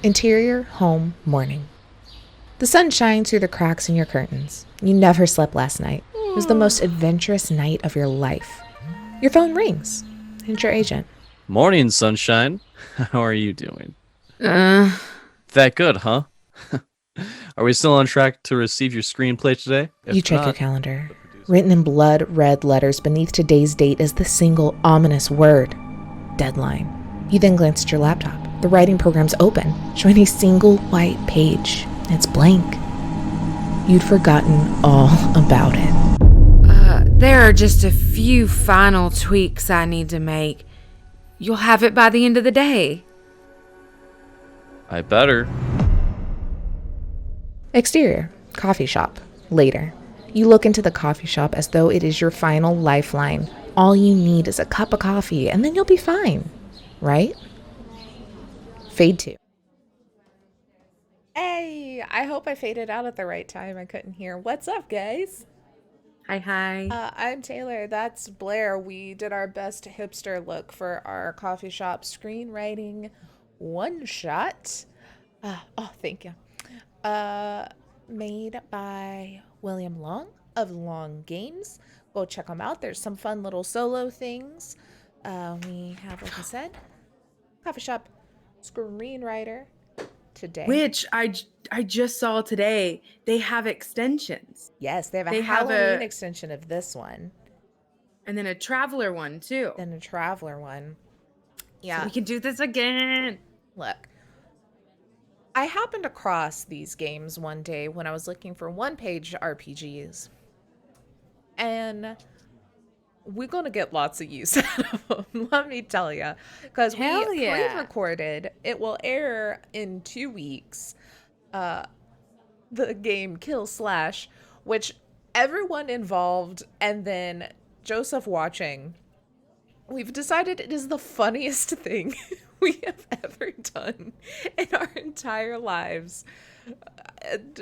Interior home morning. The sun shines through the cracks in your curtains. You never slept last night. It was the most adventurous night of your life. Your phone rings. It's your agent. Morning, sunshine. How are you doing? That good, huh? Are we still on track to receive your screenplay today? You check your calendar. Written in blood red letters beneath today's date is the single ominous word: deadline. You then glance at your laptop. The writing program's open, showing a single white page. It's blank. You'd forgotten all about it. There are just a few final tweaks I need to make. You'll have it by the end of the day. I better. Exterior, coffee shop. Later. You look into the coffee shop as though it is your final lifeline. All you need is a cup of coffee and then you'll be fine. Right? Fade to. Hey, I hope I faded out at the right time. I couldn't hear. What's up, guys? Hi. I'm Taylor. That's Blair. We did our best hipster look for our coffee shop screenwriting one shot. Thank you. Made by William Long of Long Games. Go check them out. There's some fun little solo things. We have, like I said, coffee shop screenwriter today. Which I just saw today. They have extensions. Yes, they have a Halloween extension of this one. And then a traveler one, too. And a traveler one. Yeah. So we can do this again. Look, I happened across these games one day when I was looking for one-page RPGs. And we're going to get lots of use out of them, let me tell you. Because we pre-recorded. It will air in 2 weeks. The game Kill Slash, which everyone involved and then Joseph watching, we've decided it is the funniest thing we have ever done in our entire lives,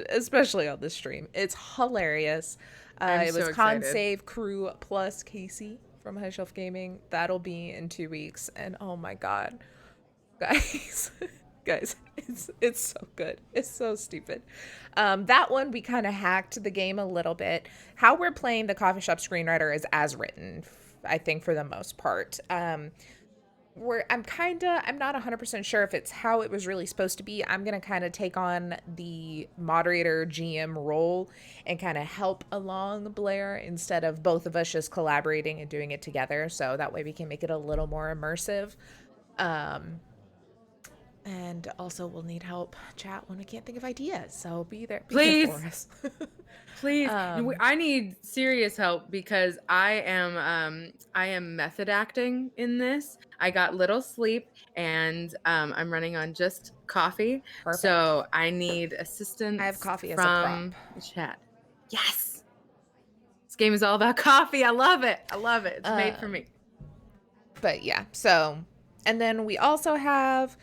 especially on the stream. It's hilarious. It was Con-Save Crew plus Casey from High Shelf Gaming. That'll be in 2 weeks, and oh my god, guys, it's so good. It's so stupid. That one we kind of hacked the game a little bit. How we're playing the coffee shop screenwriter is as written, I think, for the most part. I'm not 100% sure if it's how it was really supposed to be. I'm going to kind of take on the moderator GM role and kind of help along Blair instead of both of us just collaborating and doing it together. So that way we can make it a little more immersive. And also we'll need help chat when we can't think of ideas. So be there for us. Please. I need serious help because I am method acting in this. I got little sleep and I'm running on just coffee. Perfect. So I need assistance. I have coffee as a from the chat. Yes. This game is all about coffee. I love it. It's made for me. But yeah, so, and then we also have,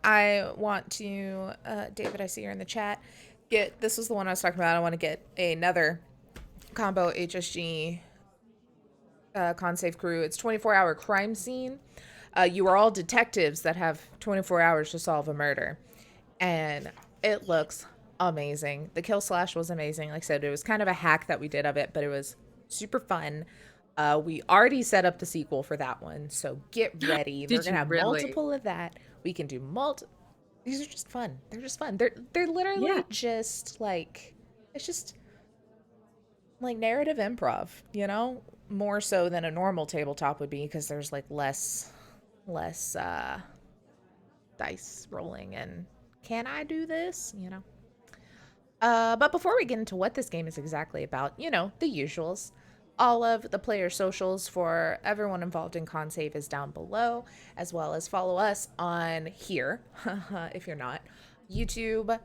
I want to, David, I see you're in the chat. This was the one I was talking about. I want to get another combo HSG Con-Save Crew. It's 24-hour crime scene. You are all detectives that have 24 hours to solve a murder. And it looks amazing. The Kill Slash was amazing. Like I said, it was kind of a hack that we did of it, but it was super fun. We already set up the sequel for that one, so get ready. We're going to have multiple of that. We can do These are just fun. They're just fun. They're literally just like, it's just like narrative improv, you know, more so than a normal tabletop would be, because there's like less dice rolling and can I do this, you know. But before we get into what this game is exactly about, you know, the usuals. All of the player socials for everyone involved in Con-Save is down below, as well as follow us on here, if you're not, YouTube,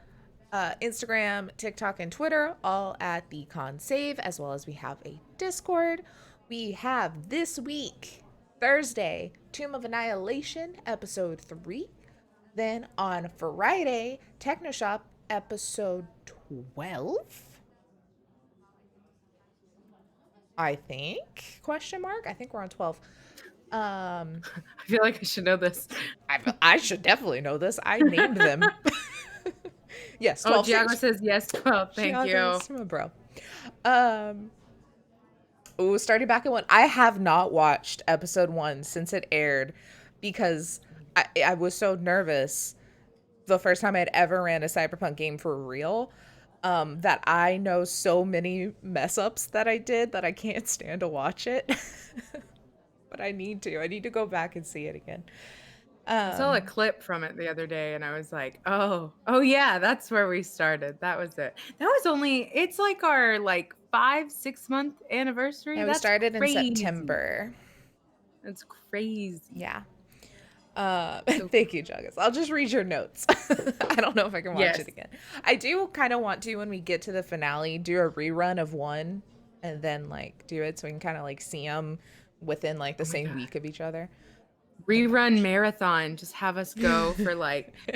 Instagram, TikTok, and Twitter, all at the Con-Save, as well as we have a Discord. We have this week, Thursday, Tomb of Annihilation, episode 3. Then on Friday, Technoshop, episode 12. I think, question mark. I think we're on 12. I feel like I should know this. I should definitely know this. I named them. Yes, 12 Giago things. says yes, 12. Thank Giago's you. my bro. Starting back at 1. I have not watched episode 1 since it aired because I was so nervous the first time I'd ever ran a Cyberpunk game for real, that I know so many mess ups that I did that I can't stand to watch it. But I need to. I need to go back and see it again. I saw a clip from it the other day and I was like, oh yeah, that's where we started. That was it. That was only, it's like our 5-6 month anniversary. Yeah, we That's started crazy. in September. That's crazy. Yeah. Thank you, Joggers. I'll just read your notes. I don't know if I can watch it again. I do kind of want to, when we get to the finale, do a rerun of 1 and then do it so we can kind of see them within the same week of each other. Rerun marathon. Just have us go for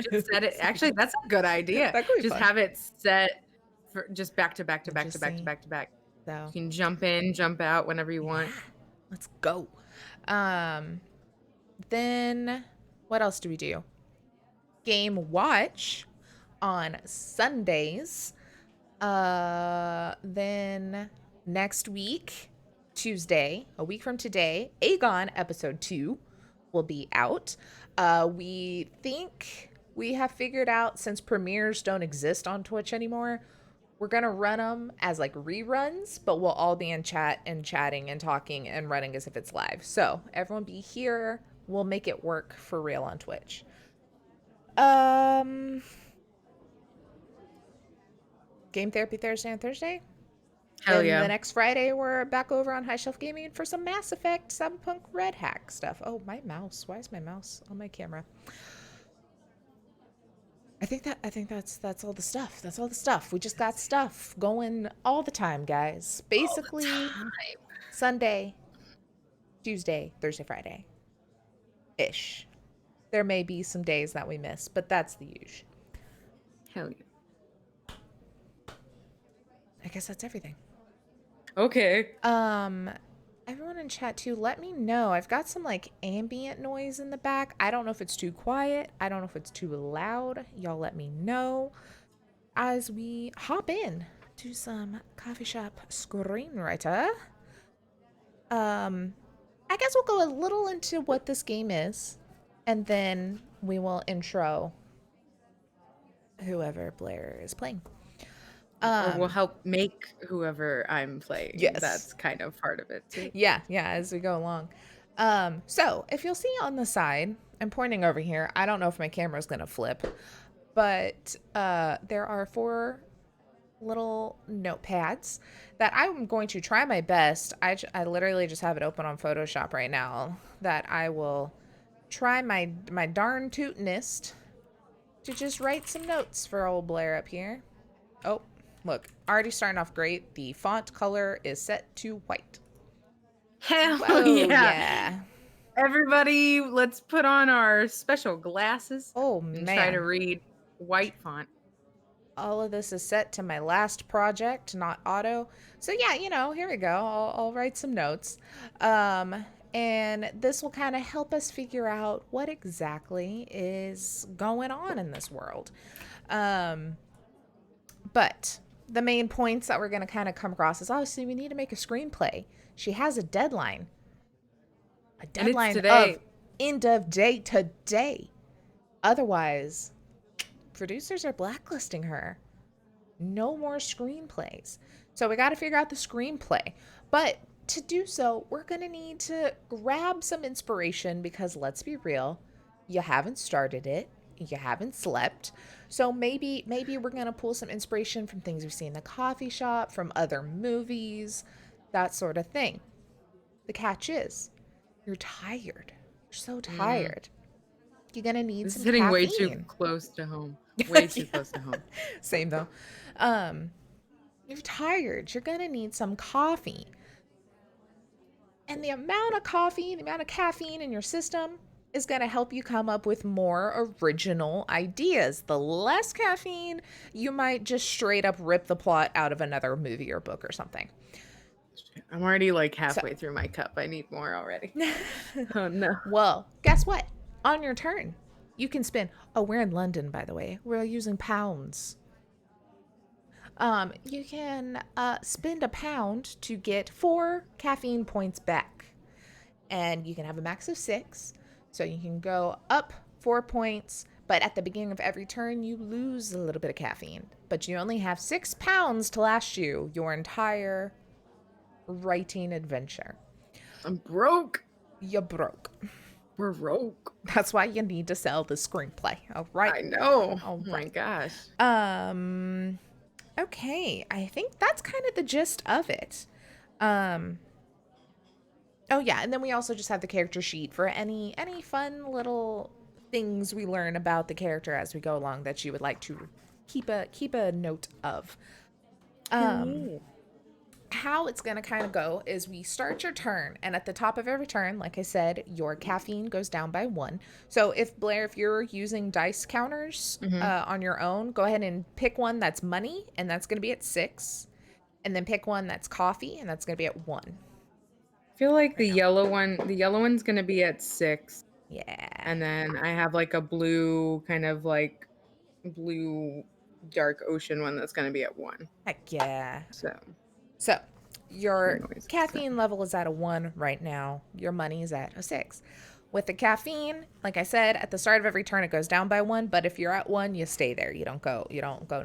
just set it. Actually, that's a good idea. That could be just fun. have it set for just back to back to back to back to back to back. So you can jump in, jump out whenever you want. Let's go. Then what else do we do? Game watch on Sundays. Then next week, Tuesday, a week from today, Aegon episode 2 will be out. We think we have figured out, since premieres don't exist on Twitch anymore, we're gonna run them as reruns, but we'll all be in chat and chatting and talking and running as if it's live. So everyone be here. We'll make it work for real on Twitch. Game Therapy Thursday on Thursday. Hell yeah. The next Friday, we're back over on High Shelf Gaming for some Mass Effect Cyberpunk Red Hack stuff. Oh, my mouse. Why is my mouse on my camera? I think that's all the stuff. That's all the stuff. We just got stuff going all the time, guys. Basically, Sunday, Tuesday, Thursday, Friday. Ish. There may be some days that we miss, but that's the usual. Hell yeah. I guess that's everything. Okay. Everyone in chat too, let me know. I've got some ambient noise in the back. I don't know if it's too quiet. I don't know if it's too loud. Y'all let me know as we hop in to some coffee shop screenwriter. I guess we'll go a little into what this game is, and then we will intro whoever Blair is playing. Or we'll help make whoever I'm playing. Yes. That's kind of part of it too. Yeah, as we go along. So if you'll see on the side, I'm pointing over here. I don't know if my camera's gonna flip, but there are 4 little notepads that I'm going to try my best. I literally just have it open on Photoshop right now, that I will try my darn tootinest to just write some notes for old Blair up here. Oh, look, already starting off great. The font color is set to white. Hell yeah. Everybody, let's put on our special glasses. Oh, and man. try to read white font. All of this is set to my last project, not auto. So yeah, here we go. I'll write some notes. And this will kind of help us figure out what exactly is going on in this world. But the main points that we're going to kind of come across is, obviously we need to make a screenplay. She has a deadline. A deadline of end of day today. Otherwise, producers are blacklisting her. No more screenplays. So we got to figure out the screenplay. But to do so, we're going to need to grab some inspiration, because let's be real, you haven't started it. You haven't slept. So maybe we're going to pull some inspiration from things we've seen in the coffee shop, from other movies, that sort of thing. The catch is, you're tired. You're so tired. You're going to need some hitting caffeine. way too close to home. Way too close to home. Same though. You're tired. You're going to need some coffee. And the amount of coffee, the amount of caffeine in your system is going to help you come up with more original ideas. The less caffeine, you might just straight up rip the plot out of another movie or book or something. I'm already like halfway through my cup. I need more already. Oh no. Well, guess what? On your turn, you can spend. Oh, we're in London, by the way. We're using pounds. You can spend £1 to get 4 caffeine points back, and you can have a max of 6. So you can go up 4 points, but at the beginning of every turn, you lose a little bit of caffeine. But you only have £6 to last you your entire writing adventure. I'm broke. You're broke. We're broke. That's why you need to sell the screenplay. All right. I know. All Oh my right. gosh. Okay. I think that's kind of the gist of it. Oh yeah, and then we also just have the character sheet for any fun little things we learn about the character as we go along that you would like to keep a note of. How it's going to kind of go is we start your turn, and at the top of every turn, like I said, your caffeine goes down by 1. So if you're using dice counters on your own, go ahead and pick one that's money, and that's going to be at 6. And then pick one that's coffee, and that's going to be at 1. I feel like the yellow one's gonna be at 6. Yeah. And then I have like a blue, kind of like blue dark ocean one that's gonna be at 1. Heck yeah. So Your Noise. caffeine level is at a 1 right now. Your money is at a 6. With the caffeine, like I said, at the start of every turn it goes down by 1, but if you're at 1, you stay there. You don't go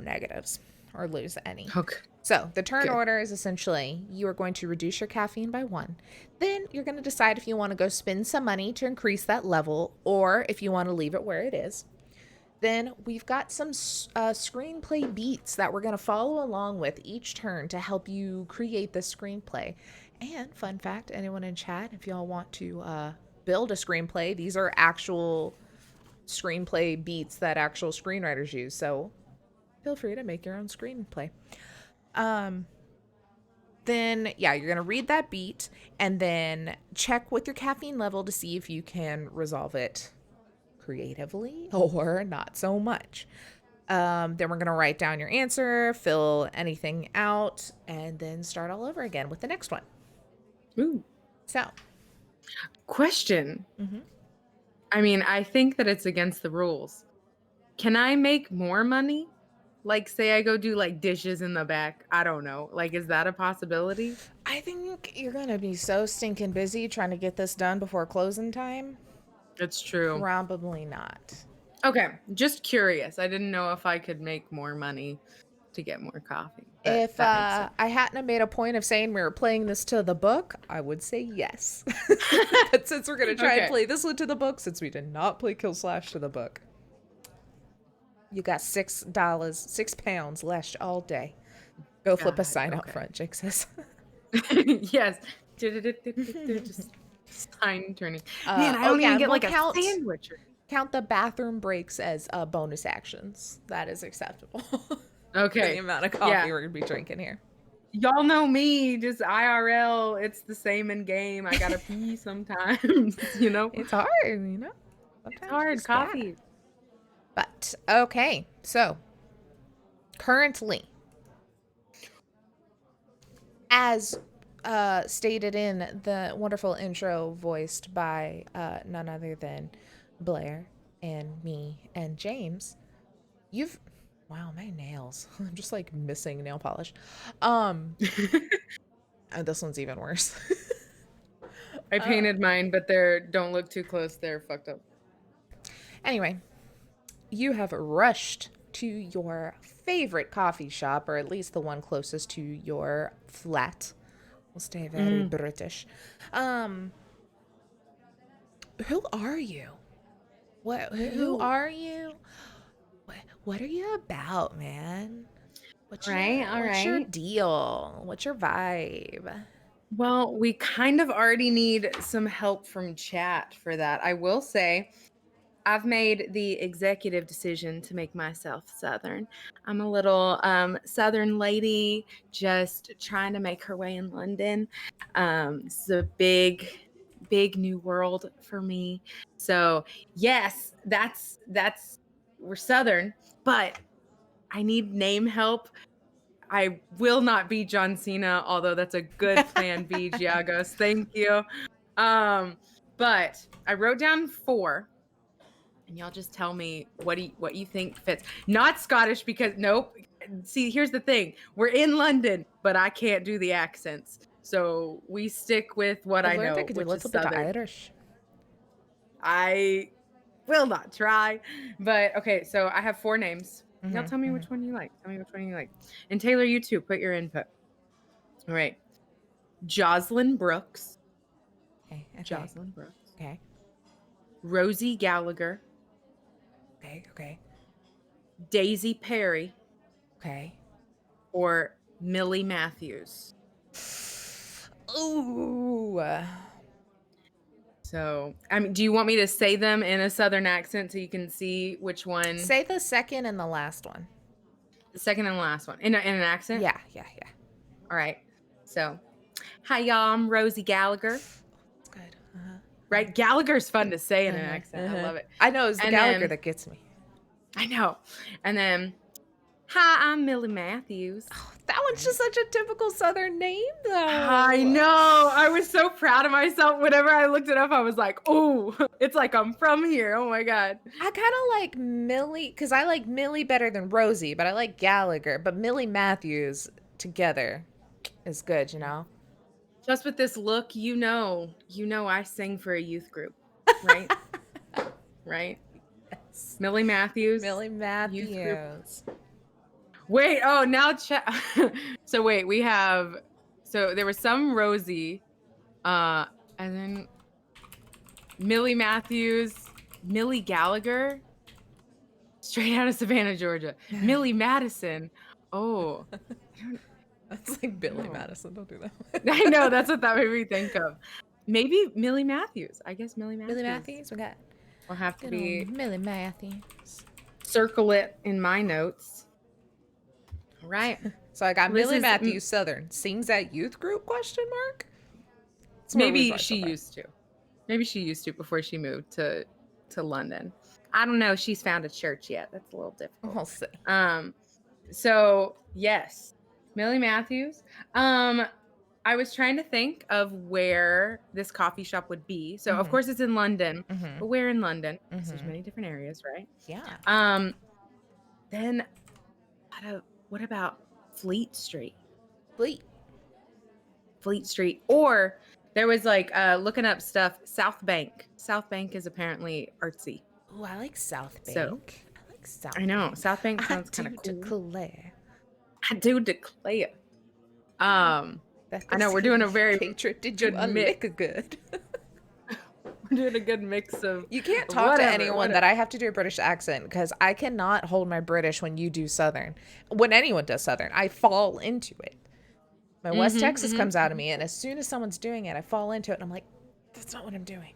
negatives or lose any. Okay. So the turn order is essentially you are going to reduce your caffeine by 1. Then you're going to decide if you want to go spend some money to increase that level or if you want to leave it where it is. Then we've got some screenplay beats that we're going to follow along with each turn to help you create the screenplay. And fun fact, anyone in chat, if y'all want to build a screenplay, these are actual screenplay beats that actual screenwriters use. So feel free to make your own screenplay. Then you're going to read that beat and then check with your caffeine level to see if you can resolve it creatively or not so much. Then we're going to write down your answer, fill anything out, and then start all over again with the next one. Ooh. So, Question. Mm-hmm. I mean, I think that it's against the rules. Can I make more money? Like, say I go do like dishes in the back. I don't know. Like, is that a possibility? I think you're going to be so stinking busy trying to get this done before closing time. It's true. Probably not. Okay, just curious. I didn't know if I could make more money to get more coffee. If I hadn't have made a point of saying we were playing this to the book, I would say yes. But since we're going to try and play this one to the book, since we did not play Kill Slash to the book, you got £6 left all day. Go flip a sign out front, Jake says. Yes. Just sign turning. Man, I don't even get like a sandwich. Count the bathroom breaks as bonus actions. That is acceptable. Okay. The amount of coffee we're going to be drinking here. Y'all know me, just IRL. It's the same in game. I got to pee sometimes, you know? It's hard, you know? Sometimes it's hard, coffee. But, okay. So, currently, as stated in the wonderful intro voiced by none other than Blair and me and James, wow, my nails. I'm just like missing nail polish. This one's even worse. I painted mine, but don't look too close. They're fucked up. Anyway, you have rushed to your favorite coffee shop, or at least the one closest to your flat. We'll stay very British. Who are you? Who are you? What are you about, man? What's your deal? What's your vibe? Well, we kind of already need some help from chat for that. I will say I've made the executive decision to make myself Southern. I'm a little Southern lady just trying to make her way in London. It's a big new world for me. So yes, that's we're Southern, but I need name help. I will not be John Cena, although that's a good plan B, Giagos. Thank you. But I wrote down 4, and y'all just tell me what you think fits. Not Scottish, because nope. See, here's the thing: we're in London, but I can't do the accents, so we stick with what I know, I could do a which is little bit of Southern. Irish. I will not try, but okay. So I have 4 names. Y'all Mhm, tell me which one you like. Tell me which one you like. And Taylor, you too. Put your input. All right. Jocelyn Brooks. Okay. Jocelyn Brooks. Okay. Rosie Gallagher. Okay. Daisy Perry. Okay. Or Millie Matthews. Ooh. So, I mean, do you want me to say them in a Southern accent so you can see which one? Say the second and the last one. The second and the last one. In an accent? Yeah. All right. So, hi, y'all. I'm Rosie Gallagher. That's good. Right? Gallagher's fun to say in an accent. I love it. I know, it's the And Gallagher then- that gets me. I know. And then, hi, I'm Millie Matthews. That one's just such a typical Southern name, though. I know. I was so proud of myself. Whenever I looked it up, I was like, oh, it's like I'm from here. Oh my God. I kind of like Millie, because I like Millie better than Rosie, but I like Gallagher. But Millie Matthews together is good, you know? Just with this look, you know I sing for a youth group, right? Right? Yes. Millie Matthews. Millie Youth Matthews. Wait, oh, now check. So wait, we have, so there was some Rosie, and then Millie Matthews, Millie Gallagher, straight out of Savannah, Georgia. Millie Madison. Oh, That's like Billy Oh. Madison. Don't do that. I know, that's what that made me think of. Maybe Millie Matthews. I guess Millie Matthews. Millie Matthews, we got Will have to good be, old Millie Matthews. circle it in my notes. All right. So I got This Millie is- Matthews Southern sings at youth group ? That's where we Maybe start she so far. used to. Maybe she used to before she moved to London. I don't know if she's found a church yet. That's a little difficult. We'll see. So yes, Millie Matthews. I was trying to think of where this coffee shop would be. So of Mhm. course it's in London, Mhm. but where in London? 'Cause there's Mhm. many different areas, right? Yeah. Then what about Fleet Street? Fleet. Fleet Street. Or there was like looking up stuff, South Bank. South Bank is apparently artsy. Oh, I like South Bank. So- I like South I know. Bank. South Bank I sounds kind of do cool. declare. I do declare. That I know, the we're doing a very hatred did you good mix. unlick good. We're doing a good mix of You can't talk to whatever, anyone whatever. that I have to do a British accent because I cannot hold my British when you do Southern. When anyone does Southern, I fall into it. My West Texas comes out of me, and as soon as someone's doing it, I fall into it, and I'm like, that's not what I'm doing.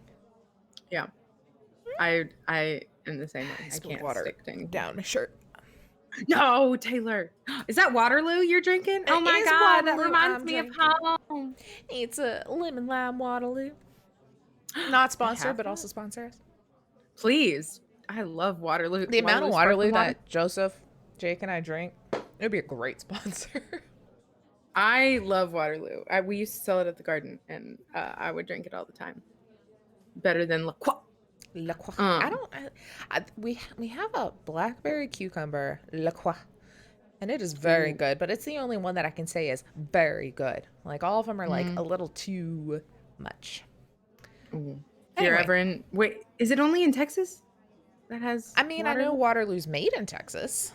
Yeah. I am the same way. I spilled can't water stick to anything. Down my shirt. No, Taylor. Is that Waterloo you're drinking? Oh my is God, that Waterloo reminds I'm me of drinking. home. It's a lemon lime Waterloo. Not sponsored, have but that? also sponsor us. Please. I love Waterloo. The amount of Waterloo sparkling water. that Joseph, Jake, and I drink, it would be a great sponsor. I love Waterloo. We used to sell it at the garden, and I would drink it all the time. Better than La Croix. La Croix. Um. We have a blackberry cucumber La Croix, and it is very Ooh. good. But it's the only one that I can say is very good. Like all of them are like Mm. a little too much. Ooh. If you're Anyway. ever in, wait, is it only in Texas that has? I mean, I know Waterloo? Waterloo's made in Texas.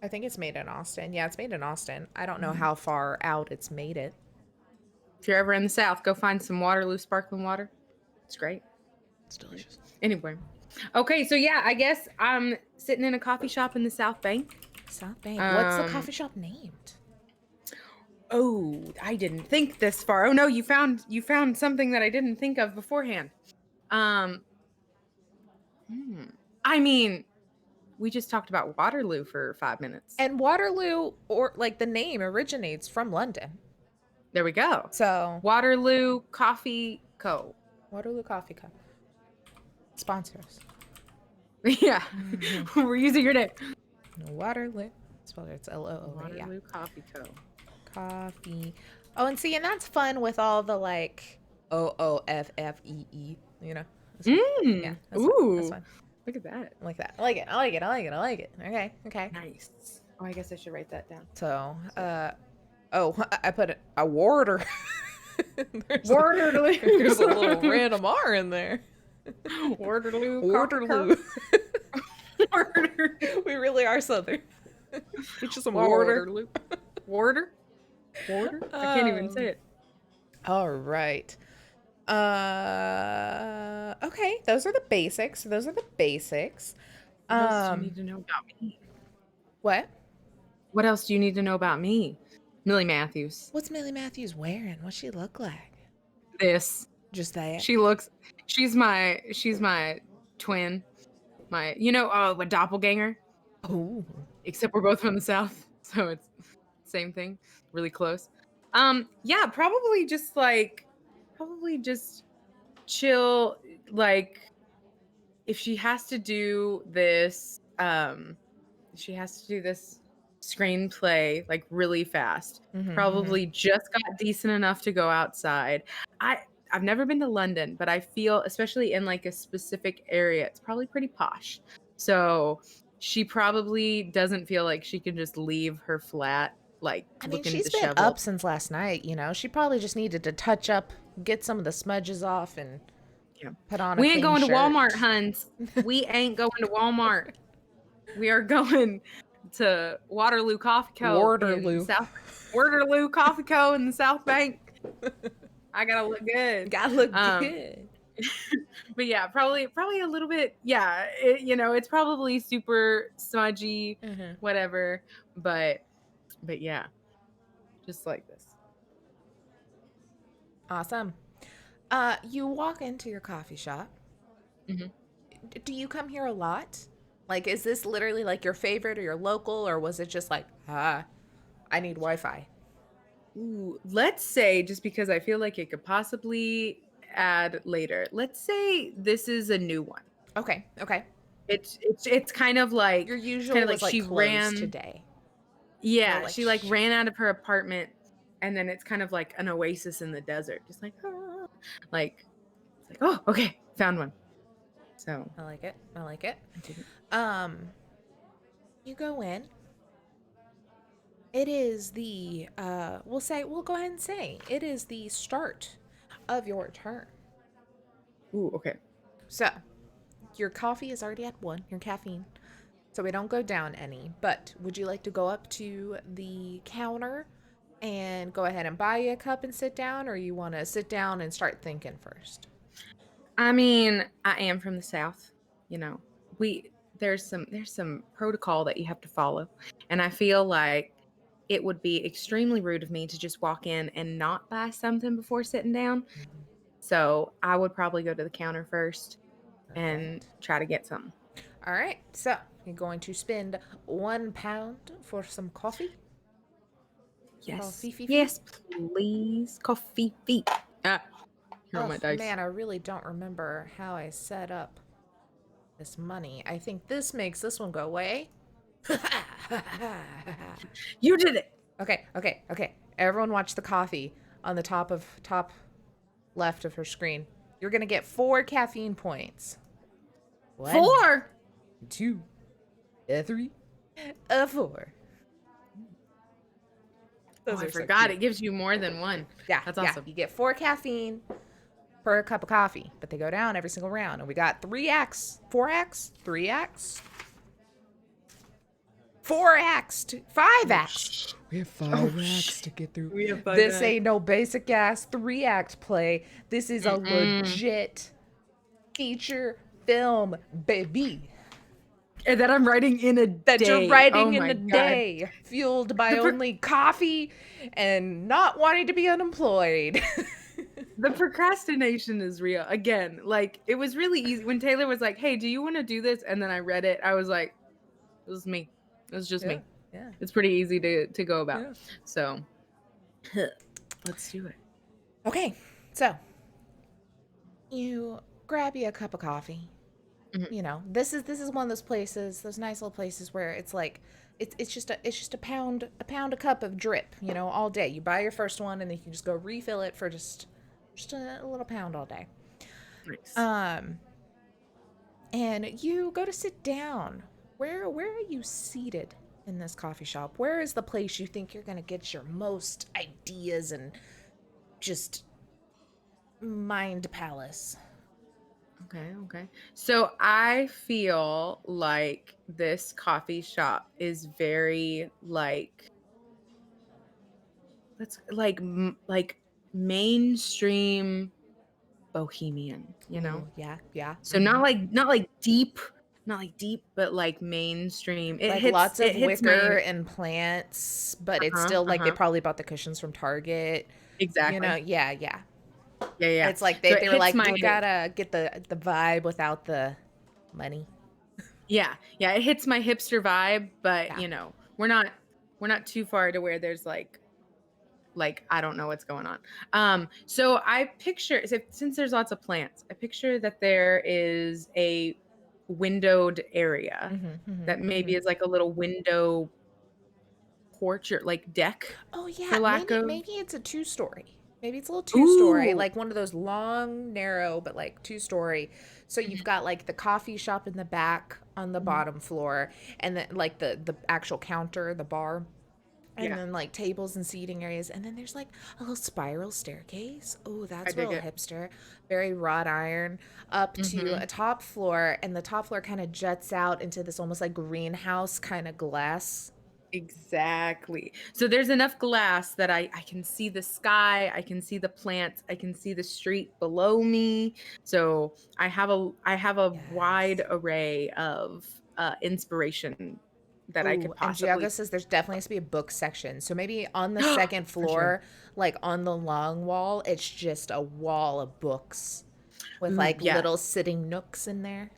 I think it's made in Austin. Yeah, it's made in Austin. I don't know how far out it's made it. If you're ever in the South, go find some Waterloo sparkling water. It's great. It's delicious. Anyway. Okay, so yeah, I guess I'm sitting in a coffee shop in the South Bank. South Bank. What's the Um, coffee shop named? Oh, I didn't think this far. Oh no, you found something that I didn't think of beforehand. I mean, we just talked about Waterloo for 5 minutes. And Waterloo, or like the name, originates from London. There we go. So Waterloo Coffee Co. Waterloo Coffee Cup. Sponsors. Yeah, we're using your name. Waterloo. Spelled it's L-O-O, yeah. Waterloo Coffee Co. Coffee. Oh, and see, and that's fun with all the like OOFFEE, you know? That's fun. Yeah, that's fun. That's fun. Look at that. I like that. I like it. I like it. I like it. I like it. Okay. Okay. Nice. Oh, I guess I should write that down. So, I put a warder. there's a little random R in there. Waterloo. Waterloo. We really are Southern. It's just a Waterloo. Warder? Warder? I can't even say it. All right. Okay, those are the basics. What else do you need to know about me? What? What else do you need to know about me? Millie Matthews. What's Millie Matthews wearing? What's she look like? This. Just that. She's my twin. A doppelganger. Oh. Except we're both from the South, so it's same thing. Really close. Yeah, probably just chill. Like, if she has to do this, screenplay like really fast. Probably just got decent enough to go outside. I've never been to London, but I feel, especially in like a specific area, it's probably pretty posh. So she probably doesn't feel like she can just leave her flat, like, looking she's been disheveled. up since last night, you know. She probably just needed to touch up, get some of the smudges off, and put on. We ain't going to Walmart, Huns. We ain't going to Walmart. We are going to Waterloo Coffee Co. Waterloo Coffee Co. in the South Bank. I gotta look good. Gotta look good. But yeah, probably a little bit. Yeah, it's probably super smudgy, whatever. But yeah, just like this. Awesome. You walk into your coffee shop. Do you come here a lot? Like, is this literally like your favorite or your local, or was it just like, I need Wi-Fi? Ooh, let's say, just because I feel like it could possibly add later, let's say this is a new one. Okay. It's kind of like your usual, like she ran today. Yeah, like she like ran out of her apartment, and then it's kind of like an oasis in the desert, just like like it's like, oh, okay, found one. So I like it. You go in. It is the we'll go ahead and say it is the start of your turn. Ooh, okay. So your coffee is already at 1, your caffeine, so we don't go down any. But would you like to go up to the counter and go ahead and buy you a cup and sit down, or you want to sit down and start thinking first? I mean, I am from the South, there's some protocol that you have to follow, and I feel like it would be extremely rude of me to just walk in and not buy something before sitting down. So I would probably go to the counter first and try to get something. All right. So you're going to spend £1 for some coffee? Yes. Coffee fee? Yes, please. Coffee fee. Here are my dice. Man, I really don't remember how I set up this money. I think this makes this one go away. You did it. Okay. Everyone watch the coffee on the top left of her screen. You're going to get 4 caffeine points. 4? 2. 3. 4. I forgot. It gives you more than 1. Yeah, that's awesome. You get 4 caffeine per cup of coffee, but they go down every single round. And we got 3x, 4x, 3x, 4x, 5x. We have 5 acts to get through. This ain't no basic ass 3-act play. This is a legit feature film, baby. And that I'm writing in a day. You're writing in a day, fueled by only coffee and not wanting to be unemployed. The procrastination is real. Again, like, it was really easy when Taylor was like, hey, do you want to do this? And then I read it. I was like, it was me. It was just me. Yeah. It's pretty easy to go about. Yeah. So let's do it. Okay. So you grab you a cup of coffee. you know, this is one of those places, those nice little places where it's like it's just a pound a cup of drip, you know, all day. You buy your first one and then you can just go refill it for just a little pound all day. Nice. And you go to sit down. Where are you seated in this coffee shop? Where is the place you think you're gonna get your most ideas and just mind palace? Okay. So I feel like this coffee shop is very like let's like mainstream bohemian, you know? Ooh, yeah. So not like deep, but like mainstream. Like lots of it hits wicker my and plants, but it's uh-huh, still like they uh-huh. probably bought the cushions from Target. You know, Exactly. yeah. Yeah. It's like So it they were hits like, my we gotta get the vibe without the money. yeah, it hits my hipster vibe, but Yeah. you know, we're not too far to where there's like I don't know what's going on. So I picture since there's lots of plants, I picture that there is a windowed area that maybe is like a little window porch or like deck Oh for yeah, lack of maybe it's a two-story. Maybe it's a little two-story, ooh. like one of those long, narrow, but like two-story. So you've got like the coffee shop in the back on the Mhm. bottom floor, and then like the actual counter, the bar, and Yeah, then like tables and seating areas, and then there's like a little spiral staircase. Oh, I that's dig real it. hipster. Very wrought iron up to Hmm. a top floor, and the top floor kind of juts out into this almost like greenhouse kind of glass. Exactly. So there's enough glass that I can see the sky, I can see the plants, I can see the street below me. So I have a Yes. wide array of inspiration that I Oh, could and possibly Giago says there's definitely has to be a book section. So maybe on the second for sure. floor, like on the long wall, it's just a wall of books with Ooh, like yes. little sitting nooks in there,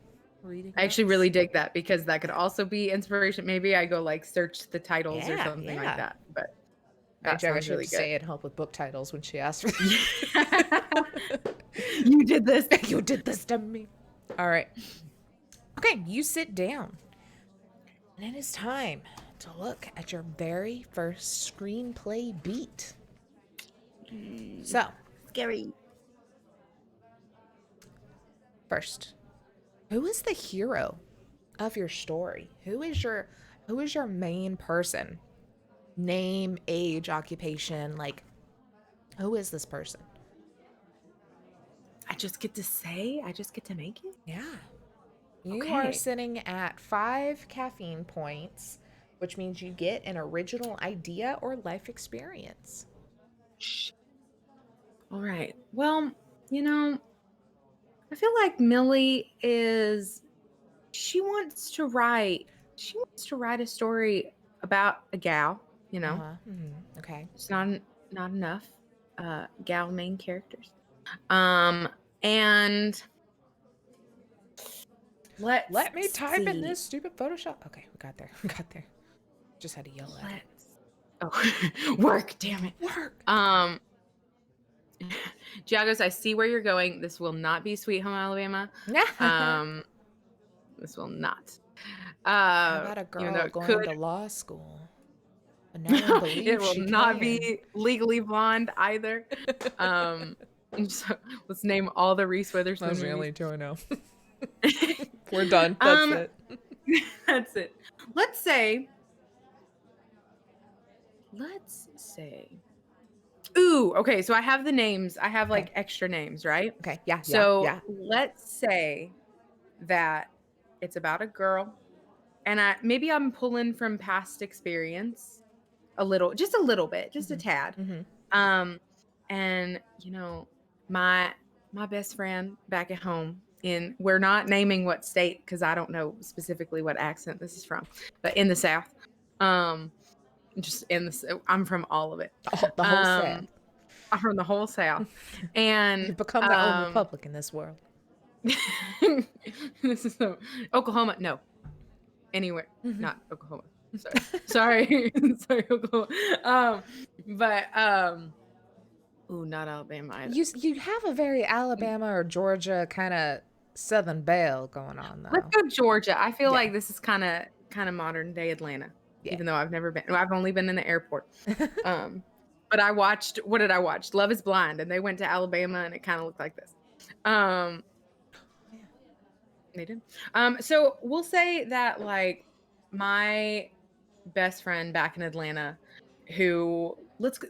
reading I actually nooks. really dig that because that could also be inspiration. Maybe I go like search the titles or Yeah, something like yeah. that. But I that Giago sounds should have really to good. stay and help with book titles when she asked for Yeah. You did this. You did this to me. All right. Okay, you sit down. And it is time to look at your very first screenplay beat. So, Scary. first, who is the hero of your story? Who is your main person? Name, age, occupation, like who is this person? I just get to say, I just get to make it. Yeah. You are Okay. sitting at 5 caffeine points, which means you get an original idea or life experience. Shh. All right. Well, you know, I feel like Millie is she wants to write a story about a gal, you know. Uh-huh. Okay. It's not enough gal main characters. Um and let's Let me type in see. this stupid Photoshop. Okay, we got there. We got there. Just had to yell at it. Let's Oh, work, damn it. Work. Um Giagos, I see where you're going. This will not be Sweet Home Alabama. Um this will not. How about a Even though girl it going could. to law school, but no one It believes will she not can? be Legally Blonde either. Um, so let's name all the Reese Witherspoon Those are the movies. only two I know. We're done. That's um, it. that's it. Let's say. Ooh, okay. So I have the names. I have like Okay. extra names, right? Okay. Yeah. So Yeah. let's say that it's about a girl, and maybe I'm pulling from past experience just a little bit, just a tad. Mm-hmm. And you know, my best friend back at home we're not naming what state because I don't know specifically what accent this is from, but in the South. Just in I'm from all of it. The whole South. I'm from the whole South. And You've become their own republic in this world. this is Oklahoma. No. Anywhere. Not Oklahoma. Sorry. Sorry, Oklahoma. Ooh, not Alabama either. You have a very Alabama or Georgia kind of Southern Belle going on though. Let's go Georgia. I feel Yeah. like this is kind of modern day Atlanta, Yeah. even though I've never been. I've only been in the airport. But I watched. What did I watch? Love Is Blind, and they went to Alabama, and it kind of looked like this. They did. So we'll say that like my best friend back in Atlanta, who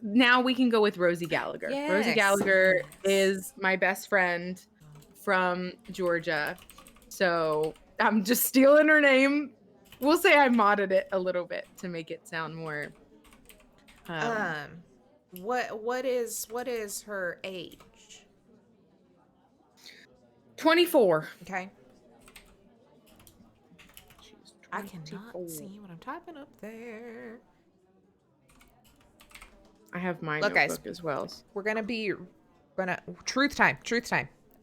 now we can go with Rosie Gallagher. Rosie Yes. Gallagher is my best friend from Georgia. So I'm just stealing her name. We'll say I modded it a little bit to make it sound more. What is her age? 24. Okay. She's I cannot 24. see what I'm typing up there. I have my Look, notebook guys. as well. We're gonna truth time.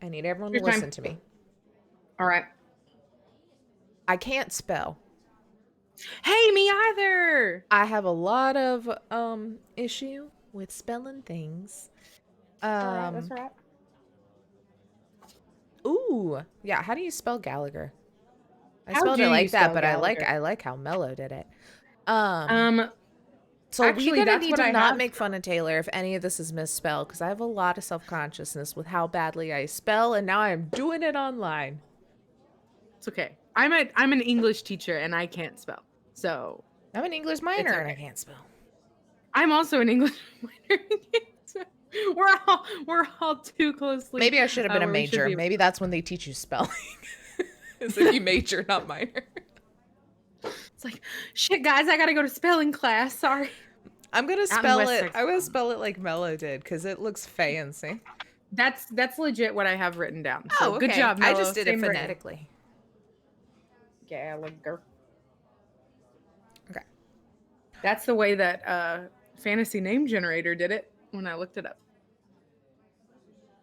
I need everyone to Truth time. listen to me. All right. I can't spell. Hey, me either. I have a lot of issue with spelling things. That's all right. Ooh, yeah. How do you spell Gallagher? I How spelled do it you like that, spell but Gallagher? I like how Mello did it. So Actually, we're gonna that's need what to I not have. make fun of Taylor if any of this is misspelled, because I have a lot of self-consciousness with how badly I spell, and now I'm doing it online. It's okay. I'm an English teacher and I can't spell. So I'm an English minor and I okay. can't spell. I'm also an English minor. We're all too closely. Maybe I should have been a where we should major. be. Maybe that's when they teach you spelling. Is if you major, not minor. It's like, shit, guys, I gotta go to spelling class. Sorry. I'm gonna in spell West it. Texas. I'm gonna spell it like Mello did because it looks fancy. That's legit what I have written down. So Oh, good okay. job, I Mello. just did it Same written. phonetically. Gallagher. Okay. That's the way that Fantasy Name Generator did it when I looked it up.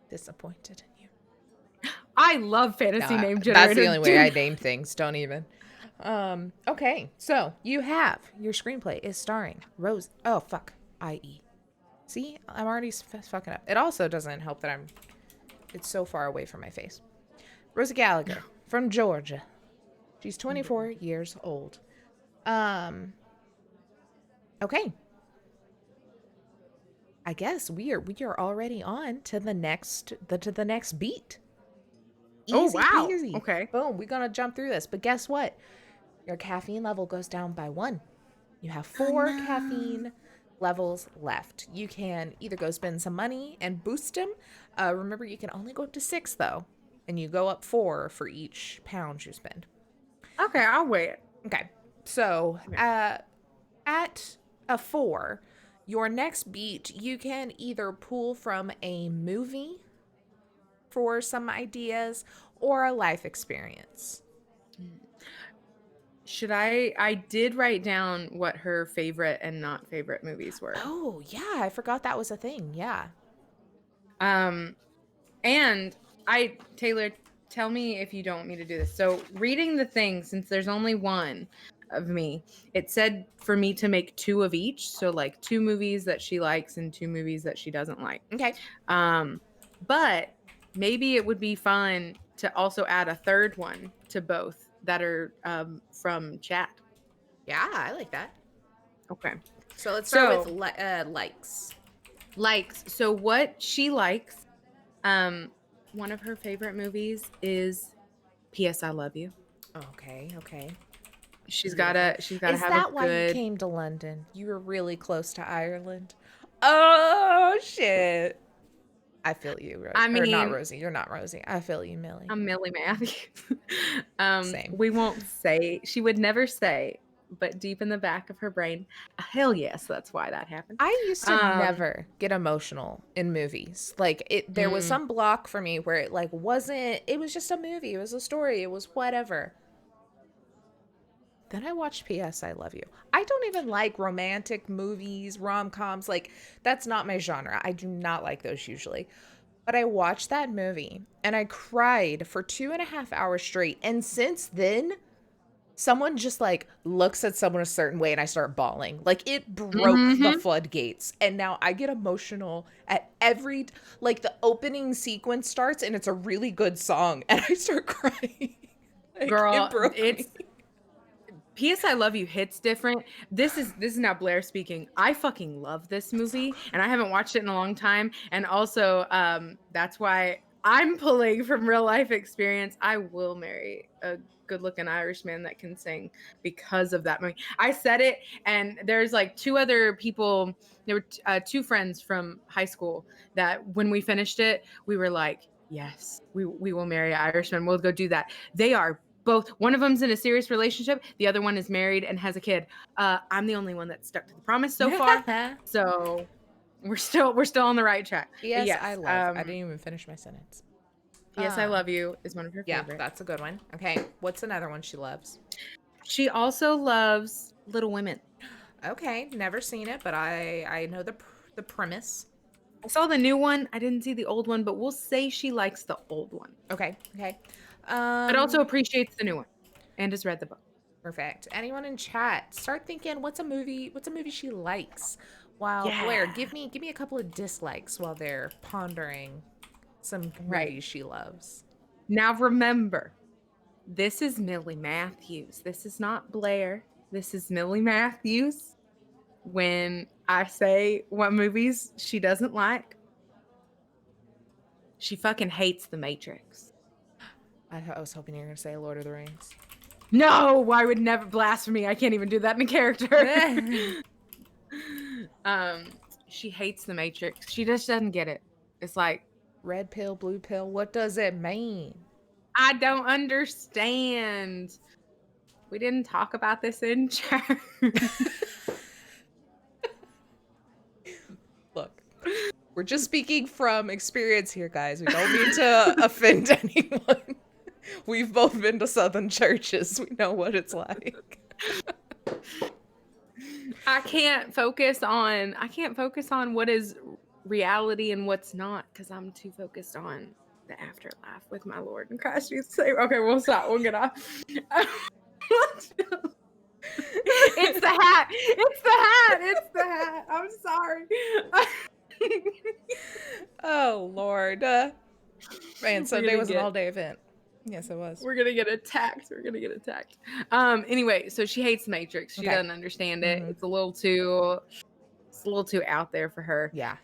Disappointed in you. I love Fantasy Nah, Name Generator. that's the only way I dude. name things. Don't even. Okay. So you have your screenplay is starring Rose. Oh fuck. I.E. See, I'm already fucking up. It also doesn't help that it's so far away from my face. Rosie Gallagher from Georgia. She's 24 years old. Okay. I guess we are already on to the next beat. Oh, Easy wow. peasy. Okay. Boom. We're gonna jump through this. But guess what? Your caffeine level goes down by 1. You have 4 caffeine levels left. You can either go spend some money and boost them. Remember, you can only go up to 6 though, and you go up 4 for each pound you spend. Okay, I'll wait. Okay. So at a 4, your next beat, you can either pull from a movie for some ideas or a life experience. Should I did write down what her favorite and not favorite movies were. Oh, yeah, I forgot that was a thing. Yeah. And Taylor, tell me if you don't want me to do this. So reading the thing, since there's only one of me, it said for me to make 2 of each. So like 2 movies that she likes and 2 movies that she doesn't like. Okay. But maybe it would be fun to also add a third one to both that are from chat. Yeah, I like that. Okay. So let's start So- with likes. Likes. So what she likes, one of her favorite movies is P.S. I Love You. Okay. She's gotta Is have that a why you good. came to London? You were really close to Ireland. Oh shit! I feel you, Rosie. I Or not mean- Rosie. You're not Rosie. I feel you, Millie. I'm Millie Matthews. Same. We won't say. She would never say, but deep in the back of her brain, hell yes, that's why that happened. I used to Um, never get emotional in movies. Like there was some block for me where it like wasn't. It was just a movie. It was a story. It was whatever. Then I watched P.S. I Love You. I don't even like romantic movies, rom-coms. Like, that's not my genre. I do not like those usually. But I watched that movie and I cried for 2.5 hours straight. And since then, someone just like looks at someone a certain way and I start bawling. Like it broke the Mm-hmm. floodgates. And now I get emotional at every like the opening sequence starts and it's a really good song and I start crying. Like, Girl, it broke it's me. P.S. I Love You hits different. This is now Blair speaking. I fucking love this movie, and I haven't watched it in a long time. And also, that's why I'm pulling from real life experience. I will marry a good-looking Irishman that can sing because of that movie. I said it, and there's like two other people. There were two friends from high school that when we finished it, we were like, "Yes, we will marry an Irishman. We'll go do that." They are both. One of them's in a serious relationship, the other one is married and has a kid. I'm the only one that's stuck to the promise so far, so we're still on the right track. But Yes, yes, I didn't even finish my sentence. Yes, I Love You is one of her Yeah, favorites. that's a good one. Okay, what's another one she loves? She also loves Little Women. Okay, never seen it, but I know the premise. I saw the new one. I didn't see the old one, but we'll say she likes the old one, Okay, okay. but also appreciates the new one and has read the book. Perfect. Anyone in chat, start thinking what's a movie she likes. While Blair, Yeah. give me a couple of dislikes while they're pondering some Right. movies she loves. Now remember, this is Millie Matthews. This is not Blair. This is Millie Matthews. When I say what movies she doesn't like, she fucking hates The Matrix. I was hoping you were gonna say Lord of the Rings. No, I would never. Blasphemy. I can't even do that in a character. She hates The Matrix. She just doesn't get it. It's like, Red pill, blue pill, what does it mean? I don't understand. We didn't talk about this in church. Look, we're just speaking from experience here, guys. We don't mean to offend anyone. We've both been to Southern churches. We know what it's like. I can't focus on what is reality and what's not because I'm too focused on the afterlife with my Lord and Christ Jesus. Okay, we'll stop. We'll get off. It's the hat. It's the hat. It's the hat. I'm sorry. Oh, Lord. Man, Sunday gonna was an get- all-day event. Yes, it was. We're gonna get attacked. Anyway, so she hates Matrix. She Okay. doesn't understand it. Mhm. It's a little too out there for her. Yeah.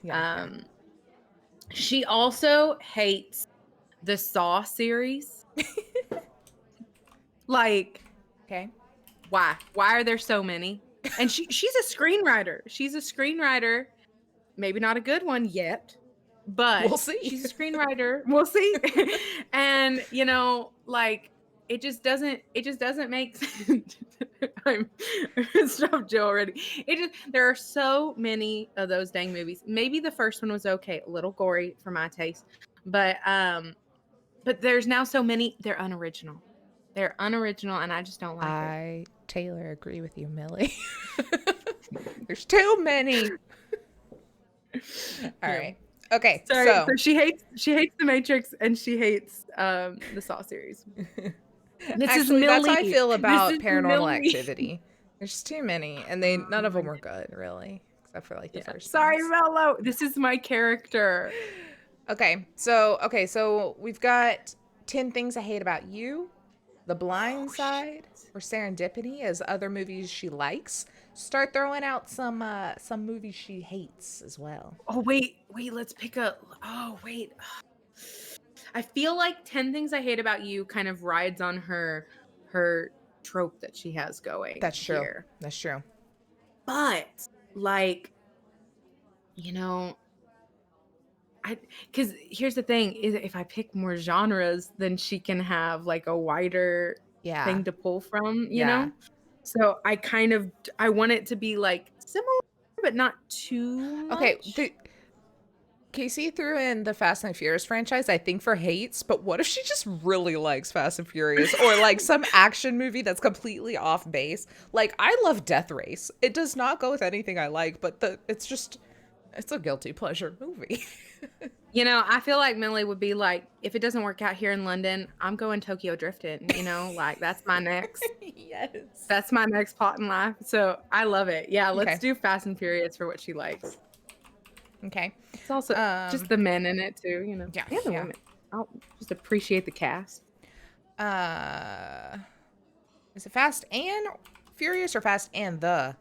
She also hates the Saw series. Like, Okay. why? Why are there so many? And she's a screenwriter. She's a screenwriter. Maybe not a good one yet, but We'll see. she's a screenwriter. We'll see. And like it just doesn't make sense. I'm stop Joe already. There are so many of those dang movies. Maybe the first one was okay, a little gory for my taste, but there's now so many. They're unoriginal, and I just don't like it. I, Taylor, agree with you, Millie. There's too many. All right. Okay. Sorry, So so she hates The Matrix and she hates the Saw series. This is actually, that's how I Millie. feel about This is Paranormal Millie. Activity. There's too many, and none of them were good, really, except for like the first. Sorry, ones. Mello. This is my character. Okay, so we've got 10 Things I Hate About You, The Blind Side, or Serendipity as other movies she likes. Start throwing out some movies she hates as well. Oh wait, let's pick a. Oh wait, I feel like 10 Things I Hate About You kind of rides on her trope that she has going. That's true. Here. That's true. But like, because here's the thing: is if I pick more genres, then she can have like a wider Yeah. thing to pull from. You Yeah. know. So I want it to be like similar, but not too much. Okay, Casey threw in the Fast and Furious franchise, I think, for hates, but what if she just really likes Fast and Furious or like some action movie that's completely off base? Like, I love Death Race. It does not go with anything I like, but it's a guilty pleasure movie. You know, I feel like Millie would be like, if it doesn't work out here in London, I'm going Tokyo drifting. You know, like that's my next. Yes. That's my next plot in life. So I love it. Yeah, let's Okay. do Fast and Furious for what she likes. Okay. It's also just the men in it too, you know. Yeah, And the yeah. women. I'll just appreciate the cast. Is it Fast and Furious or Fast and the?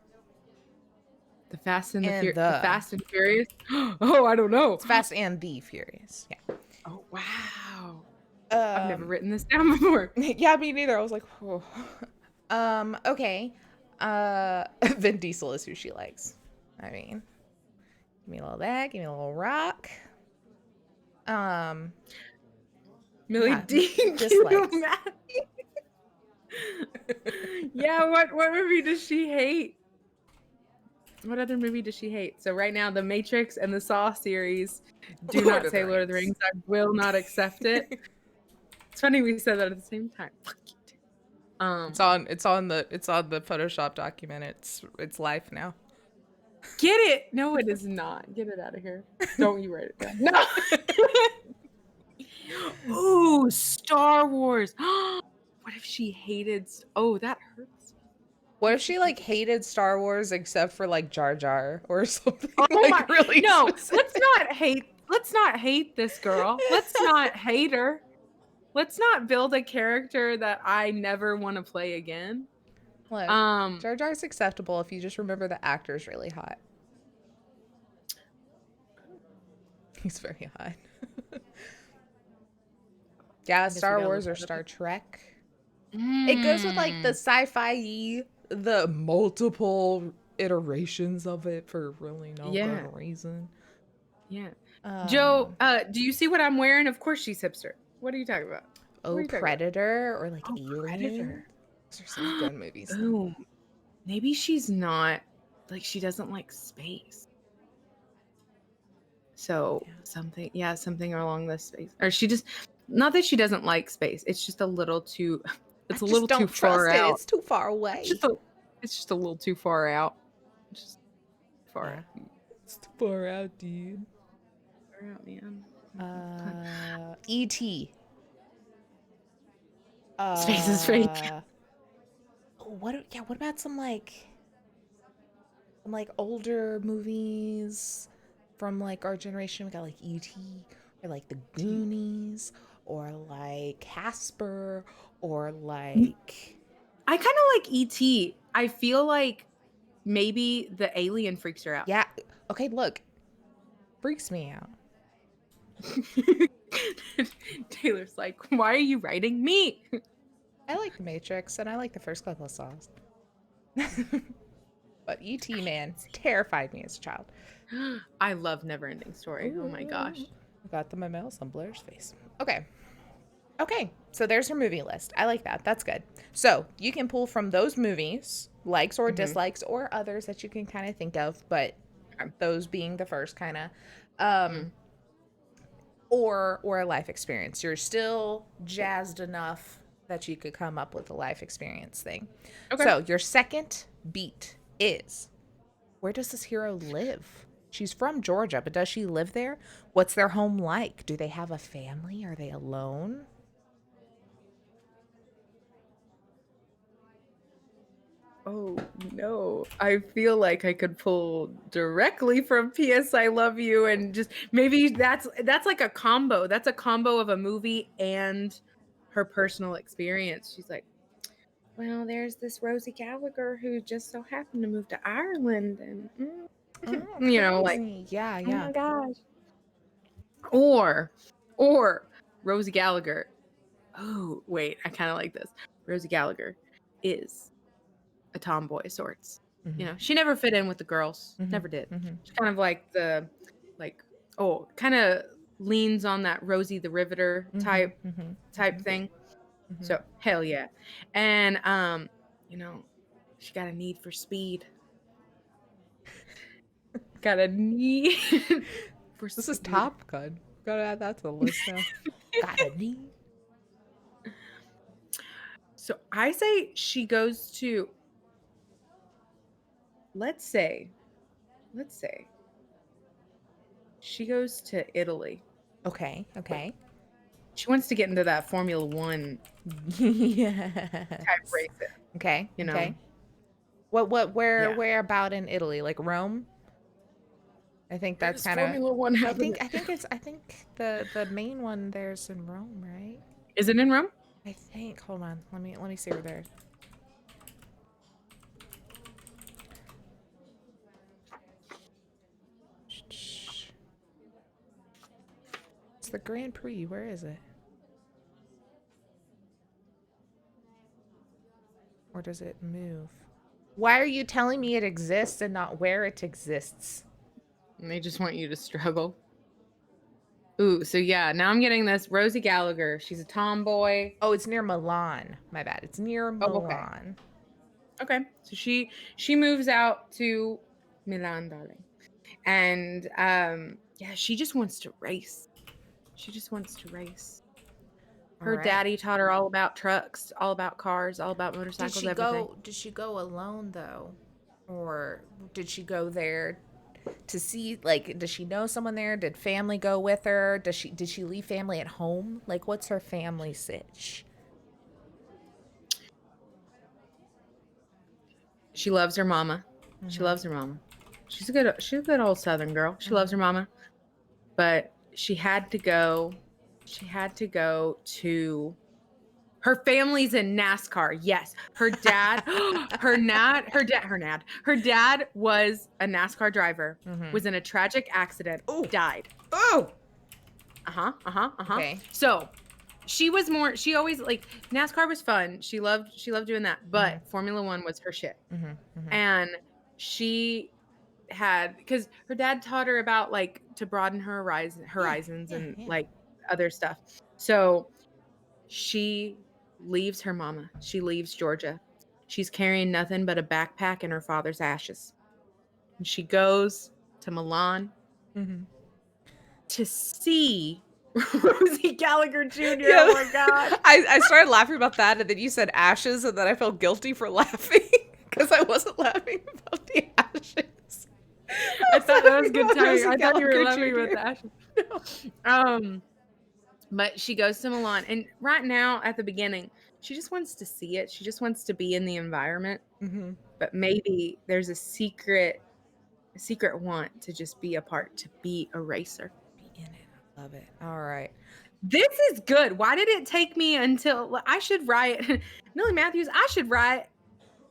The Fast and And the the. Fast and Furious. Oh, I don't know. It's Fast and the Furious. Yeah. Oh wow. I've never written this down before. Yeah, me neither. I was like, whoa. Okay. Vin Diesel is who she likes. I mean, give me a little that, give me a little rock. Millie yeah, D. dislikes. Yeah, what movie does she hate? What other movie does she hate? So right now, The Matrix and the Saw series do Lord not say Lord of the Rings. I will not accept it. It's funny we said that at the same time. Fuck you. It's on the Photoshop document. It's live now. Get it? No, it is not. Get it out of here. Don't you write it down. No. Ooh, Star Wars. What if she hated? Oh, that hurts. What if she like hated Star Wars except for like Jar Jar or something? Oh like my! really No, specific? Let's not hate this girl. Let's not hate her. Let's not build a character that I never want to play again. Look, Jar Jar's acceptable if you just remember the actor's really hot. He's very hot. Yeah, Star Wars or Star Trek. It goes with like the sci-fi, the multiple iterations of it for really no good reason. Yeah. Joe, do you see what I'm wearing? Of course she's hipster. What are you talking about? Oh, Predator or like Alien. Predator. Those are some good movies. Oh, maybe she's not, like, she doesn't like space. So something along this space. Or she just, not that she doesn't like space. It's just a little too, it's a little too far out. It's too far away. It's just a little too far out. Just far out. It's too far out, dude. Far out, man. E.T. Space is fake. What about some older movies from like our generation? We got like E.T. or like the Goonies or like Casper or like I kind of like E.T. I feel like maybe the alien freaks her out. Yeah. Okay, look. Freaks me out. Taylor's like, why are you writing me? I like The Matrix and I like the first couple of songs. But E.T. man terrified me as a child. I love Neverending Story. Oh my gosh. I got them in my mail on Blair's face. Okay. So there's her movie list. I like that. That's good. So you can pull from those movies, likes or dislikes, or others that you can kind of think of, but those being the first kind of, or a life experience. You're still jazzed enough that you could come up with a life experience thing. Okay. So your second beat is, where does this hero live? She's from Georgia, but does she live there? What's their home like? Do they have a family? Are they alone? Oh no, I feel like I could pull directly from P.S. I Love You, and just maybe that's like a combo. That's a combo of a movie and her personal experience. She's like, well, there's this Rosie Gallagher who just so happened to move to Ireland, and you know, like, yeah. Oh my gosh. Or Rosie Gallagher. Oh wait, I kind of like this. Rosie Gallagher is a tomboy of sorts. You know, she never fit in with the girls. Never did. She's kind of like kind of leans on that Rosie the Riveter type thing. So hell yeah. And you know, she got a need for speed. Got a need for This is Top Gun. Gotta add that to the list now. Got a need. So I say she goes to, let's say she goes to Italy. Okay. She wants to get into that Formula One Yeah. type racing. Okay. You know? Okay. Where Yeah. about in Italy? Like Rome? I think that's kind of. Formula One I happening. think the main one there's in Rome, right? Is it in Rome? I think. Hold on. Let me see where they're. It's the Grand Prix. Where is it? Or does it move? Why are you telling me it exists and not where it exists? And they just want you to struggle. Ooh, so yeah, now I'm getting this Rosie Gallagher. She's a tomboy. Oh, it's near Milan. My bad. It's near Milan. Okay. So she moves out to Milan, darling. And yeah, she just wants to race. Her Alright. daddy taught her all about trucks, all about cars, all about motorcycles, everything. Did she go alone though? Or did she go there to see, like, does she know someone there? Did family go with her? Did she leave family at home? Like, what's her family sitch? She loves her mama. She loves her mama. She's a good old Southern girl. She loves her mama. But she had to go to her family's in NASCAR. Yes. Her dad, her dad was a NASCAR driver, was in a tragic accident, died. Oh. Okay. So she always, like, NASCAR was fun. She loved doing that, but Formula One was her shit. And she had, because her dad taught her about, like, to broaden her horizons and like other stuff. So she leaves her mama. She leaves Georgia. She's carrying nothing but a backpack and her father's ashes. And she goes to Milan to see Rosie Gallagher Jr. Yeah. Oh my God. I started laughing about that, and then you said ashes, and then I felt guilty for laughing because I wasn't laughing about the ashes. I thought that was good timing. I thought you were Gallagher laughing Jr. with the ashes. But she goes to Milan, and right now at the beginning, she just wants to see it. She just wants to be in the environment. But maybe there's a secret want to just be a part, to be a racer. Be in it. I love it. All right. This is good. Why did it take me until I should write Millie Matthews? I should write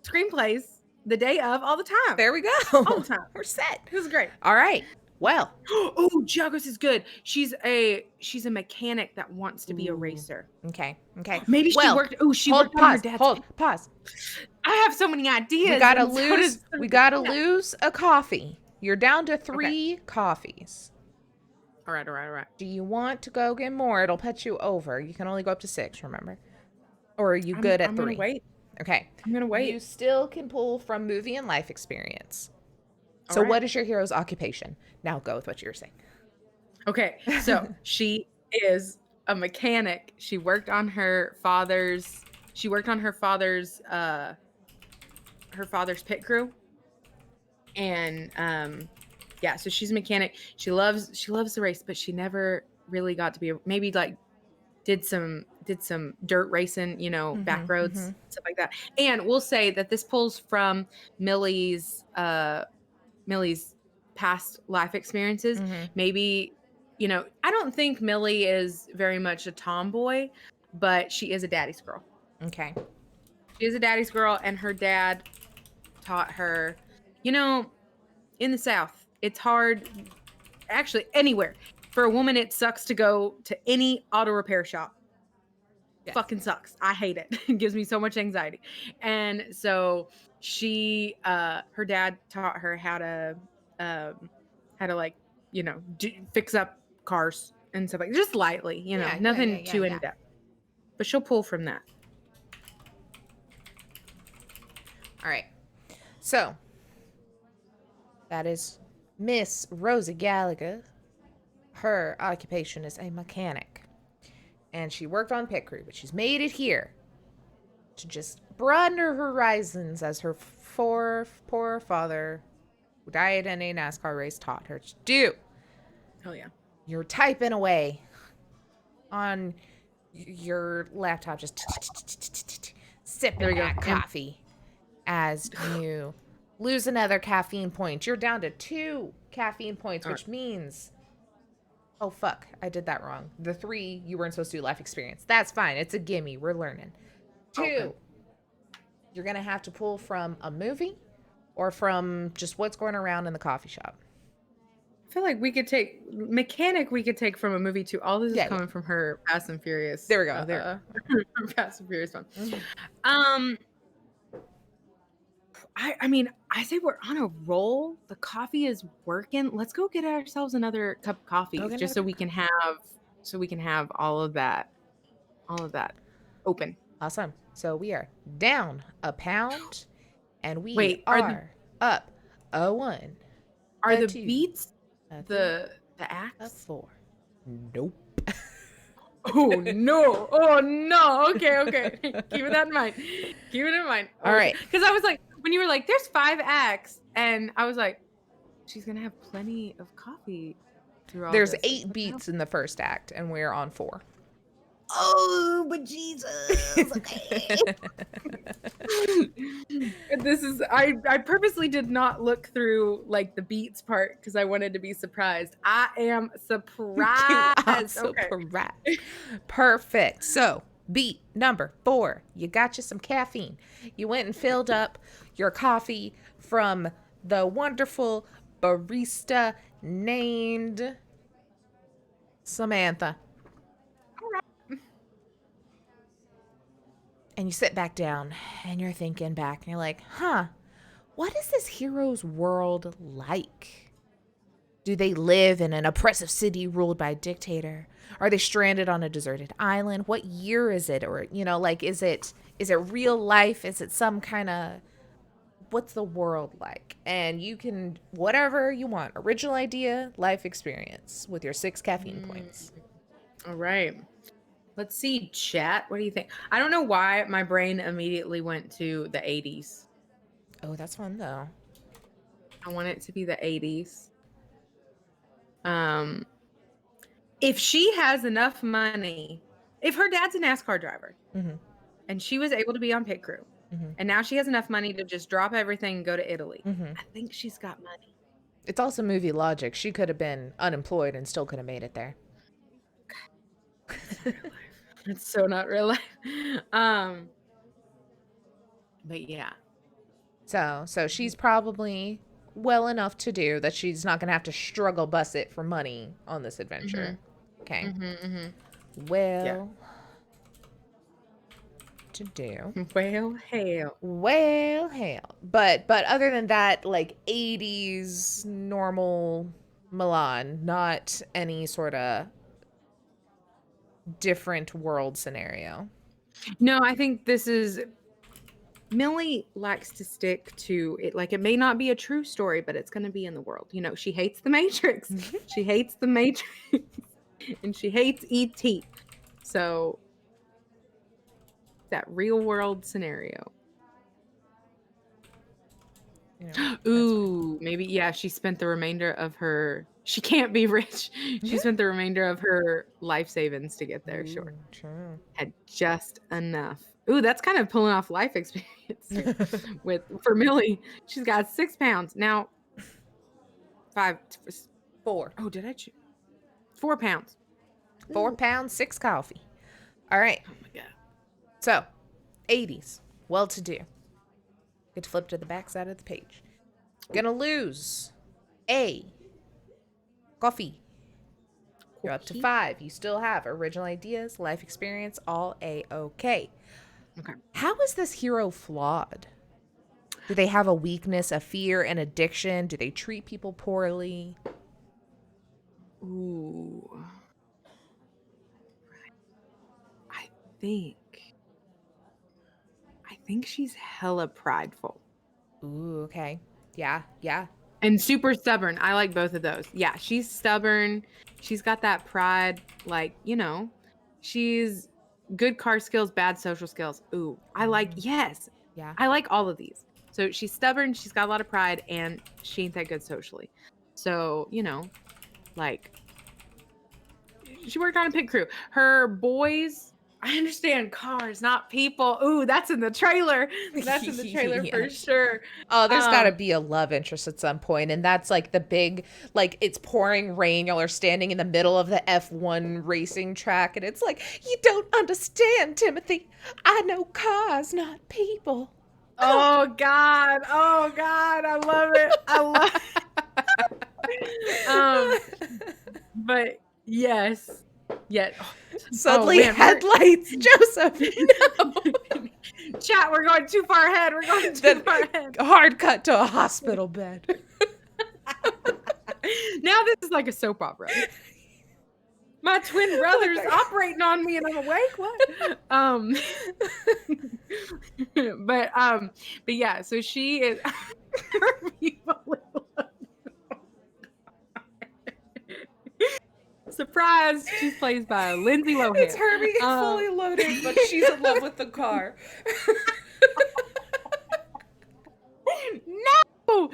screenplays the day of all the time. There we go. All the time. We're set. This is great. All right. Well. Oh, Jagos is good. She's a mechanic that wants to be a racer. Okay. Maybe she worked. Oh, she worked on her dad's. Pause. I have so many ideas. We gotta lose a coffee. You're down to 3 coffees. All right. Do you want to go get more? It'll put you over. You can only go up to 6, remember? Or are you good at 3? I'm gonna wait. Okay. I'm gonna wait. You still can pull from movie and life experience. So what is your hero's occupation? Now go with what you were saying. Okay. So she is a mechanic. She worked on her father's pit crew. And yeah, so she's a mechanic. She loves the race, but she never really got to be maybe like did some dirt racing, you know, back roads, stuff like that. And we'll say that this pulls from Millie's past life experiences. Maybe, you know, I don't think Millie is very much a tomboy, but she is a daddy's girl. Okay. She is a daddy's girl, and her dad taught her, you know, in the South, it's hard, actually anywhere. For a woman, it sucks to go to any auto repair shop. Yes. Fucking sucks. I hate it. It gives me so much anxiety. And so she, her dad taught her how to like, you know, fix up cars and stuff like just lightly, you know, nothing too in depth. But she'll pull from that. All right. So that is Miss Rosie Gallagher. Her occupation is a mechanic. And she worked on pit crew, but she's made it here to just broaden her horizons as her poor father, who died in a NASCAR race, taught her to do. Hell yeah. You're typing away on your laptop, just sipping that coffee as you lose another caffeine point. You're down to 2 caffeine points, which means... Oh, fuck. I did that wrong. The 3, you weren't supposed to do life experience. That's fine. It's a gimme. We're learning. 2, you're going to have to pull from a movie or from just what's going around in the coffee shop. I feel like we could take from a movie too. All this is coming from her Fast and Furious. There we go. From Fast and Furious one. I mean, I say we're on a roll. The coffee is working. Let's go get ourselves another cup of coffee, just so we can have all of that open. Awesome. So we are down a pound, and we are up a 1. Are the 2, beats the axe? A 4. Nope. Oh no! Oh no! Okay. Keep that in mind. All right. Because I was like, when you were like, "There's 5 acts," and I was like, "She's gonna have plenty of coffee through all There's this." 8 beats in the first act, and we're on 4. Oh, but Jesus. Okay. This is I purposely did not look through like the beats part because I wanted to be surprised. I am surprised. I'm surprised. Perfect. So, beat number 4. You got you some caffeine. You went and filled up your coffee from the wonderful barista named Samantha. And you sit back down and you're thinking back and you're like, what is this hero's world like? Do they live in an oppressive city ruled by a dictator? Are they stranded on a deserted island? What year is it? Or, like, is it real life? Is it some kind of, what's the world like? And you can, whatever you want, original idea, life experience with your 6 caffeine points. All right. Let's see, chat. What do you think? I don't know why my brain immediately went to the 80s. Oh, that's fun, though. I want it to be the 80s. If she has enough money, if her dad's a NASCAR driver, and she was able to be on pit crew, and now she has enough money to just drop everything and go to Italy, I think she's got money. It's also movie logic. She could have been unemployed and still could have made it there. It's so not real life. But yeah. So she's probably well enough to do that she's not going to have to struggle bus it for money on this adventure. Okay. Well, to do. Well, hell. But other than that, like 80s normal Milan, not any sort of different world scenario. No, I think this is Millie likes to stick to it. Like, it may not be a true story, but it's going to be in the world. She hates the Matrix. She hates the Matrix. And she hates E.T. So, that real world scenario. Ooh, maybe, yeah, she spent the remainder of her... She can't be rich. She spent the remainder of her life savings to get there. Sure. Had just enough. Ooh, that's kind of pulling off life experience for Millie. She's got 6 pounds. Now, 4. Oh, did I choose? 4 pounds. 4 pounds, 6 coffee. All right. Oh my God. So, 80s. Well-to-do. Get to flip to the back side of the page. Gonna lose a coffee. You're up to 5. You still have original ideas, life experience, all A-OK. Okay. How is this hero flawed? Do they have a weakness, a fear, an addiction? Do they treat people poorly? Ooh. I think she's hella prideful. Ooh, okay. Yeah. And super stubborn. I like both of those. Yeah, she's stubborn. She's got that pride. Like, she's good car skills, bad social skills. Ooh, yes. Yeah. I like all of these. So she's stubborn. She's got a lot of pride, and she ain't that good socially. So, like, worked on a pit crew. Her boys, I understand cars, not people. Ooh, that's in the trailer. That's in the trailer for Yes. sure. Oh, there's got to be a love interest at some point, and that's like the big, like it's pouring rain. Y'all are standing in the middle of the F1 racing track, and it's like, you don't understand, Timothy. I know cars, not people. Oh God, I love it. I love it. But yes. Oh, Suddenly, man, headlights, Joseph. No. Chat, we're going too far ahead. We're going too far ahead. Hard cut to a hospital bed. Now this is like a soap opera. My twin brother's operating on me and I'm awake. What? But yeah, so she is surprise, she's played by Lindsay Lohan. It's Herbie fully loaded, but she's in love with the car. No!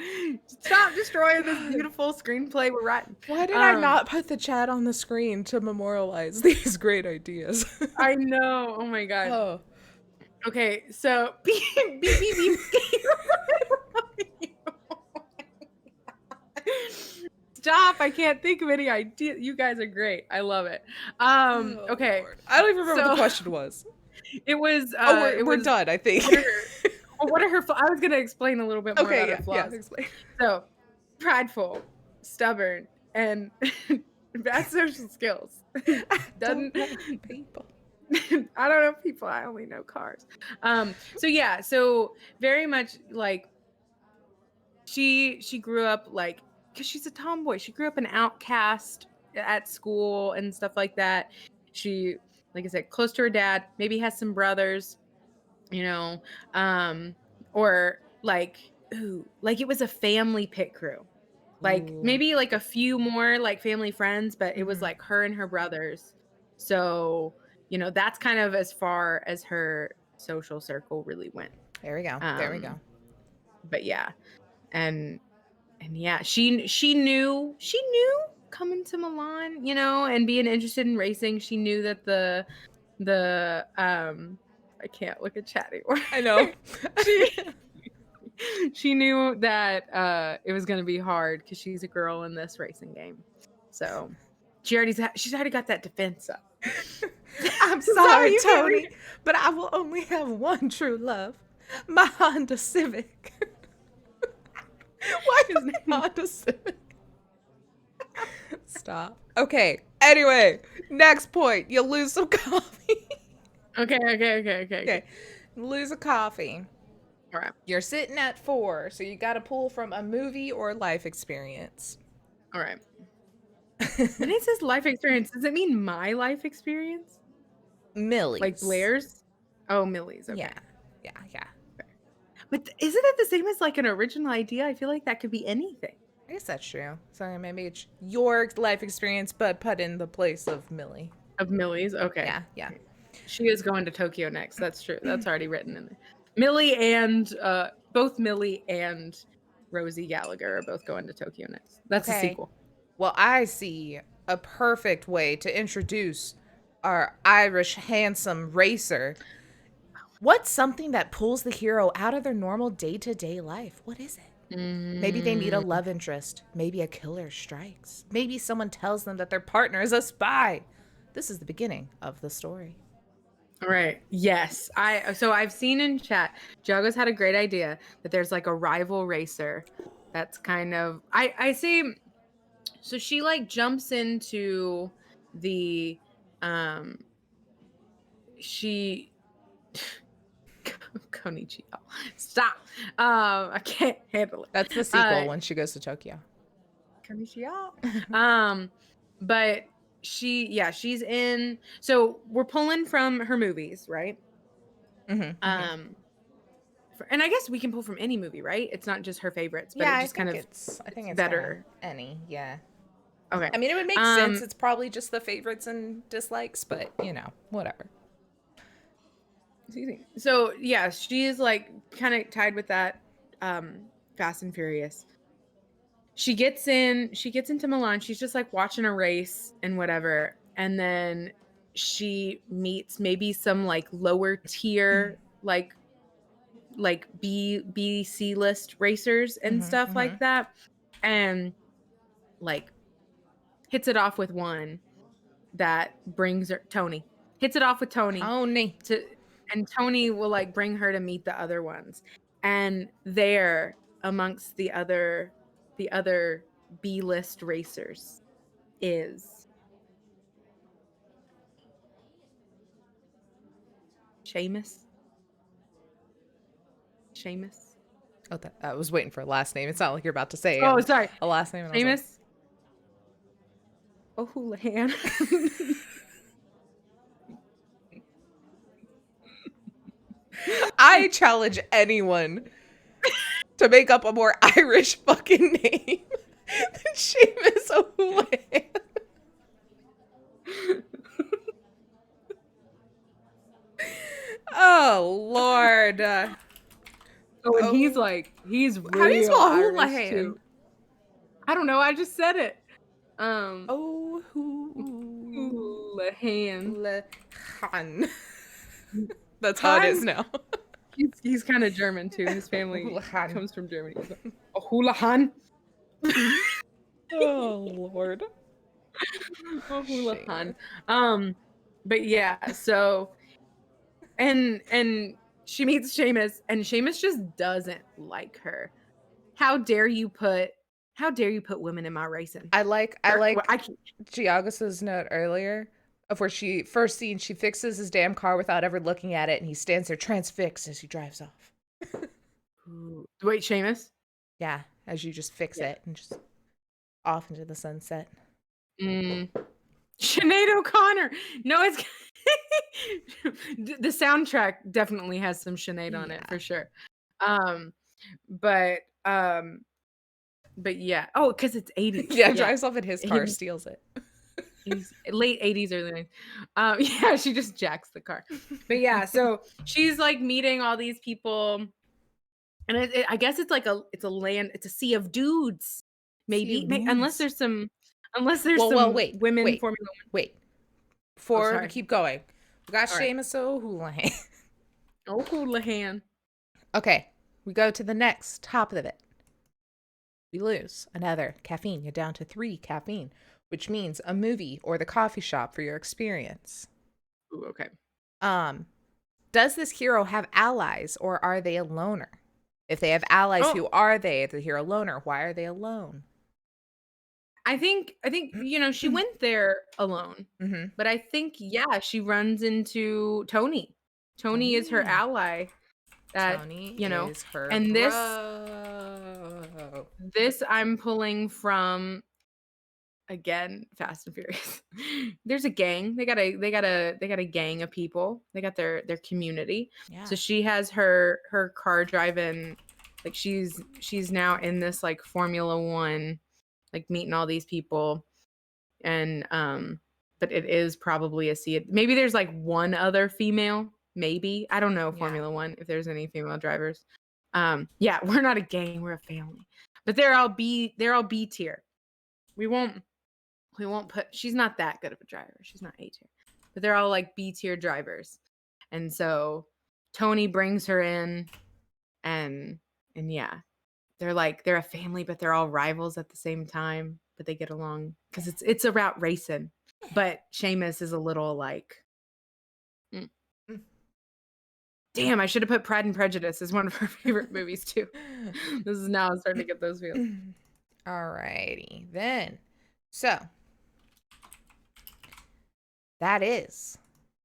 Stop destroying this beautiful screenplay we're writing. Why did I not put the chat on the screen to memorialize these great ideas? I know. Oh my God. Oh. Okay, so beep. Stop! I can't think of any idea. You guys are great. I love it. Okay. Lord. I don't even remember what the question was. It was. We're done, I think. What are her? I was gonna explain a little bit more about her flaws. Yeah, explain. So, prideful, stubborn, and bad social skills. Doesn't people. I don't know people. I only know cars. So yeah. So very much like she grew up like, because she's a tomboy. She grew up an outcast at school and stuff like that. She, like I said, close to her dad. Maybe has some brothers. Or like, like it was a family pit crew, like maybe like a few more like family friends, but it was like her and her brothers. So, that's kind of as far as her social circle really went. There we go. But yeah. And yeah, she knew coming to Milan, and being interested in racing, she knew that the I can't look at chat anymore. I know. She knew that it was going to be hard because she's a girl in this racing game. So she's already got that defense up. I'm sorry, Tony, but I will only have one true love, my Honda Civic. Why is it Honda Civic? Stop. Okay. Anyway, next point. You lose some coffee. Okay. Lose a coffee. All right. You're sitting at 4, so you got to pull from a movie or life experience. All right. When it says life experience, does it mean my life experience? Millie's. Like Blair's? Oh, Millie's. Okay. Yeah. But isn't it the same as like an original idea? I feel like that could be anything. I guess that's true. So maybe it's your life experience, but put in the place of Millie. Of Millie's? Okay. Yeah. She is going to Tokyo next. That's true. That's already written in there. Millie and both Millie and Rosie Gallagher are both going to Tokyo next. That's a sequel. Well, I see a perfect way to introduce our Irish handsome racer. What's something that pulls the hero out of their normal day-to-day life? What is it? Maybe they meet a love interest. Maybe a killer strikes. Maybe someone tells them that their partner is a spy. This is the beginning of the story. All right. Yes. I've seen in chat, Jago's had a great idea that there's like a rival racer. That's kind of, I see. So she like jumps into the, Konichiwa. Stop. I can't handle it. That's the sequel when she goes to Tokyo. Konichiwa. But she's in. So we're pulling from her movies, right? And I guess we can pull from any movie, right? It's not just her favorites, but yeah, it just I think it's better. Any, yeah. Okay. I mean, it would make sense. It's probably just the favorites and dislikes, but whatever. So yeah, she is like kind of tied with that Fast and Furious. She gets into Milan. She's just like watching a race and whatever. and then she meets maybe some like lower tier like B C list racers and stuff like that, and like hits it off with one that brings her Tony. Hits it off with Tony. And Tony will like bring her to meet the other ones. And there amongst the other B-list racers is Seamus. Oh, I was waiting for a last name. It's not like you're about to say sorry. a last name. Seamus O'Houlihan. I challenge anyone to make up a more Irish fucking name than Seamus O'Houlihan. Oh, Lord. And he's real How do you spell Irish Houlihan? too. I don't know. I just said it. Houlihan. That's how it is now. He's kind of German too. His family comes from Germany. Houlihan. Oh, Lord. Houlihan. But yeah, so and she meets Seamus, and Seamus just doesn't like her. How dare you put women in my racing? I like Giagos's note earlier of where she first seen she fixes his damn car without ever looking at it, and he stands there transfixed as he drives off. Wait, Seamus? Yeah, as you just fix it and just off into the sunset. Sinead O'Connor. No, it's the soundtrack definitely has some Sinead on it for sure. But yeah. Oh, because it's 80s. Yeah, drives off in his car, steals it. He's late 80s, early 90s. Yeah, she just jacks the car. But yeah, so she's like meeting all these people, and I guess it's like it's a sea of dudes, maybe. Unless there's some wait, women wait, Formula 1. Wait, before we keep going, we got Seamus O'Houlihan. O'Houlihan. Okay, we go to the next top of it. We lose another caffeine. You're down to 3 caffeine, which means a movie or the coffee shop for your experience. Ooh, okay. Does this hero have allies, or are they a loner? If they have allies, who are they? If the hero loner, why are they alone? I think she went there alone, but I think she runs into Tony. Tony is her ally. Tony is her and bro. This I'm pulling from, again, Fast and Furious. There's a gang. They got a gang of people. They got their community. Yeah. So she has her car driving, like she's now in this like Formula 1, like meeting all these people, and but it is probably a sea. Maybe there's like one other female. Maybe, I don't know, Formula 1, if there's any female drivers. Yeah, we're not a gang, we're a family. But they're all B tier. We won't put, she's not that good of a driver. She's not A tier. But they're all like B tier drivers. And so Tony brings her in, and yeah. They're a family, but they're all rivals at the same time, but they get along because it's about racing. But Seamus is a little like, damn, I should have put Pride and Prejudice as one of her favorite movies too. This is now I'm starting to get those feels. Alrighty then. So that is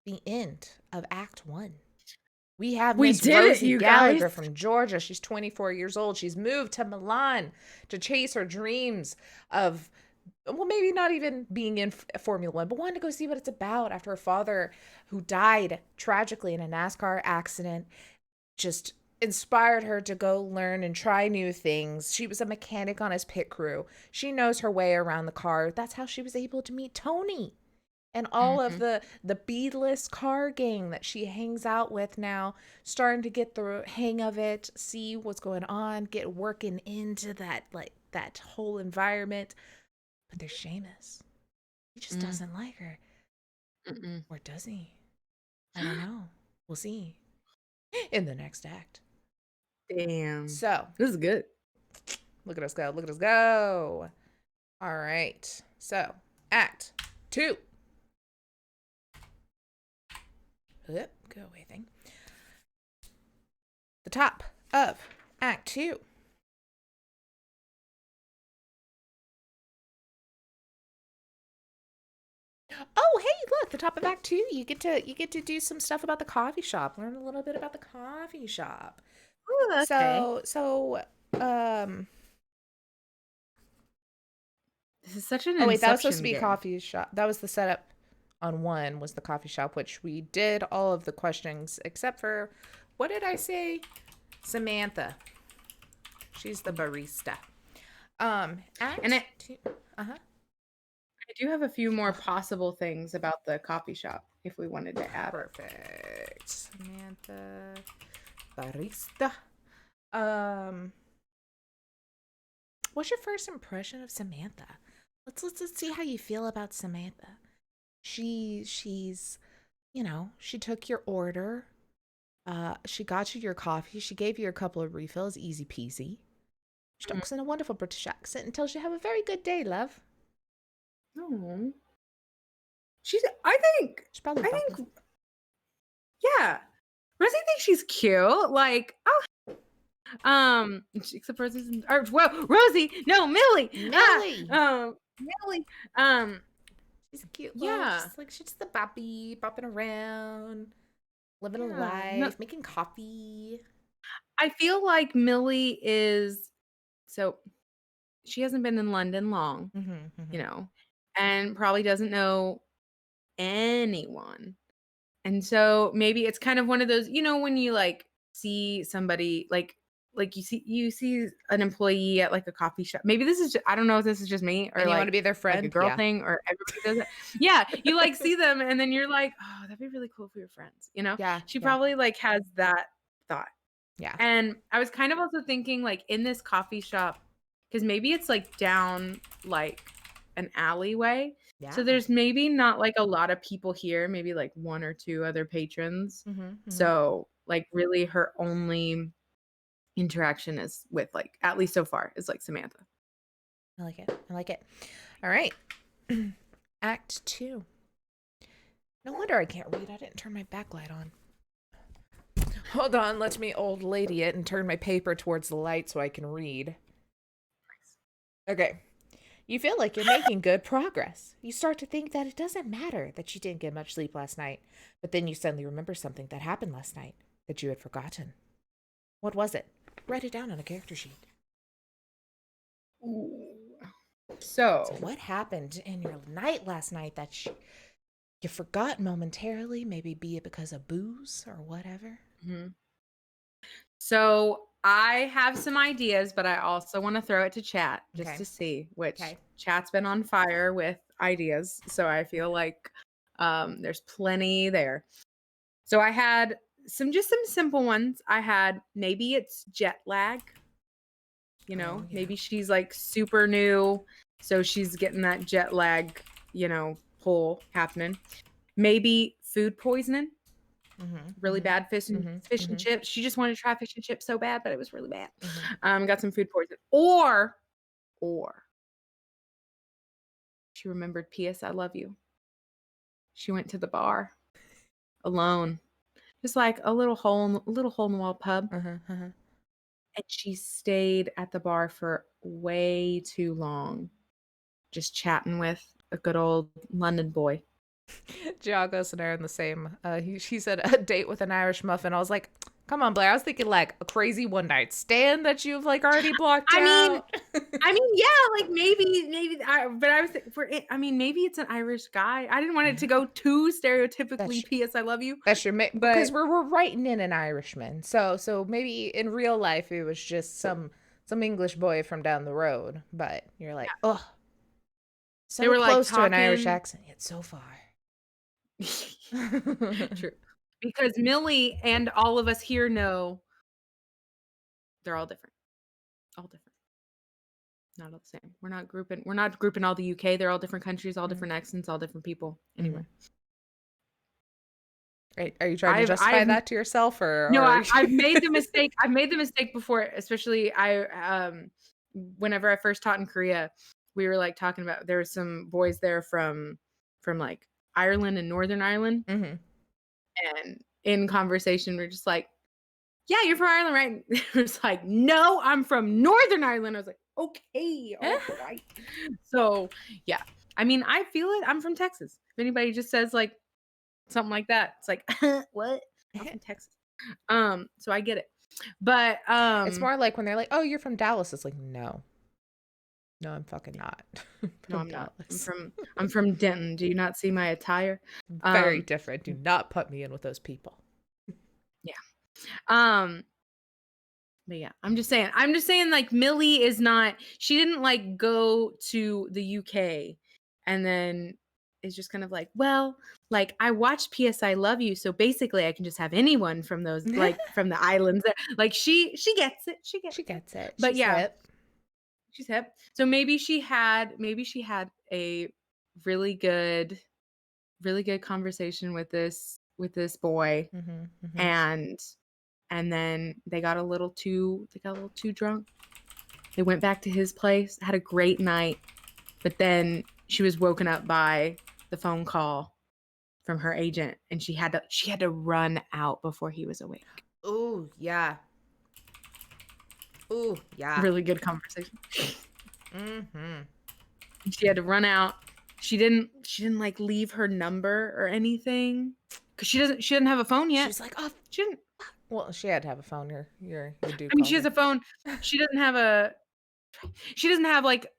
the end of Act 1. We have Miss Rosie Gallagher from Georgia. She's 24 years old. She's moved to Milan to chase her dreams of, well, maybe not even being in Formula 1, but wanted to go see what it's about after her father, who died tragically in a NASCAR accident, just inspired her to go learn and try new things. She was a mechanic on his pit crew. She knows her way around the car. That's how she was able to meet Tony and all of the B-list car gang that she hangs out with now, starting to get the hang of it, see what's going on, get working into that whole environment. But there's Seamus. He just doesn't like her. Mm-mm. Or does he? I don't know. We'll see in the next act. Damn. So, This is good. look at us go. Look at us go. All right. So, Act 2. Oop, go away thing. The top of Act 2. Oh, hey, look, the top of Act 2. You get to do some stuff about the coffee shop. Learn a little bit about the coffee shop. Ooh, okay. So This is such an oh wait, that was supposed to Inception be game. coffee shop. That was the setup on 1 was the coffee shop, which we did all of the questions except for, what did I say? Samantha. She's the barista. Act And 2. I do have a few more possible things about the coffee shop if we wanted to add. Perfect. Samantha barista. What's your first impression of Samantha? Let's see how you feel about Samantha. She's she took your order. She got you your coffee. She gave you a couple of refills, easy peasy. She talks in a wonderful British accent and tells you have a very good day, love. Oh. She's probably bubbly. Yeah. Rosie thinks she's cute. Like, except Rosie's, Rosie, no, Millie. Millie. Millie. She's cute. Yeah. She's just the boppy, bopping around, living a Yeah, life, making coffee. I feel like Millie is, so she hasn't been in London long, and probably doesn't know anyone. And so maybe it's kind of one of those, when you like see somebody like you see an employee at like a coffee shop. Maybe this is I don't know if this is just me or And you like want to be their friend, like a girl thing, or everybody does it. Yeah, you like see them and then you're like, oh, that'd be really cool for your friends. Yeah. She probably like has that thought. Yeah. And I was kind of also thinking like in this coffee shop, because maybe it's like down like an alleyway. Yeah. So there's maybe not like a lot of people here, maybe like 1 or 2 other patrons. So like really her only interaction is with like, at least so far, is like Samantha. I like it. All right. Act 2. No wonder I can't read. I didn't turn my backlight on. Hold on, let me old lady it and turn my paper towards the light so I can read. Okay. You feel like you're making good progress. You start to think that it doesn't matter that you didn't get much sleep last night, but then you suddenly remember something that happened last night that you had forgotten. What was it? Write it down on a character sheet. So what happened in your night last night that you forgot momentarily? Maybe be it because of booze or whatever. So I have some ideas, but I also want to throw it to chat just to see, which chat's been on fire with ideas. So I feel like there's plenty there. So I had some simple ones. I had maybe it's jet lag. Maybe she's like super new, so she's getting that jet lag, pull happening. Maybe food poisoning. Really bad fish and chips. She just wanted to try fish and chips so bad, but it was really bad. Got some food poisoning. Or she remembered P.S. I love you. She went to the bar alone, just like a little hole in the wall pub. And she stayed at the bar for way too long, just chatting with a good old London boy. Giagos and I are in the same. He said a date with an Irish muffin. I was like, come on, Blair. I was thinking like a crazy one night stand that you've like already blocked out. I mean, yeah, like maybe. But I was maybe it's an Irish guy. I didn't want it to go too stereotypically. P.S. I love you. That's your because we're writing in an Irishman. So maybe in real life it was just some English boy from down the road. But you're like, oh, so they were close to an Irish accent yet so far. True. Because Millie and all of us here know they're all different. All different. Not all the same. We're not grouping all the UK. They're all different countries, all different accents, all different people. Anyway. Are you trying to justify that to yourself, or no? or... I've made the mistake. I've made the mistake before, especially whenever I first taught in Korea, we were like talking about there were some boys there from like Ireland and Northern Ireland, Mhm. and in conversation we're just like, yeah, you're from Ireland, right? It was like, no, I'm from Northern Ireland. I was like, okay, all right. So yeah, I mean, I feel it. I'm from Texas. If anybody just says like something like that, it's like, what? I'm from Texas. So I get it. But It's more like when they're like, "Oh, you're from Dallas." It's like, no, I'm fucking not. no, I'm not. I'm from Denton. Do you not see my attire? Very different. Do not put me in with those people. Yeah. But yeah, I'm just saying like Millie is not, she didn't like go to the UK and then is just kind of like, well, like I watched PS I Love You, so basically I can just have anyone from those like from the islands there. Like she gets it. She gets it. But She's yeah, hip. she's hip. So maybe she had a really good conversation with this boy, and then they got a little too drunk. They went back to his place, had a great night, but then she was woken up by the phone call from her agent, and she had to run out before he was awake. Ooh, yeah. Ooh, yeah. Really good conversation. She had to run out. She didn't like leave her number or anything because she didn't have a phone yet. She's like, oh, she didn't. Well, she had to have a phone. Your dude. I mean, she has a phone. She doesn't have like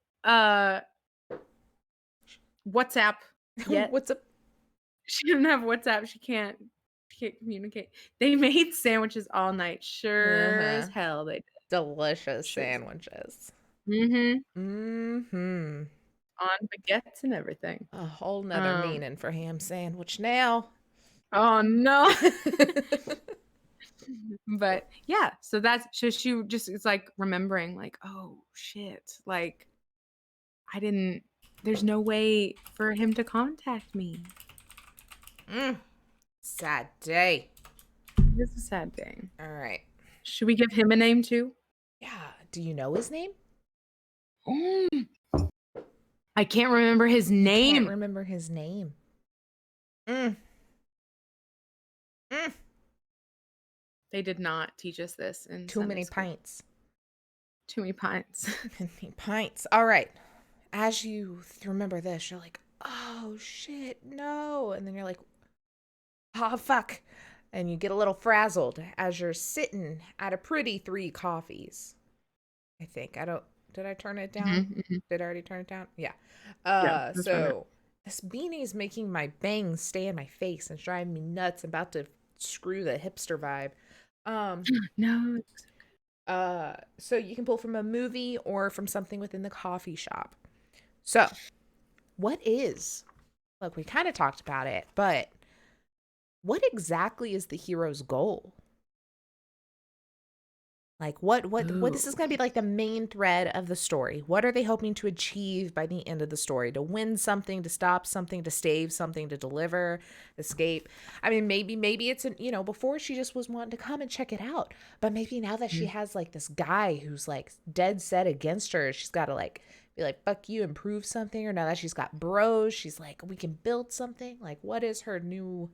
WhatsApp yet. What's up? She didn't have WhatsApp. She can't communicate. They made sandwiches all night. Sure as hell they did. Delicious sandwiches. On baguettes and everything. A whole nother meaning for ham sandwich now. Oh no. But yeah, so she just, it's like remembering like, oh shit, like there's no way for him to contact me. Sad day. It is a sad day. All right. Should we give him a name too? Yeah. Do you know his name? I can't remember his name. Can't remember his name. They did not teach us this in Too many pints. Too many pints. Too many pints. All right. As you remember this, you're like, oh shit, no. And then you're like, oh fuck. And you get a little frazzled as you're sitting at a pretty 3 coffees. I think. Did I turn it down? Did I already turn it down? Yeah. So this beanie is making my bangs stay in my face and driving me nuts. I'm about to screw the hipster vibe. No. So you can pull from a movie or from something within the coffee shop. So look, we kind of talked about it, but what exactly is the hero's goal? Like what this is going to be like the main thread of the story. What are they hoping to achieve by the end of the story? To win something, to stop something, to save something, to deliver, escape. I mean, maybe it's before she just was wanting to come and check it out. But maybe now that she has like this guy who's like dead set against her, she's got to like be like, fuck you and prove something. Or now that she's got bros, she's like, we can build something. Like, what is her new...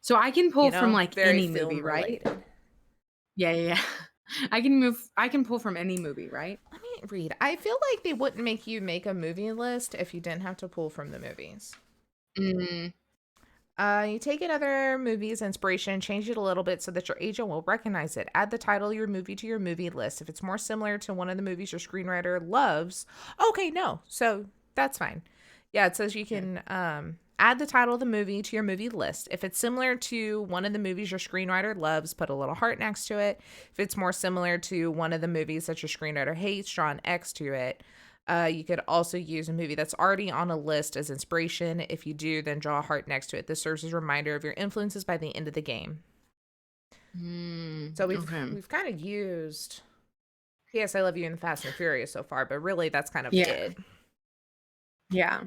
So I can pull from like any movie, right? Yeah. I can pull from any movie, right? Let me read. I feel like they wouldn't make you make a movie list if you didn't have to pull from the movies. You take another movie's inspiration, change it a little bit so that your agent will recognize it. Add the title of your movie to your movie list. If it's more similar to one of the movies your screenwriter loves, okay, no. So that's fine. Yeah, it says you can add the title of the movie to your movie list. If it's similar to one of the movies your screenwriter loves, put a little heart next to it. If it's more similar to one of the movies that your screenwriter hates, draw an X to it. You could also use a movie that's already on a list as inspiration. If you do, then draw a heart next to it. This serves as a reminder of your influences by the end of the game. So we've kind of used P.S. I Love You and the Fast and Furious so far, but really that's kind of it. Yeah.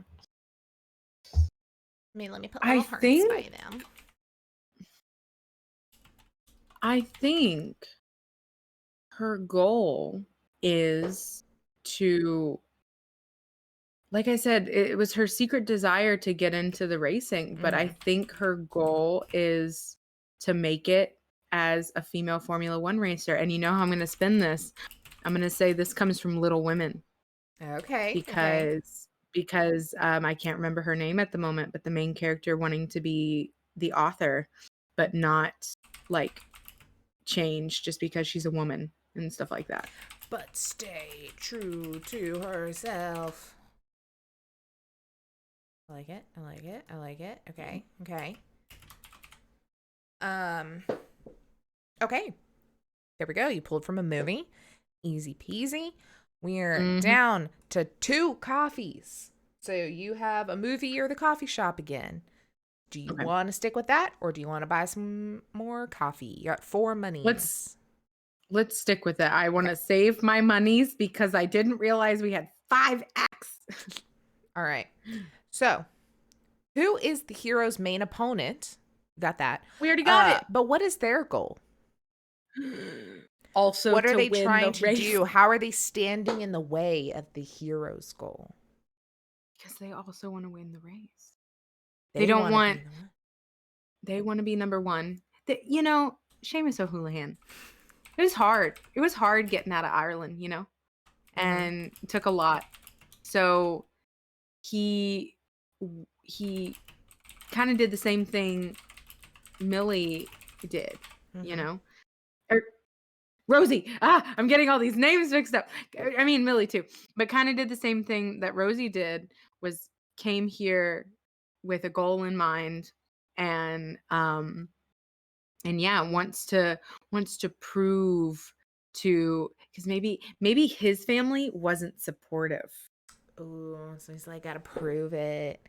I mean, let me put I little hearts by think them. I think her goal is to, like I said, it was her secret desire to get into the racing, but I think her goal is to make it as a female Formula One racer. And you know how I'm going to spin this? I'm going to say this comes from Little Women Okay. because I can't remember her name at the moment, but the main character wanting to be the author, but not like change just because she's a woman and stuff like that. But stay true to herself. I like it. I like it. I like it. Okay. Okay. Okay. There we go. You pulled from a movie. Easy peasy. We're down to 2 coffees. So you have a movie or the coffee shop again. Do you want to stick with that, or do you want to buy some more coffee? You got 4 monies. Let's stick with it. I want to save my monies because I didn't realize we had 5 acts. All right. So, who is the hero's main opponent? Got that. We already got it. But what is their goal? Also, what are they win trying the to race. do? How are they standing in the way of the hero's goal? Because they also want to win the race. They don't want. They want to be number 1. You know, Seamus O'Houlihan. It was hard. It was hard getting out of Ireland, you know, and it took a lot. So he kind of did the same thing Millie did, you know, or Rosie. I'm getting all these names mixed up. I mean, Millie too, but kind of did the same thing that Rosie did, was came here with a goal in mind, and yeah, wants to prove to, because maybe his family wasn't supportive. Oh, so he's like, gotta prove it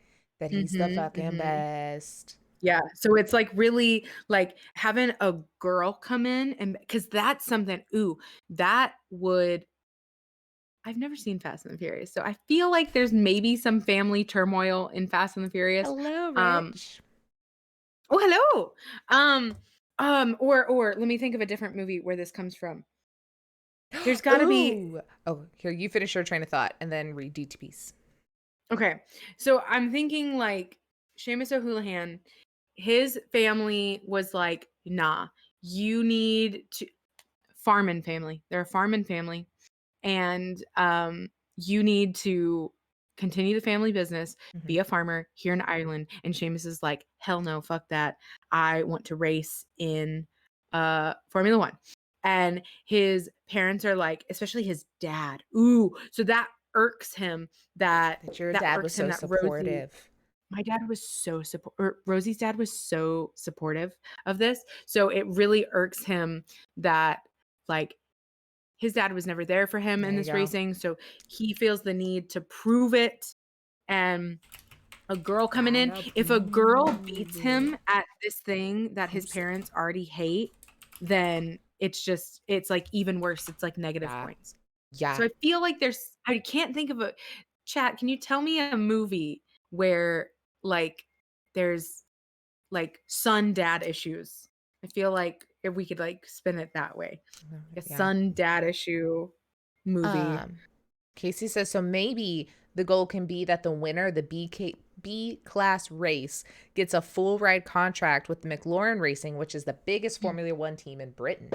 that he's the fucking best. Yeah, so it's like really like having a girl come in, and because that's something. That would. I've never seen Fast and the Furious, so I feel like there's maybe some family turmoil in Fast and the Furious. Hello, Rich. Oh, hello. Or let me think of a different movie where this comes from. There's got to be. Oh, here, you finish your train of thought and then read DTPs. Okay, so I'm thinking like Seamus O'Houlihan, his family was like, nah, you need to farming family. They're a farming family, and you need to continue the family business, be a farmer here in Ireland. And Seamus is like, hell no, fuck that. I want to race in Formula One. And his parents are like, especially his dad. So that irks him that your dad was so supportive. My dad was so Rosie's dad was so supportive of this. So it really irks him that like his dad was never there for him in this racing. So he feels the need to prove it. And a girl coming in, if a girl beats him at this thing that his parents already hate, then it's like even worse. It's like negative points. Yeah. So I feel like I can't think of a chat. Can you tell me a movie where like there's like son dad issues? I feel like if we could like spin it that way, a son dad issue movie. Casey says, so maybe the goal can be that the winner of the B class race gets a full ride contract with McLaren Racing, which is the biggest Formula One team in Britain.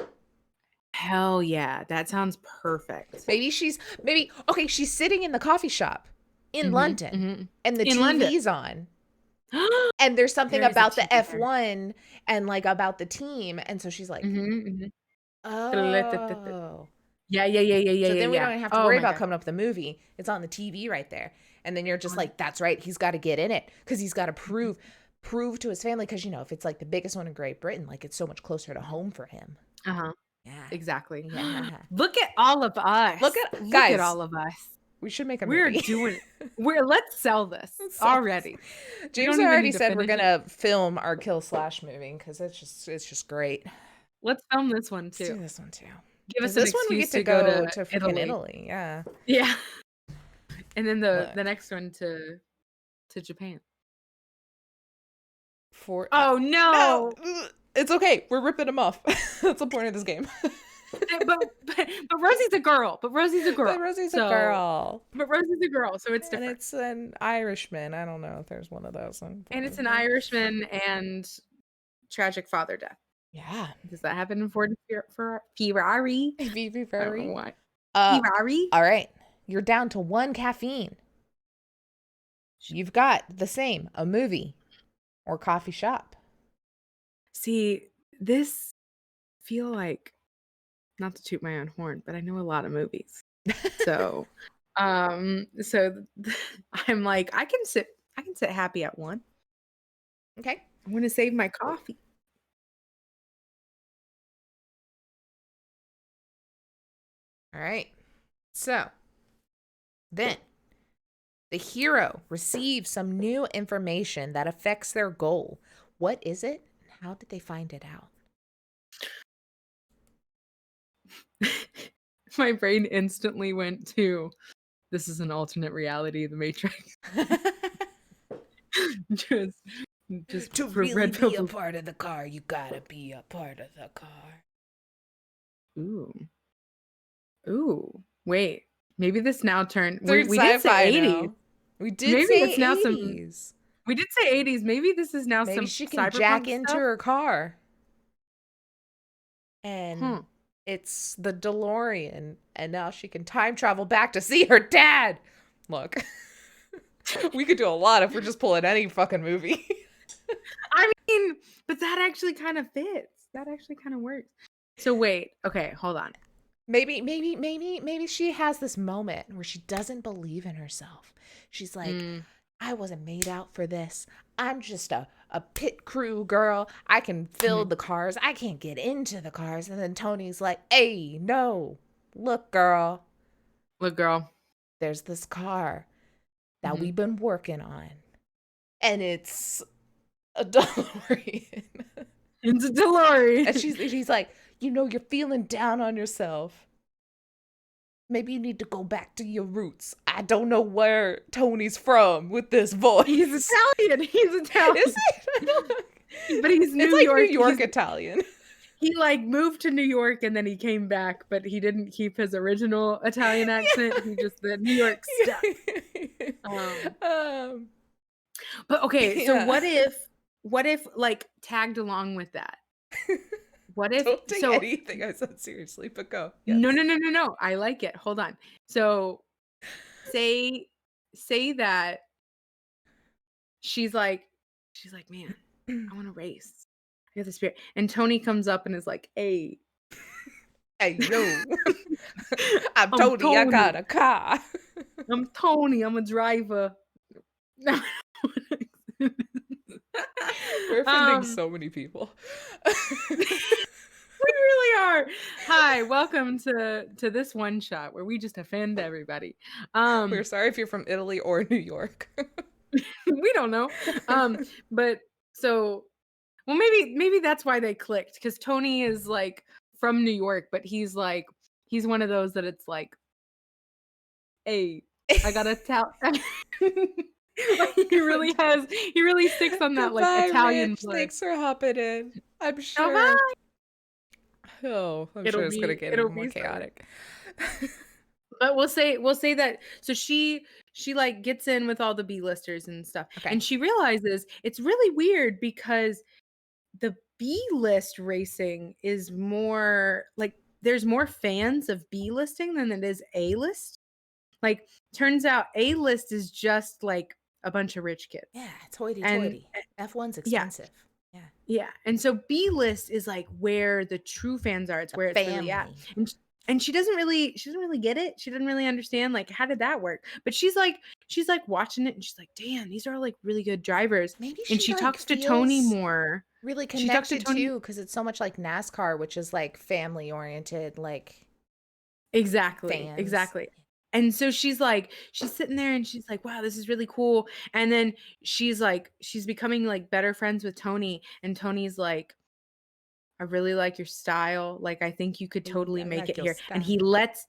Hell yeah, that sounds perfect. Maybe she's sitting in the coffee shop in London, and the TV's on. And there's something about the F1 and like about the team, and so she's like, oh. Yeah. So then we don't have to worry about coming up with a movie. It's on the TV right there. And then you're just like, that's right, he's got to get in it because he's got to prove to his family, because, you know, if it's like the biggest one in Great Britain, like it's so much closer to home for him. Yeah, exactly. Yeah. Look at all of us. Look at all of us. We should make a movie. Let's sell this already. James already said we're gonna film our Kill Slash movie because it's just great. Let's film this one too. Let's do this one too. Give us this one we get to go to freaking Italy. Yeah. And then the next one to Japan. For Oh no! It's okay. We're ripping them off. That's the point of this game. but Rosie's a girl. But Rosie's a girl. But Rosie's a so- girl. But Rosie's a girl, so it's And different. it's an Irishman. I don't know if there's one of those. And it's an Irishman and tragic father death. Yeah. Does that happen in Ford for Ferrari? I don't know Very. why. Ferrari. All right. You're down to 1 caffeine. You've got the same, a movie or coffee shop. See, this feel like, not to toot my own horn, but I know a lot of movies. So, so I'm like, I can sit happy at 1. Okay. I want to save my coffee. All right. So, then the hero receives some new information that affects their goal. What is it? And how did they find it out? My brain instantly went to, this is an alternate reality, The Matrix. just To for really red be pill. a part of the car, you gotta be a part of the car. Ooh. Wait. Maybe this now turned. Third We did say sci-fi 80s. now. We did Maybe say it's now 80s. We did say 80s. Maybe this is now Maybe some she can cyberpunk jack into stuff? her car. And Hmm. it's the DeLorean. And now she can time travel back to see her dad. Look. We could do a lot if we're just pulling any fucking movie. I mean, but that actually kind of fits. That actually kind of works. So wait. Okay, hold on. Maybe she has this moment where she doesn't believe in herself. She's like, I wasn't made out for this. I'm just a pit crew girl. I can fill the cars. I can't get into the cars. And then Tony's like, hey, no. Look, girl. There's this car that we've been working on. And it's a DeLorean. It's a DeLorean. And she's like, you know, you're feeling down on yourself. Maybe you need to go back to your roots. I don't know where Tony's from with this voice. He's Italian. Is he? But he's It's like New York Italian. He like moved to New York and then he came back, but he didn't keep his original Italian accent. He just the New York stuff. But okay, so what if like tagged along with that? What if Don't take anything I said seriously, but go. Yes. No. I like it. Hold on. So say that she's like, man, I want to race. I got the spirit. And Tony comes up and is like, hey, yo. I'm Tony. I got a car. I'm Tony. I'm a driver. We're offending so many people. We really are. Hi, welcome to this one shot where we just offend everybody. We're sorry if you're from Italy or New York. We don't know. But so, well, maybe that's why they clicked, because Tony is like from New York, but he's one of those that it's like, hey, I gotta tell. He really sticks on that like Italian Rich. blood. Thanks for hopping in. I'm sure. Oh, hi. Oh, I'm sure it's gonna get even more chaotic. But we'll say that. So she like gets in with all the B-listers and stuff, and she realizes it's really weird because the B-list racing is more like there's more fans of B-listing than it is A-list. Like, turns out A-list is just like a bunch of rich kids. Yeah, it's hoity-toity. F1's expensive. Yeah. And so B-list is like where the true fans are. It's where it's really at. And she doesn't really get it. She doesn't really understand like how did that work. But she's like watching it and she's like, damn, these are like really good drivers. Maybe she like, talks to Tony more. Really connected too, because it's so much like NASCAR, which is like family oriented, like exactly. And so she's sitting there and she's like, wow, this is really cool. And then she's becoming like better friends with Tony. And Tony's like, I really like your style. Like, I think you could totally make it here. And he lets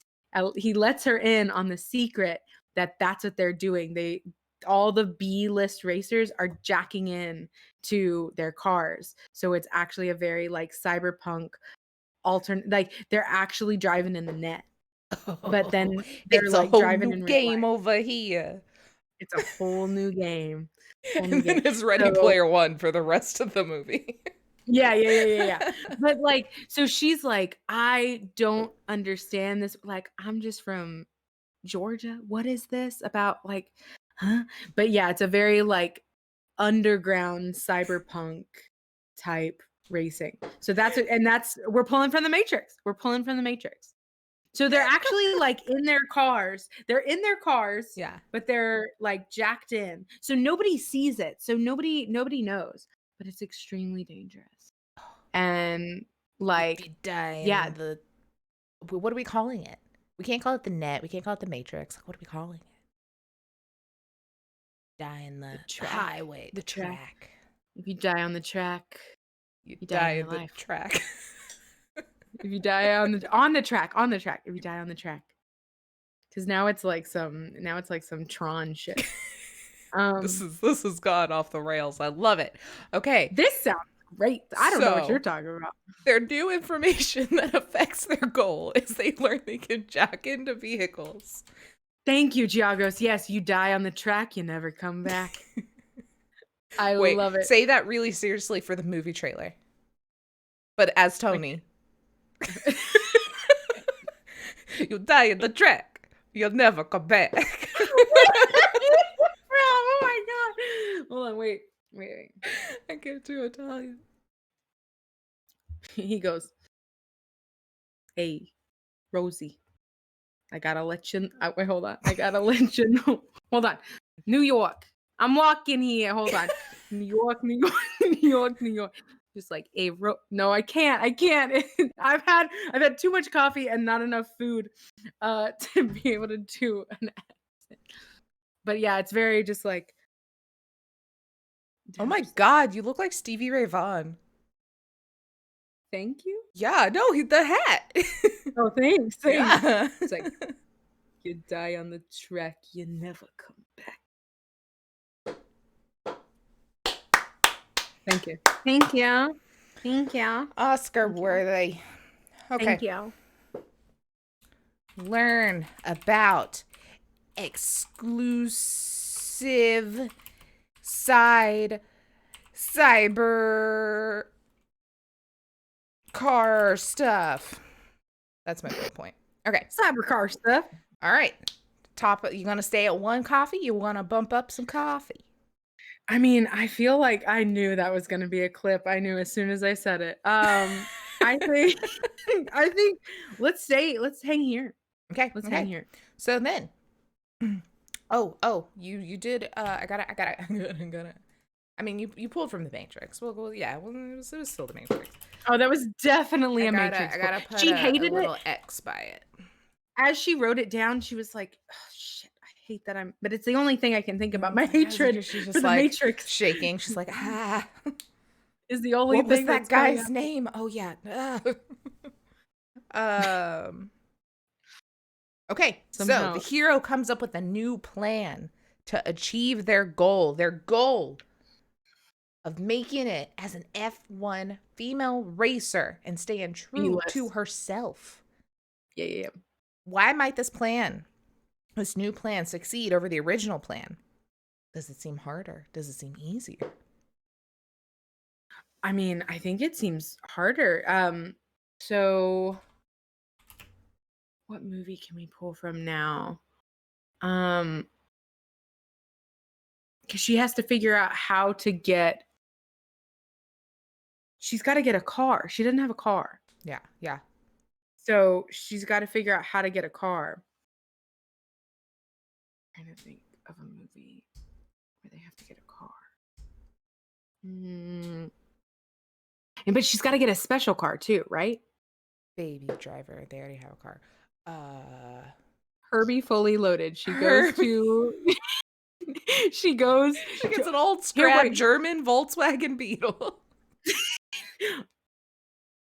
her in on the secret that that's what they're doing. all the B-list racers are jacking in to their cars. So it's actually a very like cyberpunk alternate, like they're actually driving in the net. But then they're it's like a whole driving new in real game life. over here. It's a whole new game. And then it's Ready Player One for the rest of the movie. Yeah. But like, so she's like, I don't understand this. Like, I'm just from Georgia. What is this about? Like, huh? But yeah, it's a very like underground cyberpunk type racing. So that's it. And we're pulling from the Matrix. So they're actually like in their cars. They're in their cars. Yeah. But they're like jacked in. So nobody sees it. So nobody knows. But it's extremely dangerous. And like, If you die yeah, what are we calling it? We can't call it the net. We can't call it the Matrix. What are we calling it? Die in the highway, the track. If you die on the track, you die in the life. track. If you die on the track. If you die on the track, because now it's like some Tron shit. This has gone off the rails. I love it. Okay, this sounds great. I don't know what you're talking about. Their new information that affects their goal is they learn they can jack into vehicles. Thank you, Giagos. Yes, you die on the track, you never come back. I love it. Say that really seriously for the movie trailer, but as Tony. You die in the track, you'll never come back. Oh my god. Hold on, wait. I can't do Italian. He goes, hey, Rosie, I gotta let you wait, hold on. I gotta let you know. Hold on. New York. I'm walking here. Hold on. New York. Just like, hey, no, I can't. I've had too much coffee and not enough food to be able to do an accent. But yeah, it's very just like, oh my god, you look like Stevie Ray Vaughan. Thank you. Yeah, no, the hat. Oh, thanks. Yeah. It's like, you die on the track, you never come back. Thank you. Oscar worthy. Okay. Thank you. Learn about exclusive cyber car stuff. That's my good point. Okay. Cyber car stuff. All right. You gonna stay at one coffee? You wanna bump up some coffee? I mean, I feel like I knew that was gonna be a clip. I knew as soon as I said it. I think let's hang here. Okay. Let's hang here. So then you did I gotta I mean you pulled from the Matrix. Well yeah, it was still the Matrix. Oh, that was definitely a Matrix. I gotta put she hated a little it. X by it. As she wrote it down, she was like, oh, shit, I hate that but it's the only thing I can think about. My hatred She's just for the like Matrix. shaking. She's like, is the only what thing was that guy's name? Oh yeah. Okay, Somehow. so the hero comes up with a new plan to achieve their goal of making it as an F1 female racer and staying true to herself. Yeah. Why might this new plan succeed over the original plan? Does it seem harder? Does it seem easier? I mean, I think it seems harder. So what movie can we pull from now? Because she has to figure out how to she's got to get a car. She doesn't have a car. Yeah. So she's got to figure out how to get a car. I'm trying to think of a movie where they have to get a car. But she's got to get a special car too, right? Baby driver. They already have a car. Herbie Fully Loaded. She goes to... she gets an old scrap German Volkswagen Beetle.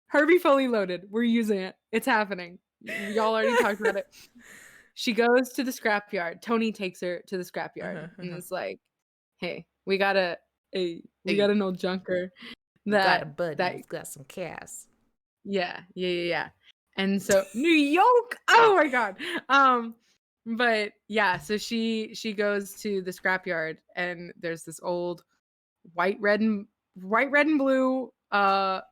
Herbie Fully Loaded. We're using it. It's happening. Y'all already talked about it. she goes to the scrapyard. Tony takes her to the scrapyard and is like, "Hey, we got an old junker got a that buddy. that You've got some cash. yeah. And so New York. Oh my god. But yeah, so she goes to the scrapyard and there's this old white, red, and blue. What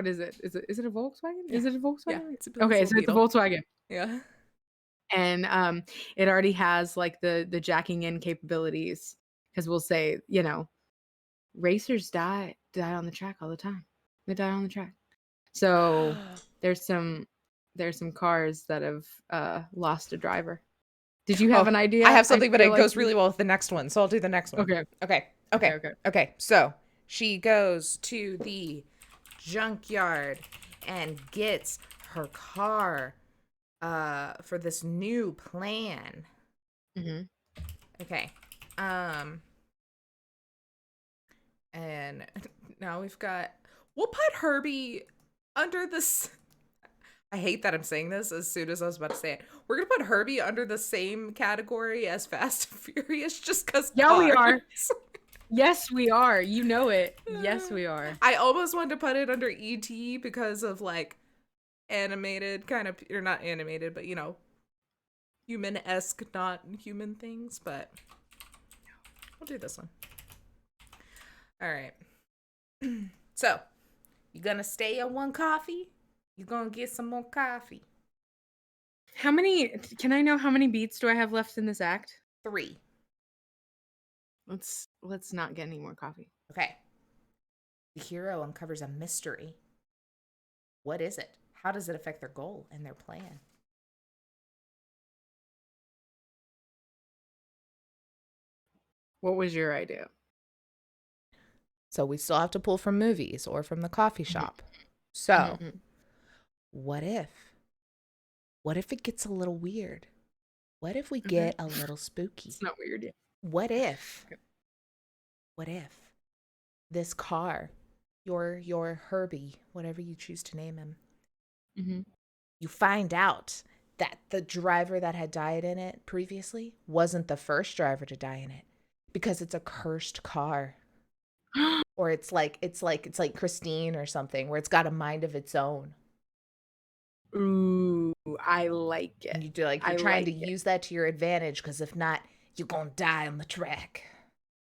is it? Is it a Volkswagen? Yeah. Is it a Volkswagen? Yeah, it's a Okay, so it's a Volkswagen. Yeah. And it already has like the jacking in capabilities, because we'll say, racers die on the track all the time. They die on the track. So there's some cars that have lost a driver. Did you have an idea? I have something, but it feel goes like really well with the next one, so I'll do the next one. Okay. So she goes to the junkyard and gets her car for this new plan. Mhm. Okay. And now we'll put Herbie under this. I hate that I'm saying this as soon as I was about to say it. We're going to put Herbie under the same category as Fast and Furious just because. Yeah, we are. Yes, we are. You know it. Yes, we are. I almost wanted to put it under E.T. because of like animated kind of, or not animated, but human-esque, not human things, but we'll do this one. All right. So, you gonna stay on one coffee? You gonna get some more coffee? Can I know how many beats do I have left in this act? 3. Let's not get any more coffee. Okay. The hero uncovers a mystery. What is it? How does it affect their goal and their plan? What was your idea? So we still have to pull from movies or from the coffee shop. So, what if it gets a little weird? What if we get a little spooky? It's not weird yet. What if this car, your Herbie, whatever you choose to name him, you find out that the driver that had died in it previously wasn't the first driver to die in it, because it's a cursed car. Or it's like Christine or something, where it's got a mind of its own. Ooh, I like it. And you're trying to use that to your advantage, because if not, you're gonna die on the track.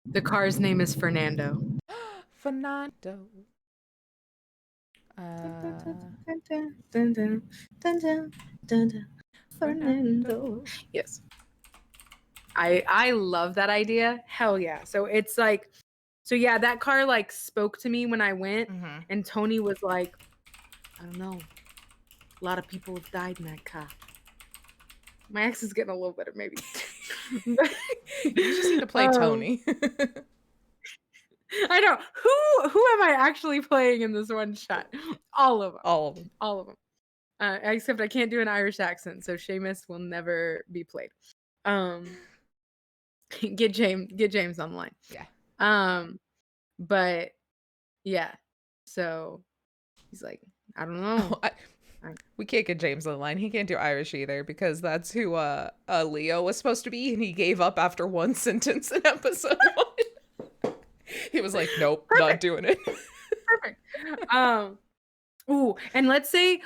The car's name is Fernando. Fernando. Fernando. Yes. I love that idea. Hell yeah. So it's like, yeah, that car like spoke to me when I went, and Tony was like, I don't know. A lot of people have died in that car. My ex is getting a little better, maybe. You just need to play Tony. I know. Who am I actually playing in this one shot? All of them. Except I can't do an Irish accent, so Seamus will never be played. Get James on the line. Yeah. But yeah. So he's like, I don't know. We can't get James on the line. He can't do Irish either, because that's who Leo was supposed to be, and he gave up after one sentence in episode 1. He was like, nope, not doing it. Perfect. Ooh, and let's say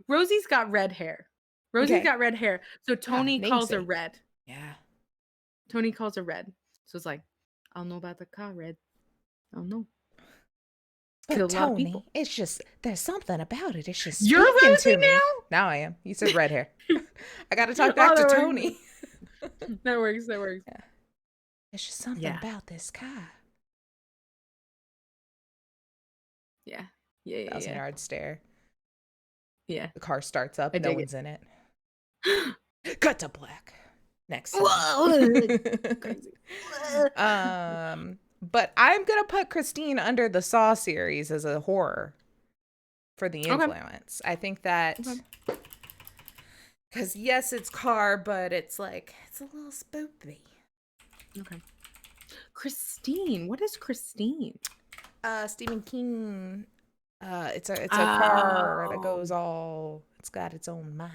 Rosie's got red hair. Got red hair. So Tony calls her Red. Yeah. Tony calls her Red. So it's like, I don't know about the car, Red. I don't know. But Tony, it's just, there's something about it. It's just You're Rosie now? Now I am. You said red hair. I got to talk back to Tony. That works. Yeah. It's just something about this car. Yeah. 1,000-yard stare. Yeah. The car starts up. No one's in it. Cut to black. Next. Crazy. But I'm gonna put Christine under the Saw series as a horror for the influence. I think that because yes, it's car, but it's like it's a little spooky. Okay. Christine, what is Christine? Stephen King. It's a car that goes all. It's got its own mind.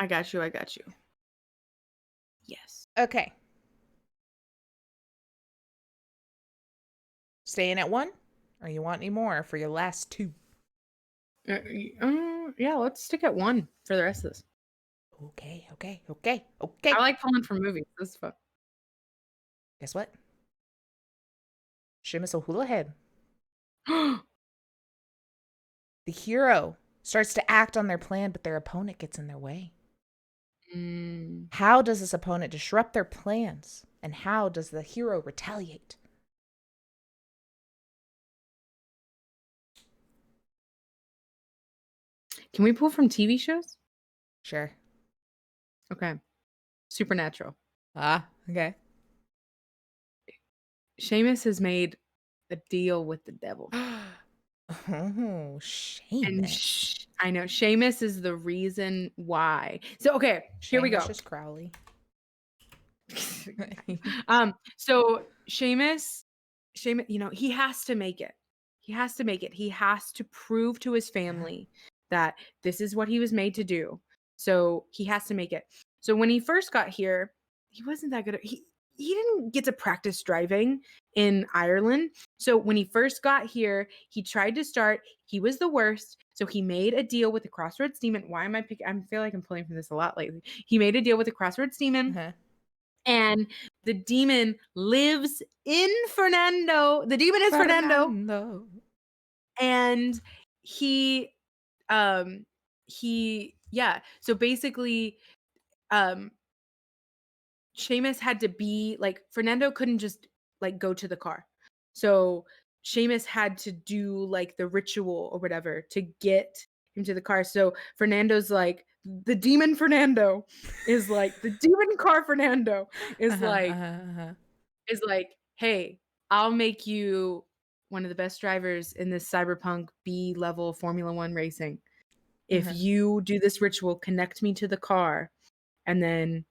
I got you. Yes. Okay. Staying at 1? Or you want any more for your last 2? Yeah, let's stick at 1 for the rest of this. Okay. I like pulling from movies. This is fun. Guess what? Seamus O'Houlihan. The hero starts to act on their plan, but their opponent gets in their way. How does this opponent disrupt their plans? And how does the hero retaliate? Can we pull from TV shows? Sure. Okay. Supernatural. Okay. Seamus has made a deal with the devil. Oh, Seamus. And I know Seamus is the reason why. So okay, here we go. Seamus is Crowley. So Seamus, he has to make it. He has to prove to his family that this is what he was made to do. So he has to make it. So when he first got here, he wasn't that good. He didn't get to practice driving in Ireland. So when he first got here, he tried to start. He was the worst. So he made a deal with the Crossroads Demon. Why am I picking? I feel like I'm pulling from this a lot lately. He made a deal with the Crossroads Demon. And the demon lives in Fernando. The demon is Fernando. And so basically, Seamus had to be like, Fernando couldn't just like go to the car. So Seamus had to do like the ritual or whatever to get him to the car. So Fernando's like, the demon Fernando is like, the demon car Fernando is is like, hey, I'll make you one of the best drivers in this cyberpunk B level Formula 1 racing. If you do this ritual, connect me to the car, and then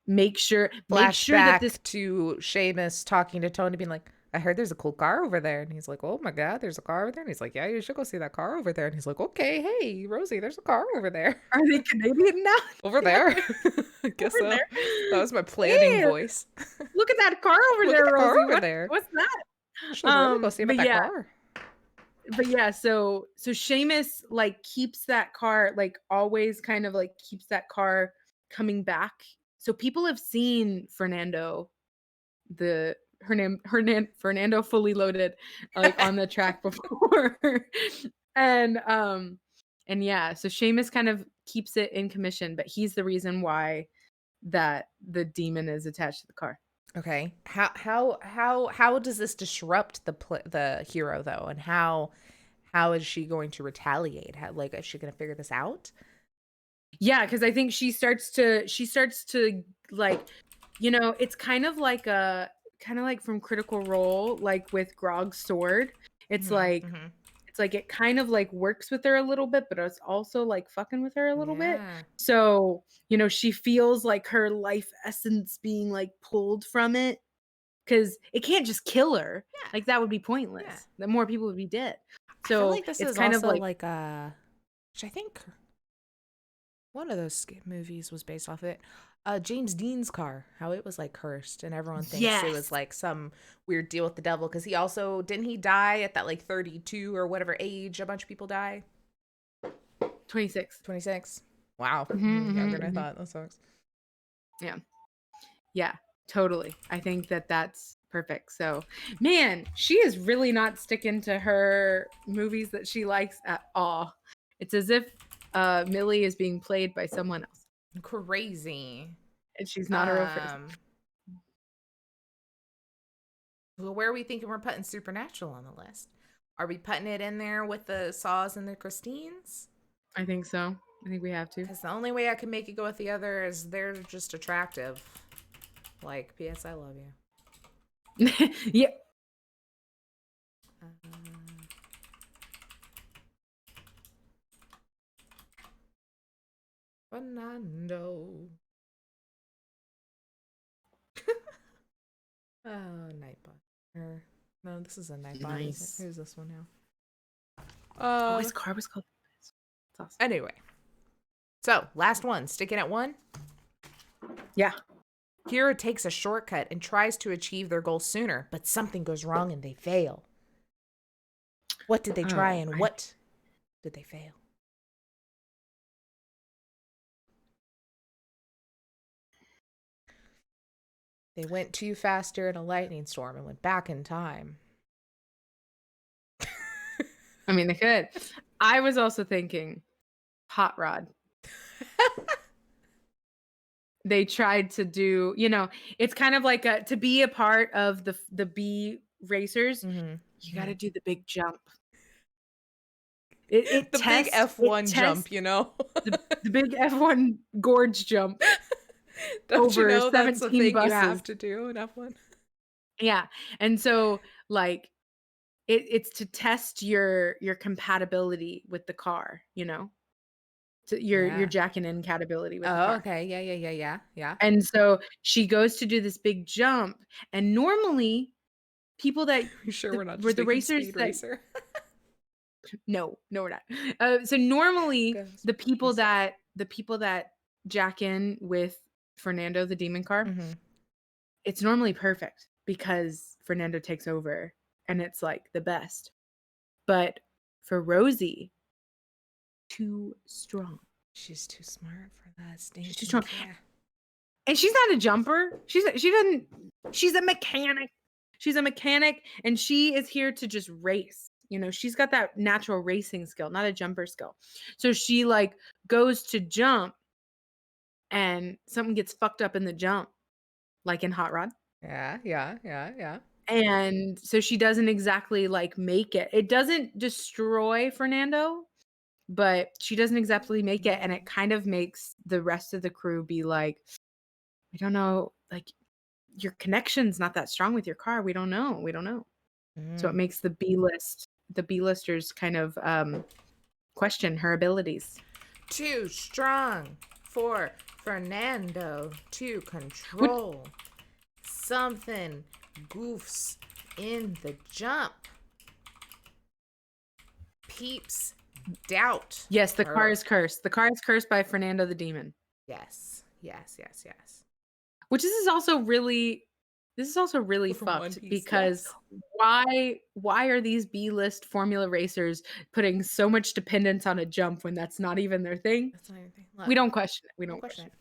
make sure that this to Seamus talking to Tony, being like, I heard there's a cool car over there. And he's like, oh my God, there's a car over there. And he's like, yeah, you should go see that car over there. And he's like, okay, hey, Rosie, there's a car over there. Are they Canadian now? Over there. I guess so. There. That was my planning voice. Look at that car over there, Rosie. Over there. What's that? Should really go see about that car. But yeah, so Seamus like keeps that car, like always kind of like keeps that car coming back. So people have seen Fernando Fully Loaded like on the track before. and yeah, so Seamus kind of keeps it in commission, but he's the reason why that the demon is attached to the car. Okay. How does this disrupt the hero though? And how is she going to retaliate? Is she going to figure this out? Yeah, because I think she starts to like, it's kind of like from Critical Role, like with Grog's sword. It's it's like it kind of like works with her a little bit, but it's also like fucking with her a little bit. So, she feels like her life essence being like pulled from it, because it can't just kill her. Yeah. Like that would be pointless. Yeah. Then more people would be dead. So I feel like this is kind also of like which I think one of those movies was based off it. James Dean's car, how it was like cursed, and everyone thinks it was like some weird deal with the devil, because he also didn't he die at that like 32 or whatever age a bunch of people die? 26. Wow. Younger than I thought. That sucks. Yeah, totally. I think that's perfect. So, man, she is really not sticking to her movies that she likes at all. It's as if Millie is being played by someone else. Crazy. And she's not a real person. Well, where are we thinking we're putting Supernatural on the list? Are we putting it in there with the Saws and the Christines? I think so. I think we have to. Because the only way I can make it go with the other is they're just attractive. Like, P.S. I love you. Yeah. Fernando. Oh, Nightbot. No, this is a Nightbot. Nice. Who's this one now? His car was called. Awesome. Anyway, So, last one. Sticking at 1? Yeah. Hero takes a shortcut and tries to achieve their goal sooner, but something goes wrong and they fail. What did they try and what did they fail? They went too fast during a lightning storm and went back in time. I mean, they could. I was also thinking hot rod. They tried to do, it's kind of like to be a part of the B racers, you got to do the big jump. It the tests, big F1 jump, the big F1 gorge jump. Don't you over know that's the 17 thing buses. you have to do in F1? Yeah. And so like it's to test your compatibility with the car, your jack and in compatibility with the car. Okay. Yeah. And so she goes to do this big jump, and normally people that You sure we're not were just the making racers Speed that Racer? no we're not. So normally Goes the people that jack in with Fernando the demon car, it's normally perfect because Fernando takes over and it's like the best. But for Rosie, too strong. She's too smart for that. She's too strong. Yeah. And she's not a jumper. She's a mechanic. She's a mechanic, and she is here to just race. She's got that natural racing skill, not a jumper skill. So she like goes to jump and something gets fucked up in the jump, like in Hot Rod. Yeah. And so she doesn't exactly like make it. It doesn't destroy Fernando, but she doesn't exactly make it. And it kind of makes the rest of the crew be like, I don't know, like your connection's not that strong with your car. We don't know. So it makes the B-listers kind of question her abilities. Too strong for Fernando to control. Something goofs in the jump. Peeps doubt. Yes, the car is cursed. The car is cursed by Fernando the demon. Yes. Which this is also really fucked because why are these B-list Formula racers putting so much dependence on a jump when that's not even their thing? That's not anything. Look, we don't question it. We don't question it.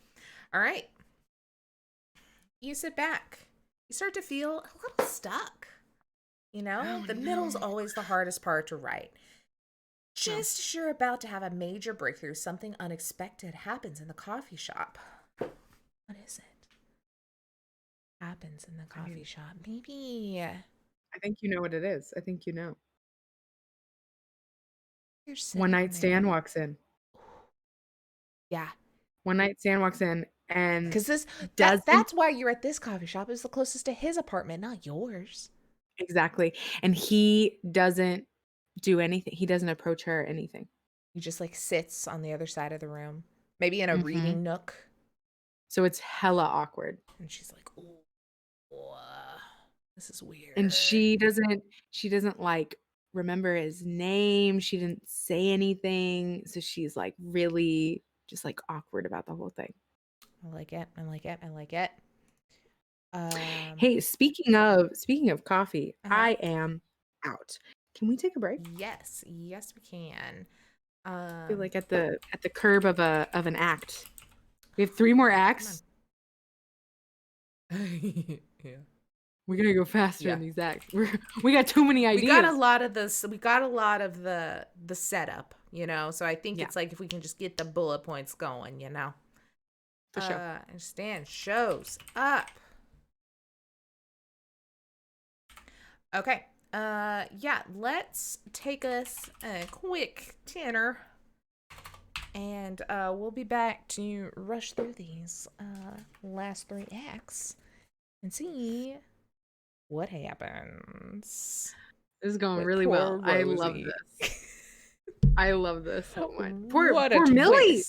All right. You sit back. You start to feel a little stuck. The middle's always the hardest part to write. Just as you're about to have a major breakthrough, something unexpected happens in the coffee shop. What is it? Happens in the coffee shop. Maybe. I think you know what it is. I think you know. One night stand walks in. Yeah. One night stand walks in, and because that's why you're at this coffee shop. It's the closest to his apartment, not yours. Exactly. And he doesn't do anything. He doesn't approach her or anything. He just like sits on the other side of the room, maybe in a reading nook. So it's hella awkward. And she's like, "Oh, this is weird." And she doesn't like remember his name. She didn't say anything. So she's like really just like awkward about the whole thing. I like it. Hey, speaking of coffee, I am out. Can we take a break? Yes, we can. I feel like at the curb of an act. We have 3 more acts. Yeah. We're gonna go faster in these acts. We got too many ideas. We got a lot of this. We got a lot of the setup, So I think it's like if we can just get the bullet points going, For sure. Understand. Shows up. Okay. Let's take us a quick dinner, and we'll be back to rush through these last 3 acts and see what happens. This is going really well. Rosie. I love this. I love this so much. Poor Millie.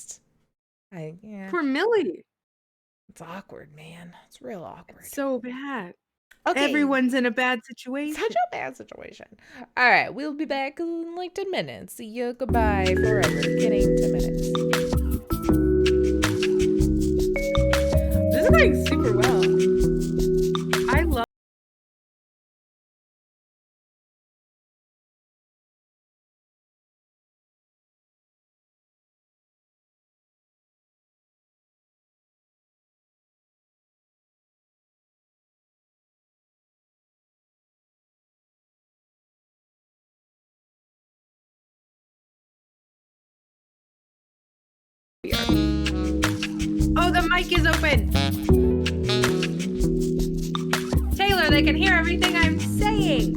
Poor Millie. It's awkward, man. It's real awkward. It's so bad. Okay. Everyone's in a bad situation. Such a bad situation. All right, we'll be back in like 10 minutes. See you. Goodbye forever. Beginning 10 minutes. Oh, the mic is open. Taylor, they can hear everything I'm saying.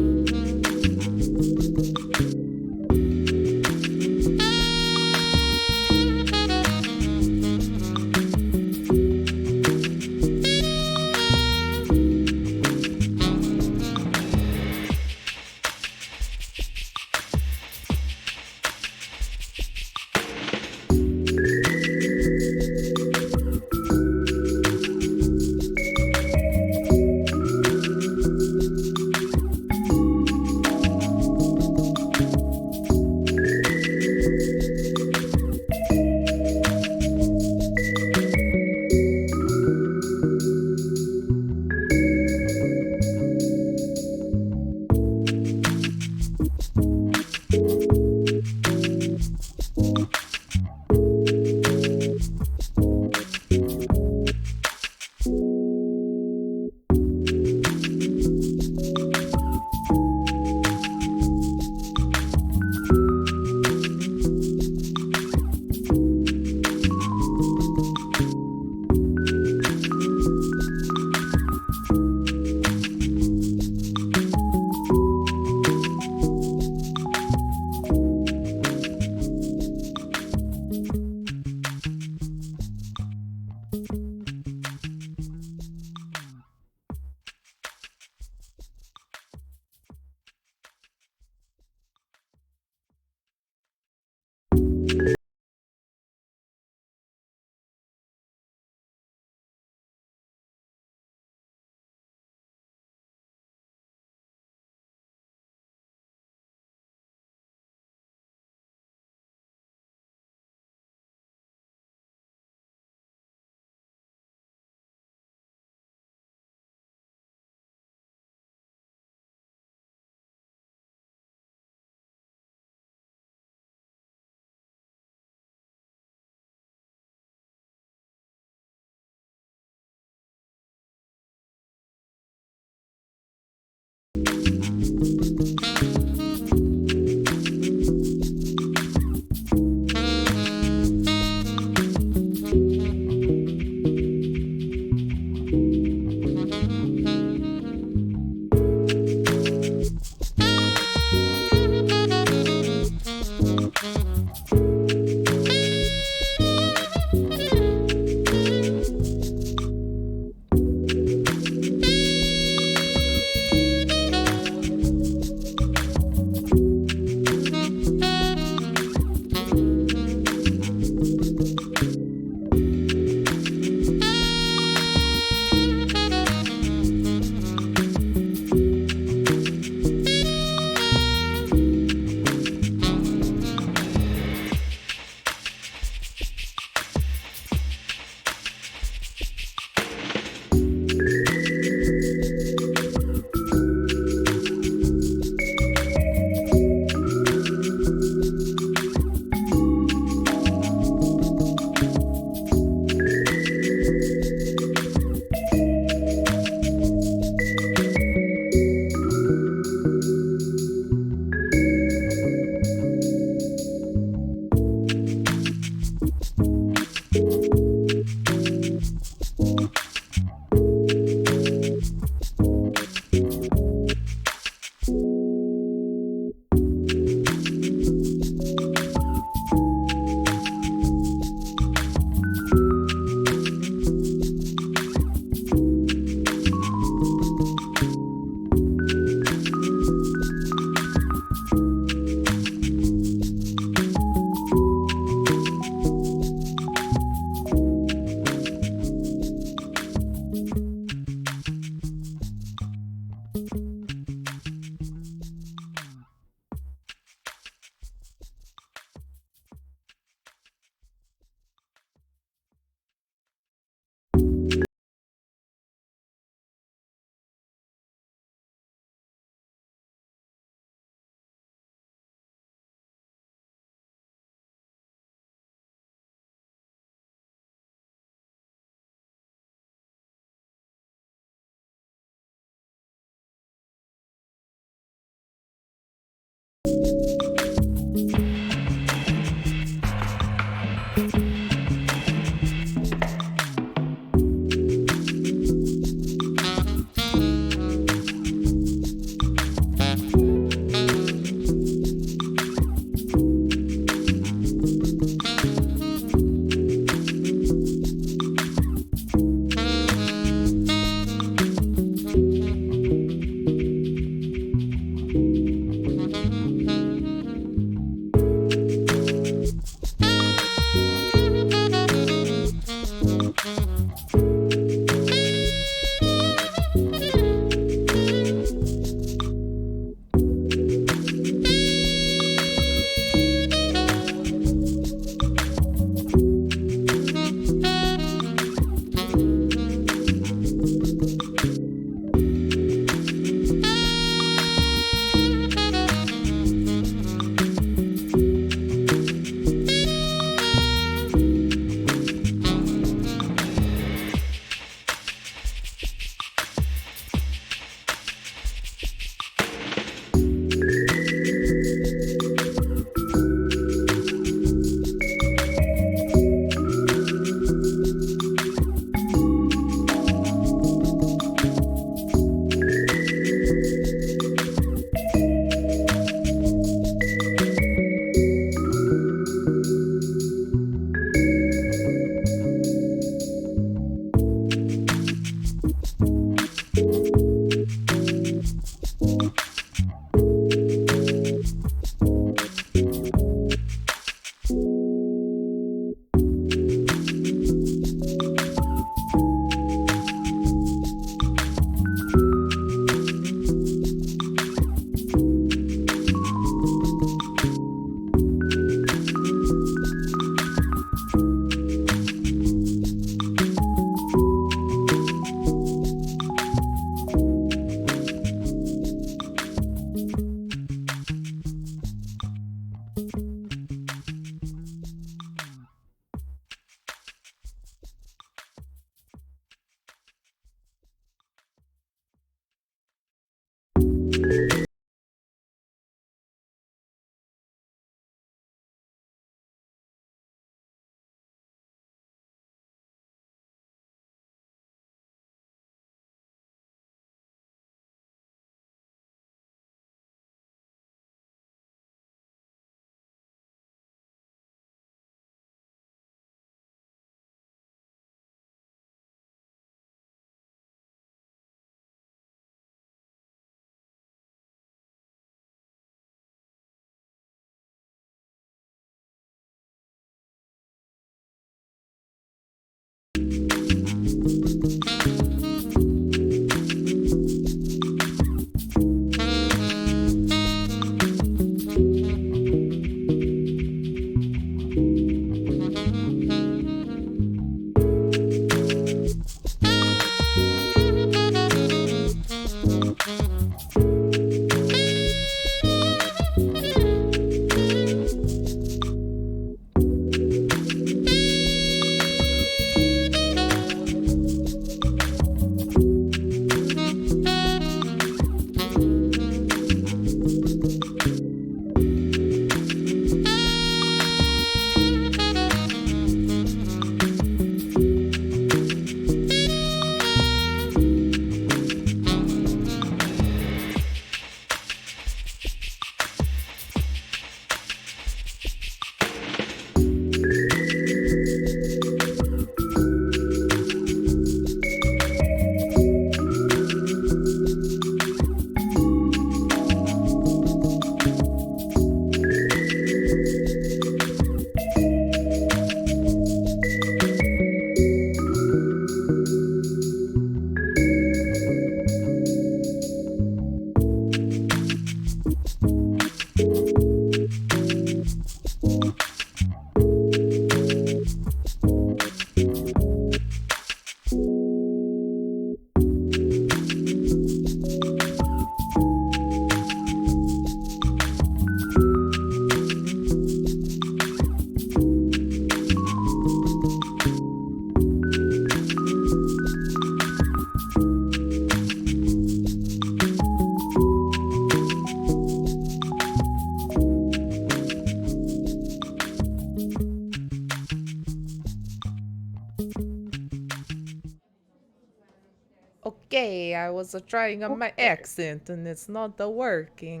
I was trying on my accent and it's not working.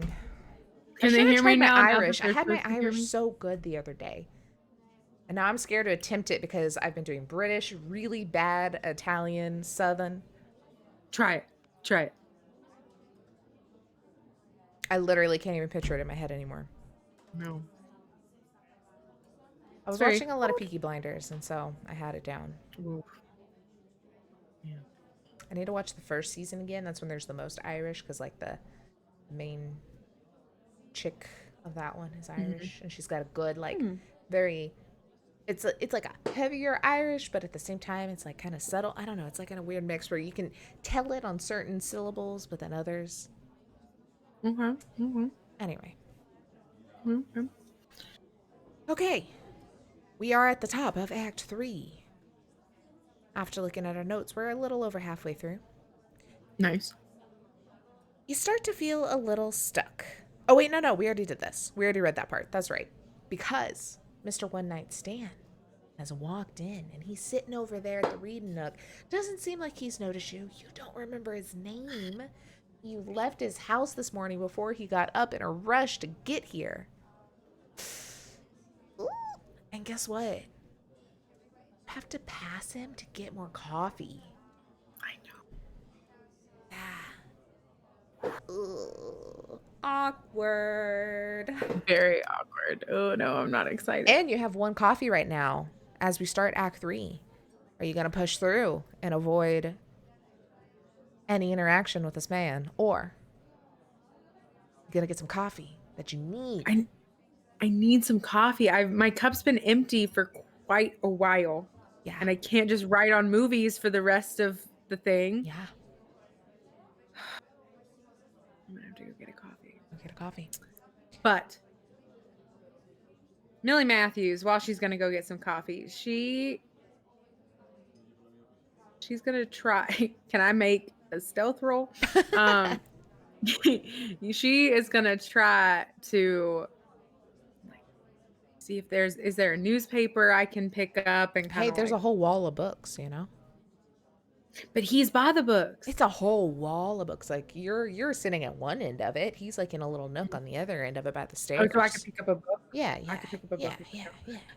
Can they hear me now? Irish. I had my Irish so good the other day. And now I'm scared to attempt it because I've been doing British, really bad Italian, Southern. Try it. I literally can't even picture it in my head anymore. No. I was watching a lot of Peaky Blinders, and so I had it down. Oof. Yeah. I need to watch the first season again. That's when there's the most Irish, because like the main chick of that one is Irish, and she's got a good very. It's like a heavier Irish, but at the same time, it's like kind of subtle. I don't know. It's like in a weird mix where you can tell it on certain syllables, but then others. Anyway. Okay. We are at the top of Act 3. After looking at our notes, we're a little over halfway through. Nice. You start to feel a little stuck. Oh, wait, no, we already did this. We already read that part. That's right. Because Mr. One Night Stand has walked in, and he's sitting over there at the reading nook. Doesn't seem like he's noticed you. You don't remember his name. You left his house this morning before he got up in a rush to get here. Ooh. And guess what? You have to pass him to get more coffee. I know. Yeah. Ooh. Awkward. Very awkward. Oh no, I'm not excited. And you have one coffee right now as we start Act 3. Are you going to push through and avoid any interaction with this man? Or you going to get some coffee that you need? I need some coffee. My cup's been empty for quite a while. Yeah. And I can't just write on movies for the rest of the thing. Yeah. I'm going to have to go get a coffee. Go get a coffee. But Millie Matthews, while she's going to go get some coffee, she's going to try. Can I make a stealth roll? She is going to try to see if is there a newspaper I can pick up and Hey, there's a whole wall of books, you know? But he's by the books. It's a whole wall of books. Like you're sitting at one end of it. He's like in a little nook on the other end of it by the stairs. Oh, so I can pick up a book? Yeah. I can pick up a book. Yeah.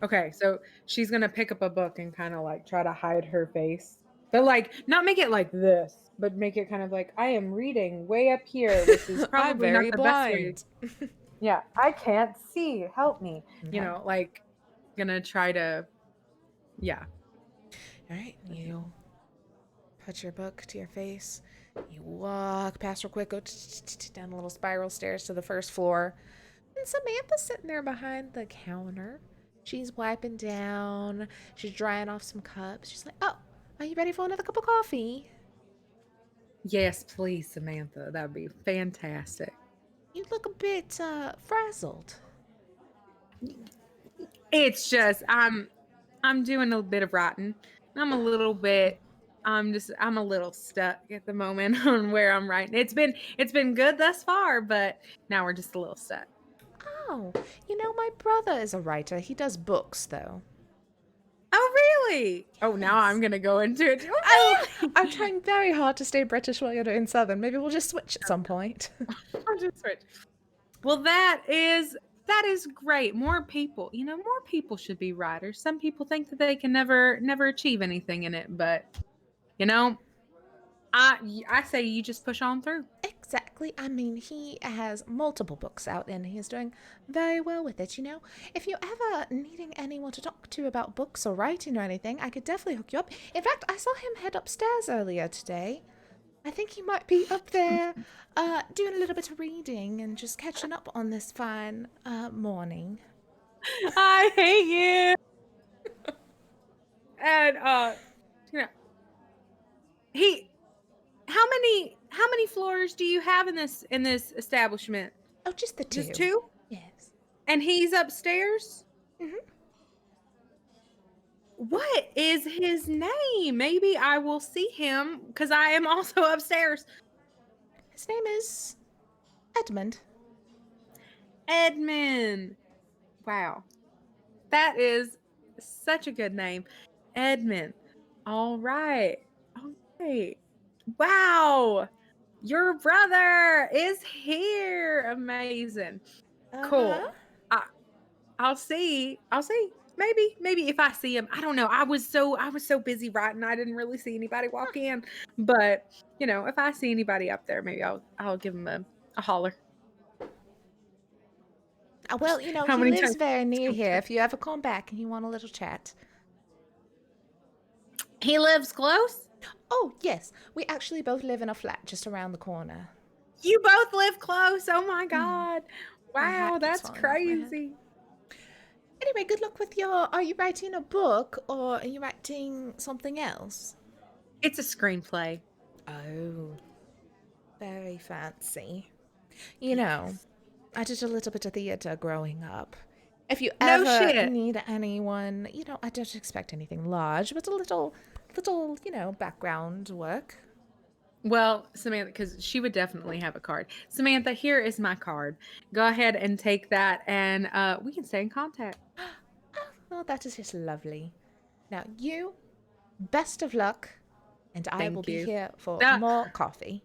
Okay, so she's gonna pick up a book and kind of like try to hide her face. But like not make it like this, but make it kind of like I am reading way up here, which is probably I'm very not the blind. best way. Yeah, I can't see. Help me. Okay. You know, like gonna try to yeah. All right, you put your book to your face. You walk past real quick, go down a little spiral stairs to the first floor. And Samantha's sitting there behind the counter. She's wiping down. She's drying off some cups. She's like, oh, are you ready for another cup of coffee? Yes, please, Samantha. That would be fantastic. You look a bit frazzled. It's just I'm doing a bit of writing. I'm a little stuck at the moment on where I'm writing. It's been good thus far, but now we're just a little stuck. Oh, you know, my brother is a writer. He does books, though. Oh, really? Oh, now I'm going to go into it. Oh, I'm trying very hard to stay British while you're doing Southern. Maybe we'll just switch at some point. I'll just switch. Well, that is great. More people should be writers. Some people think that they can never achieve anything in it, but I say you just push on through. Exactly. I mean, he has multiple books out and he's doing very well with it, you know. If you're ever needing anyone to talk to about books or writing or anything, I could definitely hook you up. In fact, I saw him head upstairs earlier today. I think he might be up there doing a little bit of reading and just catching up on this fine morning. I hate you. And how many floors do you have in this establishment? Oh, just the two. Just two? Yes. And he's upstairs? Mm-hmm. What is his name? Maybe I will see him because I am also upstairs. His name is Edmund. Edmund. Wow. That is such a good name. Edmund. All right. Wow. Your brother is here. Amazing. Cool. Uh-huh. I'll see. Maybe if I see him. I don't know. I was so busy writing. I didn't really see anybody walk in. But, if I see anybody up there, maybe I'll give him a holler. Well, How he many lives times? very near here. If you ever come back and you want a little chat. He lives close? Oh, yes. We actually both live in a flat just around the corner. You both live close. Oh my God. My hat Wow, keeps that's falling off my head. crazy. Anyway, good luck with are you writing a book or are you writing something else? It's a screenplay. Oh, very fancy. I did a little bit of theater growing up. If you No ever shit. need anyone, I don't expect anything large, but a little, background work. Well, Samantha, because she would definitely have a card. Samantha, here is my card. Go ahead and take that, and we can stay in contact. Oh, that is just lovely. Now, best of luck, and I Thank will be you. here for That- more coffee.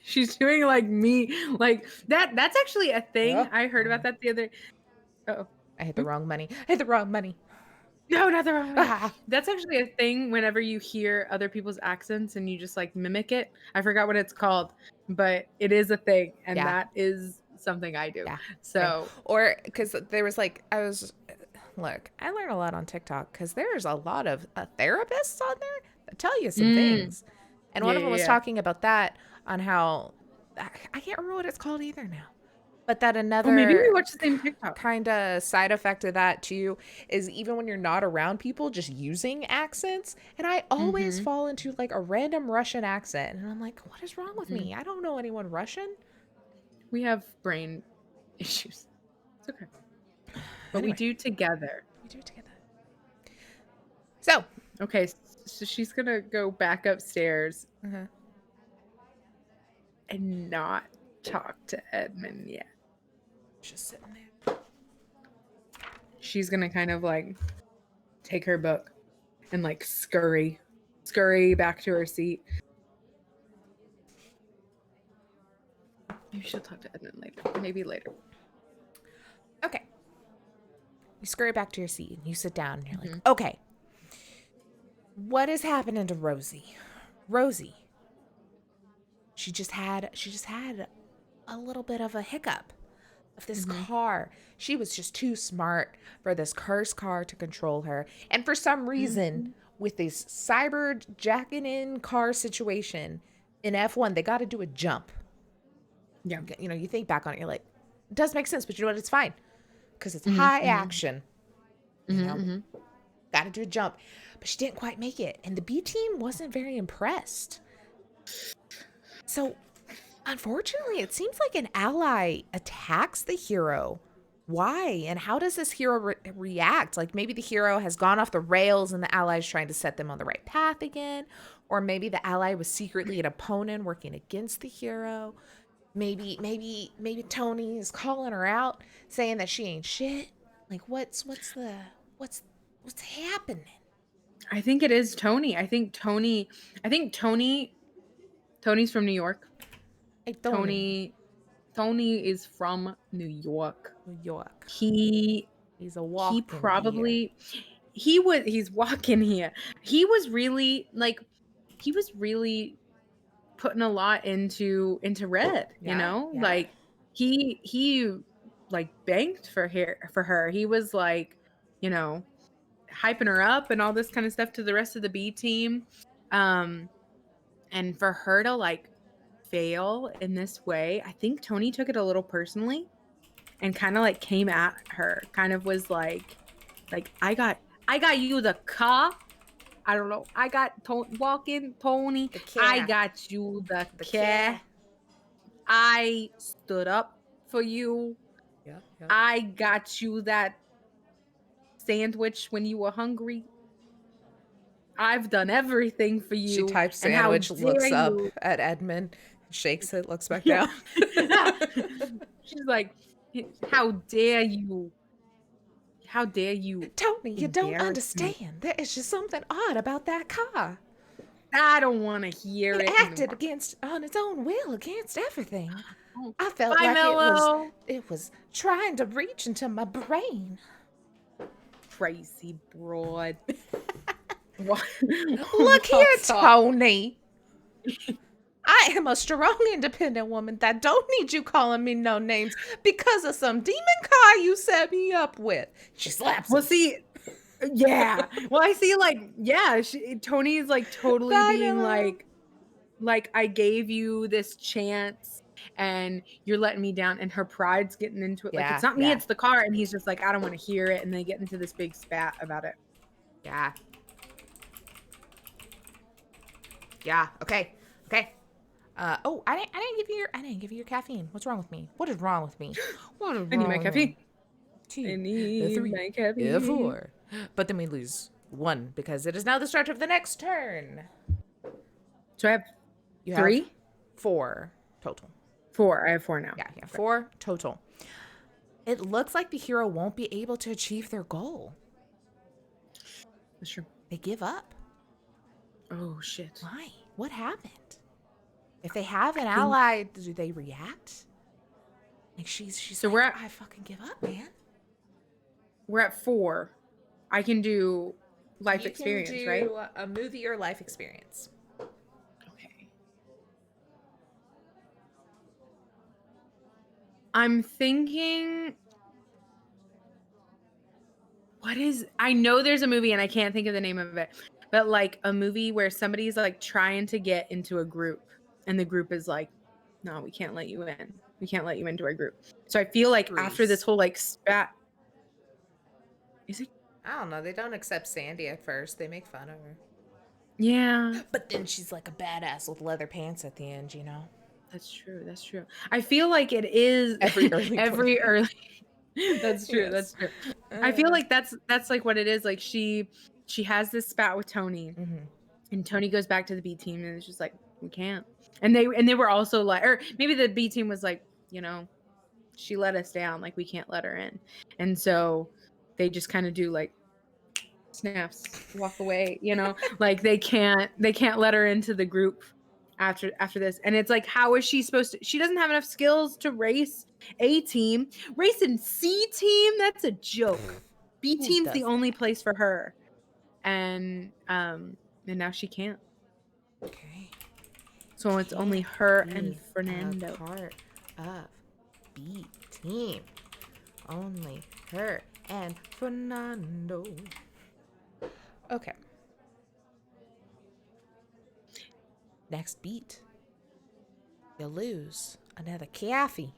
She's doing like me, like that. That's actually a thing. Oh. I heard about that the other. Oh, I hit the wrong money. I hit the wrong money. no, not the wrong way. Ah. That's actually a thing. Whenever you hear other people's accents and you just like mimic it, I forgot what it's called, but it is a thing, and Yeah. that is something I do. Yeah. So, Or because there was look, I learned a lot on TikTok because there's a lot of therapists on there that tell you some things. And one of them was talking about that on how, I can't remember what it's called either now. But that another maybe we watch the same TikTok. kind of side effect of that too is even when you're not around people, just using accents. And I always fall into like a random Russian accent. And I'm like, what is wrong with me? I don't know anyone Russian. We have brain issues. It's okay. But we Anyway. do together. We do it together. So, Okay, so she's gonna go back upstairs and not talk to Edmund yet. just sitting there. She's gonna kind of like take her book and like scurry back to her seat. Maybe she'll talk to Edmund later. Maybe later. Okay. You scurry back to your seat and you sit down and you're like, okay, what is happening to Rosie? Rosie. She just had a little bit of a hiccup of this car. She was just too smart for this cursed car to control her. And for some reason, with this cyber jacking in car situation in F1, they got to do a jump. Yeah. You think back on it, you're like, it does make sense, but you know what? It's fine. Because it's high action. Got to do a jump. But she didn't quite make it. And the B team wasn't very impressed. So, unfortunately, it seems like an ally attacks the hero. Why? And how does this hero react? Like maybe the hero has gone off the rails and the ally is trying to set them on the right path again. Or maybe the ally was secretly an opponent working against the hero. Maybe Tony is calling her out, saying that she ain't shit. Like what's happening? I think it is Tony. Tony's from New York. Tony is from New York. New York. He's walking here. He was really putting a lot into Red, Yeah. like he like banked for her. He was like, hyping her up and all this kind of stuff to the rest of the B team. And for her to like fail in this way, I think Tony took it a little personally and kind of like came at her, kind of was like I got you the car. I don't know. I got walking Tony. I got you the car. I stood up for you. Yeah. I got you that sandwich when you were hungry. I've done everything for you. She types sandwich, looks up at Edmund, shakes it, looks back down. She's like, how dare you? How dare you? Tony, you don't understand. There is just something odd about that car. I don't want to hear It it. acted on its own will against everything. Oh, I felt bye, like Mello. it was trying to reach into my brain. Crazy broad. What? Look here, Tony. I am a strong, independent woman that don't need you calling me no names because of some demon car you set me up with. She slaps Well, him. see, yeah. Well, I see, like, yeah, Tony's like totally Bye, being Mello. like, I gave you this chance and you're letting me down, and her pride's getting into it. Like, Yeah, it's not me, yeah. it's the car. And he's just like, I don't want to hear it. And they get into this big spat about it. Yeah. Yeah. Okay. Okay. Oh, I didn't give you your caffeine. What's wrong with me? What is wrong with me? What is I need my wrong? caffeine. Two, I need three, my caffeine. four. But then we lose one because it is now the start of the next turn. So I have You 3? have 4 total. 4. I have 4 now. Yeah, 4 total. It looks like the hero won't be able to achieve their goal. That's true. They give up. Oh, shit. Why? What happened? If they have an ally, do they react? Like she's So like, I fucking give up, man. We're at 4. I can do life You experience, can do right? a movie or life experience. Okay. I'm thinking, I know there's a movie and I can't think of the name of it, but like a movie where somebody's like trying to get into a group and the group is like, no, we can't let you in. We can't let you into our group. So I feel like after this whole like spat, is it? I don't know. They don't accept Sandy at first. They make fun of her. Yeah. But then she's like a badass with leather pants at the end, you know? That's true. That's true. I feel like it is Every early That's true. Yes. That's true. I feel like that's like what it is. Like she has this spat with Tony, and Tony goes back to the B team, and it's just like, we can't. And they were also like, or maybe the B team was like, you know, she let us down, like we can't let her in, and so they just kind of do like snaps, walk away, you know, like they can't let her into the group after this. And it's like, how is she supposed to? She doesn't have enough skills to race A team. Racing C team, that's a joke. B team's the only place for her, and now she can't. Okay. So it's only her and Fernando. Part of B team. Only her and Fernando. Okay. Next beat. You lose another coffee.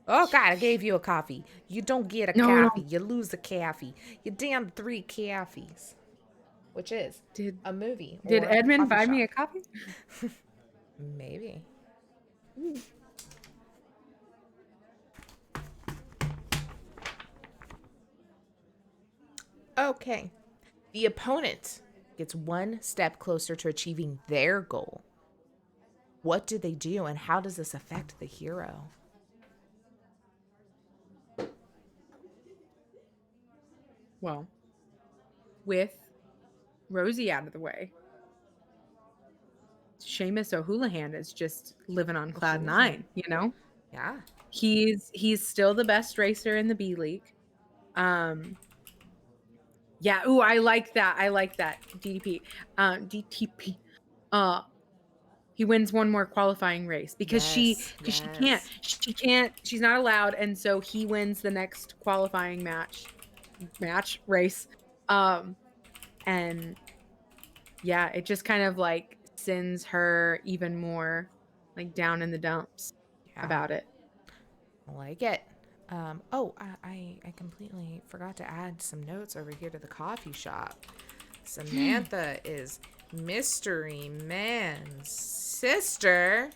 Oh God, I gave you a coffee. You don't get a coffee. You lose a coffee. You're down to 3 coffees. Which is a movie. Did or Edmund a buy coffee me a shop. copy? Maybe. Okay. The opponent gets 1 step closer to achieving their goal. What do they do, and how does this affect the hero? Well, with Rosie out of the way, Seamus O'Houlihan is just living on cloud 9, you know? Yeah. He's still the best racer in the B League. Yeah, ooh, I like that. DTP. He wins 1 more qualifying race because she can't, she's not allowed, and so he wins the next qualifying race. And yeah, it just kind of like sends her even more like down in the dumps about it. I like it. I completely forgot to add some notes over here to the coffee shop. Samantha is Mystery Man's sister.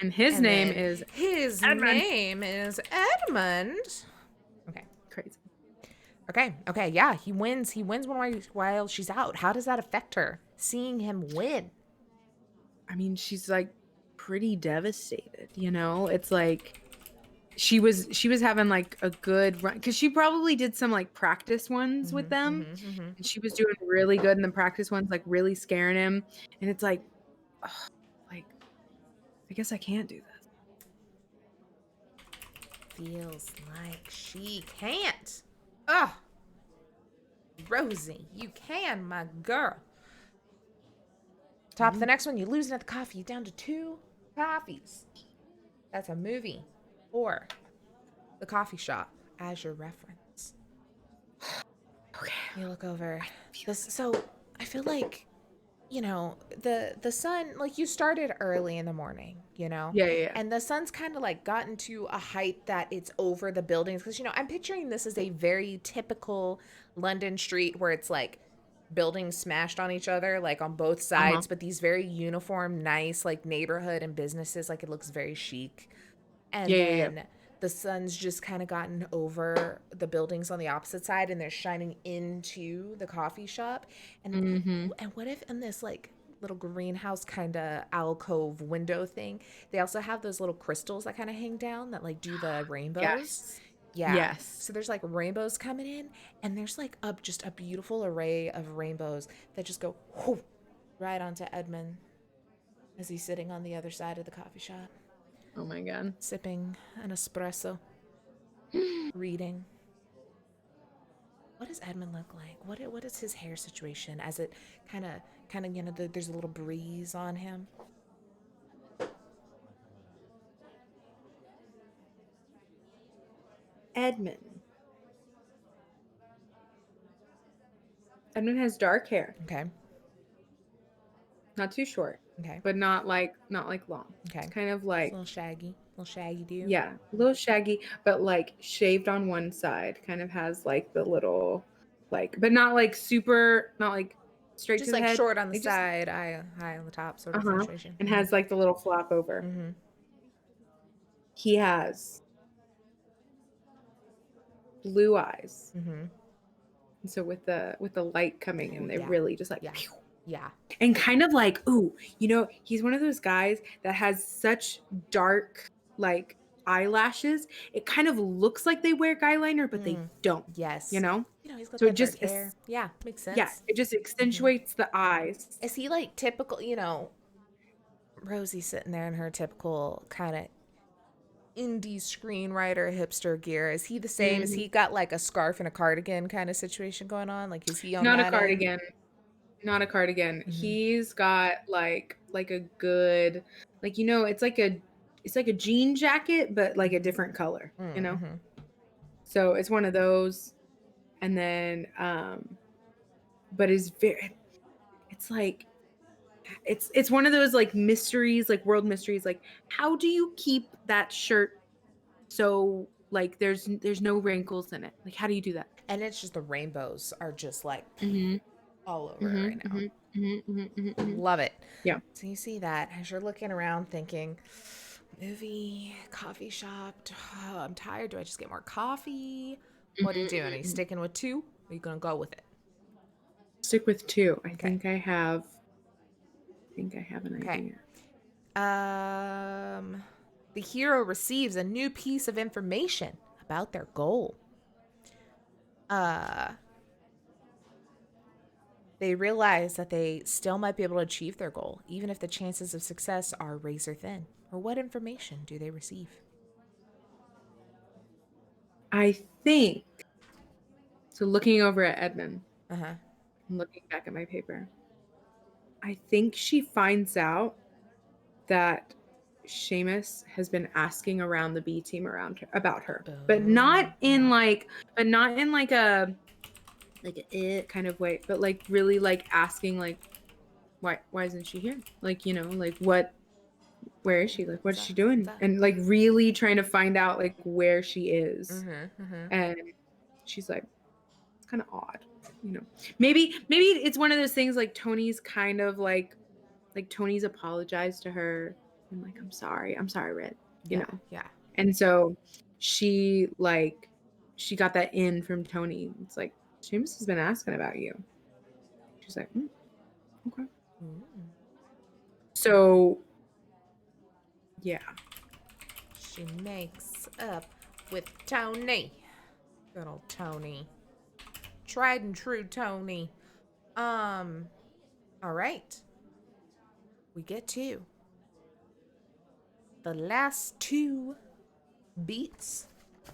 And his name is Edmund. Okay. Crazy. Okay, yeah, he wins one while she's out. How does that affect her, seeing him win? I mean, she's like pretty devastated, you know? It's like she was having like a good run because she probably did some like practice ones with them, and she was doing really good in the practice ones, like really scaring him. And it's like, ugh, like, I guess I can't do this. Feels like she can't. Ugh. Rosie, you can, my girl. Top of the next one, you losing at the coffee. You're down to 2 coffees. That's a movie or the coffee shop as your reference. Okay. You look over this. So I feel like, you know, the sun, like you started early in the morning, you know? Yeah. And the sun's kind of like gotten to a height that it's over the buildings. Because, you know, I'm picturing this as a very typical London street where it's like buildings smashed on each other, like on both sides, but these very uniform, nice, like neighborhood and businesses. Like it looks very chic. And then the sun's just kind of gotten over the buildings on the opposite side and they're shining into the coffee shop. And what if in this like little greenhouse kind of alcove window thing, they also have those little crystals that kind of hang down that like do the rainbows? Yes. Yeah. Yes. So there's like rainbows coming in and there's like just a beautiful array of rainbows that just go whoo, right onto Edmund as he's sitting on the other side of the coffee shop. Oh my god. Sipping an espresso. Reading. What does Edmund look like? What is his hair situation as it kind of you know, there's a little breeze on him? Edmund has dark hair. Okay. Not too short. Okay. But not like long. Okay. It's kind of It's like a little shaggy dude. yeah, a little shaggy, but like shaved on one side. Kind of has like the little, like, but not like super, not like straight Just to the like head. short on the Like, just- side, high on the top sort of situation. and has like the little flap over. Mm-hmm. He has blue eyes. Mm-hmm. And so with the light coming in, they Yeah. really just like Yeah. pew. Yeah. And kind of like, ooh, you know, he's one of those guys that has such dark like eyelashes. It kind of looks like they wear eyeliner, but they don't. Yes. You know? You know, he's got So it that just dark hair. Yeah, makes sense. Yeah, it just accentuates the eyes. Is he like typical, you know, Rosie sitting there in her typical kind of indie screenwriter hipster gear? Is he the same? Is he got like a scarf and a cardigan kind of situation going on? Like, is he on Not that a cardigan. Not a cardigan. He's got like a good, like, you know, it's like a jean jacket, but like a different color, you know? So it's one of those. And then, but it's like, it's one of those like mysteries, like world mysteries. Like, how do you keep that shirt so like there's no wrinkles in it? Like, how do you do that? And it's just the rainbows are just like all over right now. Love it. Yeah. So you see that as you're looking around thinking, movie, coffee shop, oh, I'm tired. Do I just get more coffee? What are you doing? Are you sticking with 2? Or are you going to go with it? Stick with 2. I think I have an idea. The hero receives a new piece of information about their goal. They realize that they still might be able to achieve their goal, even if the chances of success are razor thin. Or what information do they receive? I think, so looking over at Edmund, Uh-huh. and looking back at my paper, I think she finds out that Seamus has been asking around the B team about her, but not in like a kind of way, but like really like asking like, why isn't she here? Like, you know, like where is she? Like, what's she doing? And like really trying to find out like where she is. And she's like, it's kind of odd, you know. Maybe it's one of those things like Tony's kind of like Tony's apologized to her and like, I'm sorry, Red, you know. Yeah. And so she got that in from Tony. It's like, Seamus has been asking about you. She's like, okay. So yeah. She makes up with Tony. Good old Tony. Tried and true Tony. All right. We get to the last 2 beats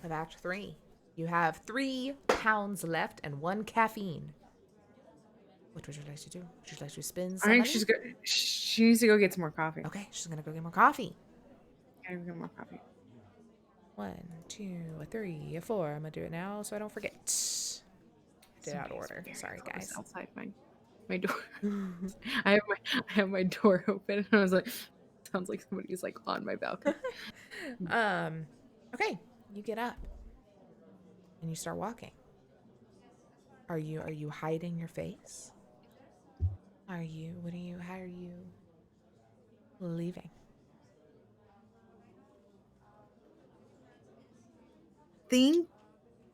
of Act 3. You have 3 pounds left and 1 caffeine. What would you like to do? Would you like to spin some I think money? she needs to go get some more coffee. Okay, she's gonna go get more coffee. Gotta go get more coffee. 1, 2, 3, 4. I'm gonna do it now so I don't forget. Did out of order. Sorry, guys. Outside my door. I have my door open, and I was like, sounds like somebody's like on my balcony. Okay, you get up and you start walking. Are you hiding your face? How are you leaving?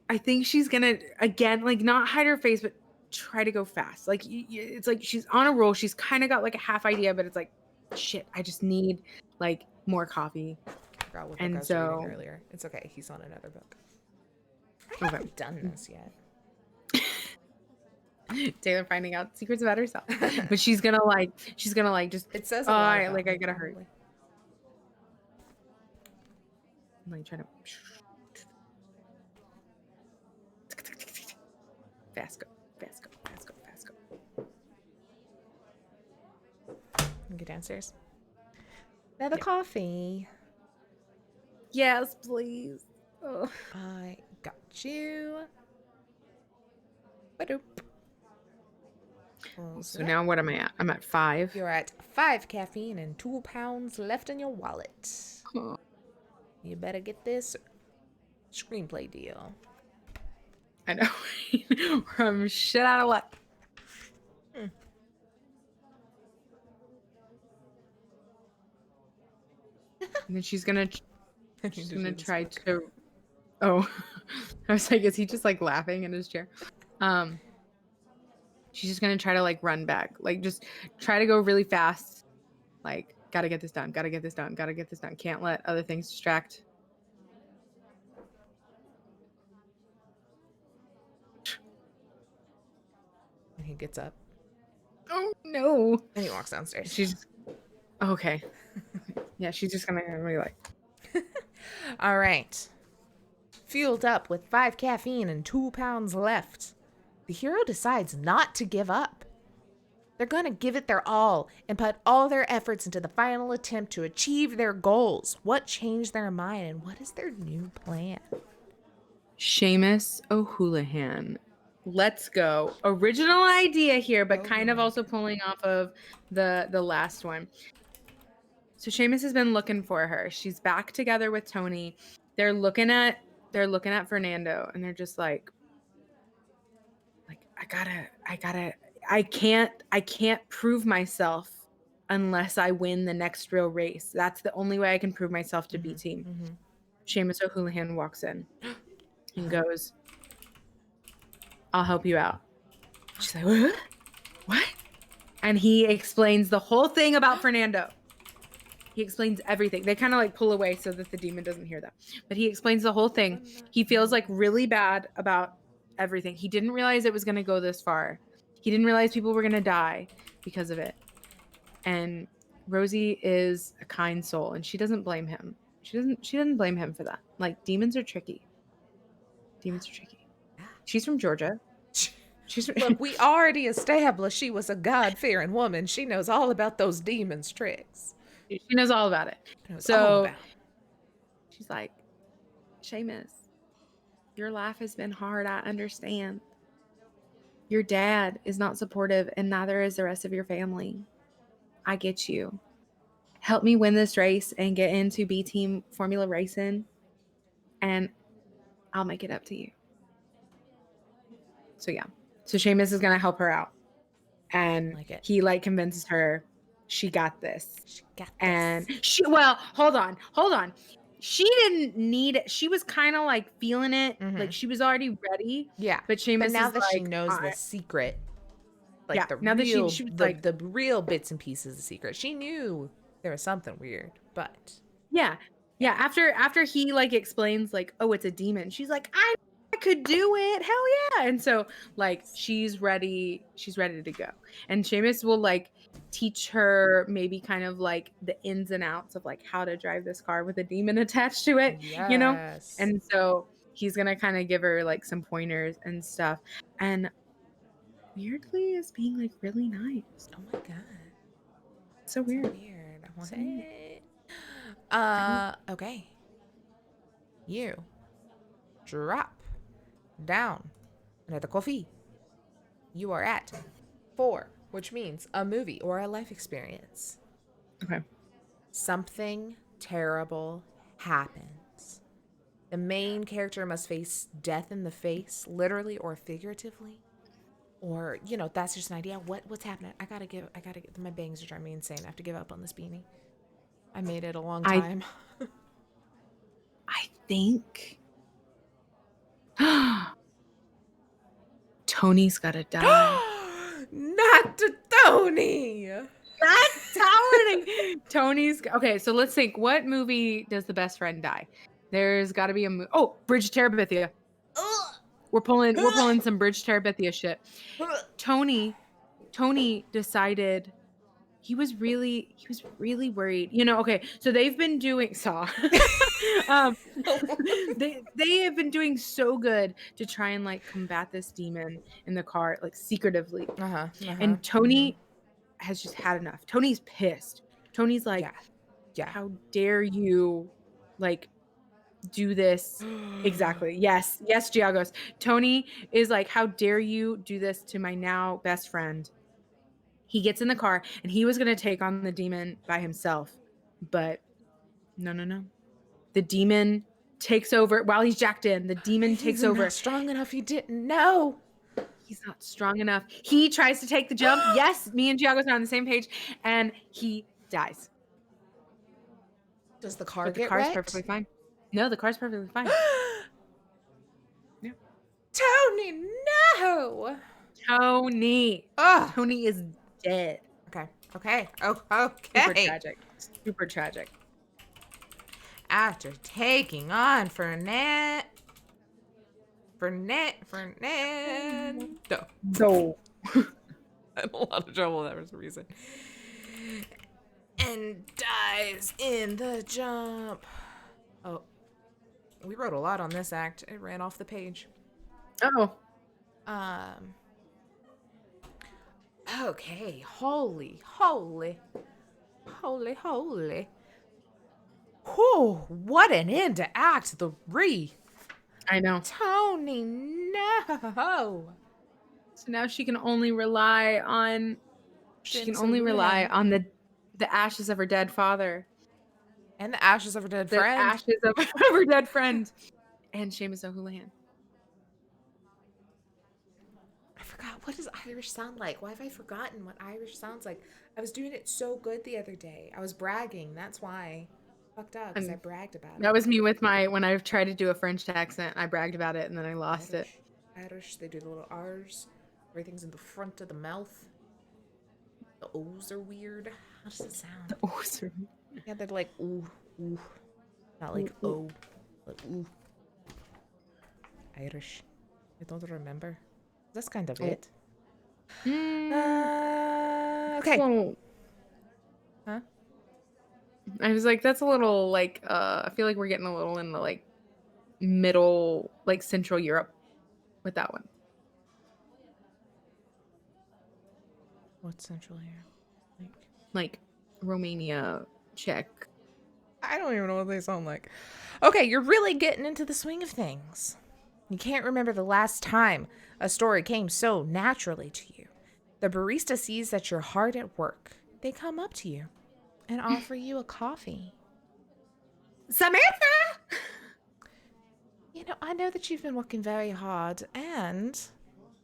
I think she's gonna again, like, not hide her face, but try to go fast. Like, it's like she's on a roll. She's kind of got like a half idea, but it's like, shit, I just need like more coffee. I forgot what book And I was so- reading earlier. It's okay. He's on another book. I Okay. haven't done this yet. Taylor finding out secrets about herself, but she's gonna just. It says. Oh, a lot I about me, gotta hurry. probably. I'm like trying to fast go. Get downstairs. Another coffee. Yes, please. Oh. I got you. Ba-doop. So now what am I at? I'm at 5. You're at 5 caffeine and 2 pounds left in your wallet. Oh. You better get this screenplay deal. I know. I'm shit out of luck. And then she's gonna try to. Oh, I was like, is he just like laughing in his chair? She's just gonna try to like run back, like just try to go really fast. Like, gotta get this done. Can't let other things distract. And he gets up Oh no! and he walks downstairs. She's okay. Yeah, she's just gonna be like. All right. Fueled up with 5 caffeine and 2 pounds left, the hero decides not to give up. They're going to give it their all and put all their efforts into the final attempt to achieve their goals. What changed their mind and what is their new plan? Seamus O'Houlihan. Let's go. Original idea here, but kind of also pulling off of the last one. So Seamus has been looking for her. She's back together with Tony. They're looking at Fernando, and they're just like I can't prove myself unless I win the next real race. That's the only way I can prove myself to B team. Mm-hmm. Seamus O'Houlihan walks in and goes, I'll help you out. She's like, what? What? And he explains the whole thing about Fernando. He explains everything. They kind of like pull away so that the demon doesn't hear them. But he explains the whole thing. He feels like really bad about everything. He didn't realize it was going to go this far. He didn't realize people were going to die because of it. And Rosie is a kind soul, and she doesn't blame him. She doesn't blame him for that. Like, demons are tricky. She's from Georgia. Look, we already established she was a God-fearing woman. She knows all about those demons' tricks. She knows all about it. So she's like, Seamus, your life has been hard. I understand. Your dad is not supportive, and neither is the rest of your family. I get you. Help me win this race and get into B team formula racing, and I'll make it up to you. So yeah. So Seamus is gonna help her out. And he like convinces her she got this. And hold on. She didn't need it. She was kind of like feeling it. Mm-hmm. Like she was already ready. Yeah. But Seamus now is that like, she knows the secret, like yeah, the now real, that she was the real bits and pieces of the secret, she knew there was something weird, but yeah. Yeah, after he like explains like, oh, it's a demon, she's like, I could do it, hell yeah. And so like she's ready to go. And Seamus will like teach her maybe kind of like the ins and outs of like how to drive this car with a demon attached to it, you know? Yes. And so he's gonna kind of give her like some pointers and stuff. And weirdly is being like really nice. Oh my god. So weird. Weird. I want So weird. it. Okay. You drop down another coffee. You are at 4, which means a movie or a life experience. Okay. Something terrible happens. The main character must face death in the face, literally or figuratively. Or, you know, that's just an idea. What's happening? I gotta get my bangs are driving me insane. I have to give up on this beanie. I made it a long time. I think Tony's gotta die. Not to Tony. That's Tony. Tony's okay. So let's think. What movie does the best friend die? There's got to be a movie. Oh, Bridge to Terabithia. We're pulling some Bridge to Terabithia shit. Tony decided he was really worried. You know, okay. So they've been doing they have been doing so good to try and like combat this demon in the car, like secretively. And Tony has just had enough. Tony's pissed. Tony's like, yeah. How dare you like do this? Exactly. Yes, Giagos. Tony is like, how dare you do this to my now best friend? He gets in the car and he was going to take on the demon by himself. But no. The demon takes over while he's jacked in. The demon takes over. Not strong enough. He didn't know. He's not strong enough. He tries to take the jump. Yes, me and Giagos are on the same page. And he dies. Does the car But get the car's wrecked? perfectly fine. No, the car's perfectly fine. Yeah. Tony, no. Tony. Oh. Tony is dead. Okay. Oh, okay. Super tragic. After taking on Fernando. No. I'm in a lot of trouble with that for some reason. And dies in the jump. Oh. We wrote a lot on this act. It ran off the page. Oh. Okay. Holy. Whew, what an end to Act 3. I know. Tony, no. So now she can only rely on the ashes of her dead father. And the ashes of her dead friend. The ashes of her dead friend. And Seamus O'Houlihan. I forgot. What does Irish sound like? Why have I forgotten what Irish sounds like? I was doing it so good the other day. I was bragging. That's why. Fucked up because I bragged about it. That was me with when I tried to do a French accent. I bragged about it and then I lost it. Irish, they do the little R's. Everything's in the front of the mouth. The O's are weird. How does it sound? The O's are weird. Yeah, they're like ooh. Not like O. Like ooh. Irish. I don't remember. That's kind of it. Okay. Well, huh? I was like, that's a little like I feel like we're getting a little in the like middle, like Central Europe with that one. What's Central Europe? Like Romania, Czech. I don't even know what they sound like. Okay, you're really getting into the swing of things. You can't remember the last time a story came so naturally to you. The barista sees that you're hard at work. They come up to you and offer you a coffee. Samantha! You know, I know that you've been working very hard, and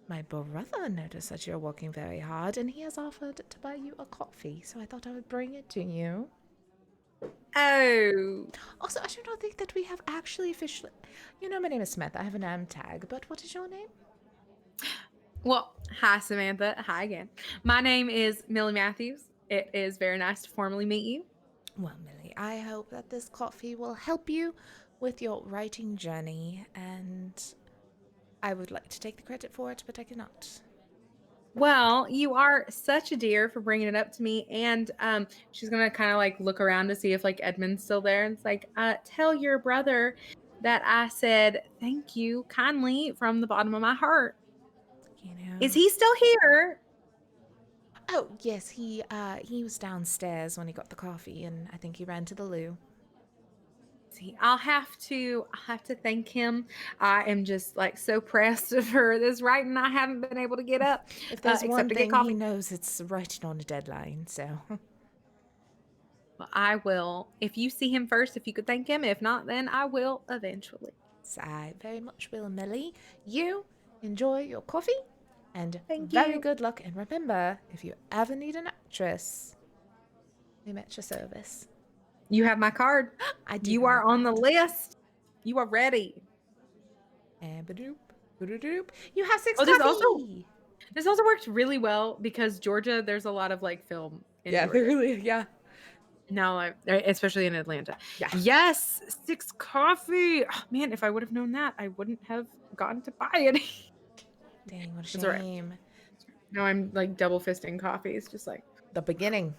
my brother noticed that you're working very hard, and he has offered to buy you a coffee, so I thought I would bring it to you. Oh. Also, I don't think that we have actually officially... You know, my name is Smith. I have a name tag, but what is your name? Well, hi, Samantha. Hi again. My name is Millie Matthews. It is very nice to formally meet you. Well, Millie, I hope that this coffee will help you with your writing journey, and I would like to take the credit for it, but I cannot. Well, you are such a dear for bringing it up to me. And she's going to kind of like look around to see if like Edmund's still there. And it's like, tell your brother that I said thank you kindly from the bottom of my heart. You know. Is he still here? Oh, yes, he was downstairs when he got the coffee, and I think he ran to the loo. See, I'll have to thank him. I am just like so pressed for this writing. I haven't been able to get up. If there's one except to get thing coffee. he knows, it's writing on a deadline, so. Well, I will. If you see him first, if you could thank him. If not, then I will eventually. So I very much will, Millie. You enjoy your coffee, and Thank very you. good luck. And remember, if you ever need an actress, I'm at your service. You have my card. I do. You are on the list. You are ready. And ba-doop, ba-doop. You have 6 Oh, coffee. This also worked really well because Georgia, there's a lot of like film. In Georgia. really, yeah. No, especially in Atlanta. Yeah. Yes, 6 coffee. Oh, man, if I would have known that, I wouldn't have gotten to buy it. Dang, what a It's all right. shame. Now I'm like double fisting coffees, just like. The beginning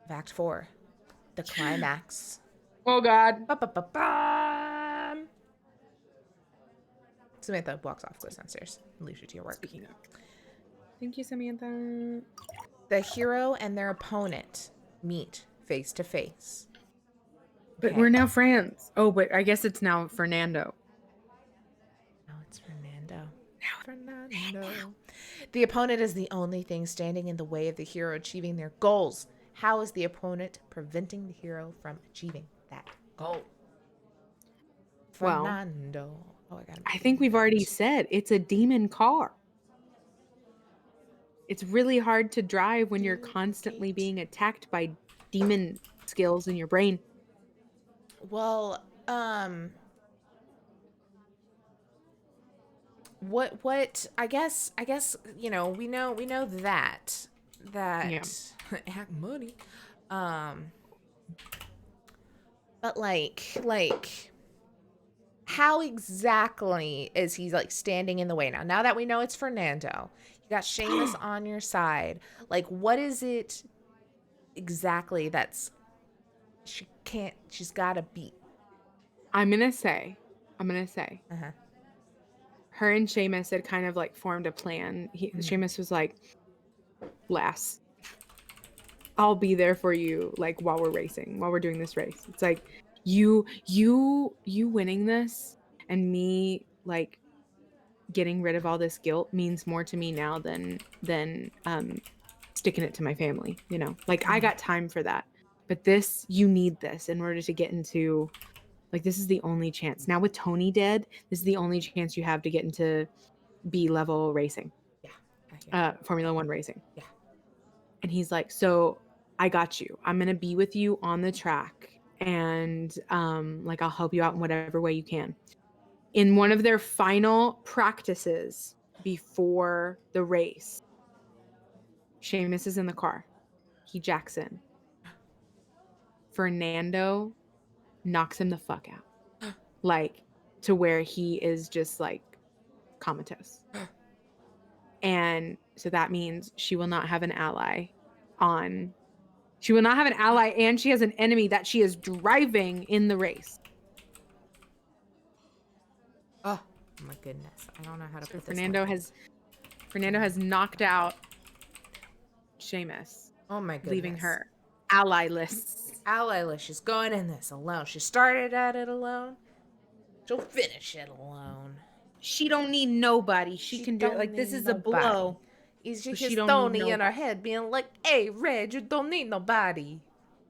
of Act 4. The climax. Oh God. Ba-ba-ba-bam. Samantha walks off, goes downstairs, and leaves you to your work. Speaking of. Thank you, Samantha. The hero and their opponent meet face to face. But Okay. we're now friends. Oh, but I guess it's now Fernando. No, it's Fernando. Fernando. The opponent is the only thing standing in the way of the hero achieving their goals. How is the opponent preventing the hero from achieving that goal? Well, Fernando. I think we've already said it's a demon car. It's really hard to drive when you're constantly being attacked by demon skills in your brain. Well, what I guess you know, we know that Yeah. act money. But like how exactly is he like standing in the way now that we know it's Fernando? You got Seamus on your side. Like, what is it exactly that's she's gotta beat? I'm gonna say Uh-huh. her and Seamus had kind of like formed a plan. Seamus was like, "Lass, I'll be there for you like while we're doing this race." It's like you winning this and me like getting rid of all this guilt means more to me now than sticking it to my family, you know. Like I got time for that. But this, you need this in order to get into, like, this is the only chance. Now with Tony dead, this is the only chance you have to get into B level racing. Yeah. Formula 1 racing. Yeah. And he's like, so I got you. I'm going to be with you on the track. And like, I'll help you out in whatever way you can. In one of their final practices before the race, Seamus is in the car. He jacks in. Fernando knocks him the fuck out. Like, to where he is just like comatose. And so that means she will not have an ally and she has an enemy that she is driving in the race. Oh my goodness. I don't know how to So put Fernando has knocked out Seamus, Oh my goodness. leaving her ally-less. Ally-less. She's going in this alone. She started at it alone. She'll finish it alone. She don't need nobody. She can do it. don't Like, this need is a nobody. blow. It's But just she don't Tony need in her head being like, hey, Red, you don't need nobody.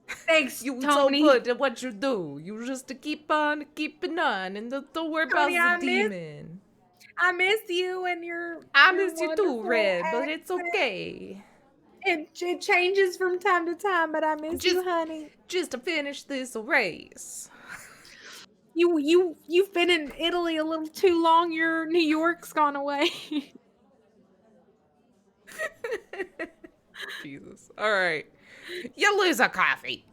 Thanks, You Tony. so good at what you do. You just keep on keeping on and don't worry Tony, about I the demon. I miss you and your I your miss you too, wonderful Red, but it's accent. okay. It changes from time to time, but I miss you, Just- honey. Just to finish this race. You've been in Italy a little too long. Your New York's gone away. Jesus. All right. You lose a coffee.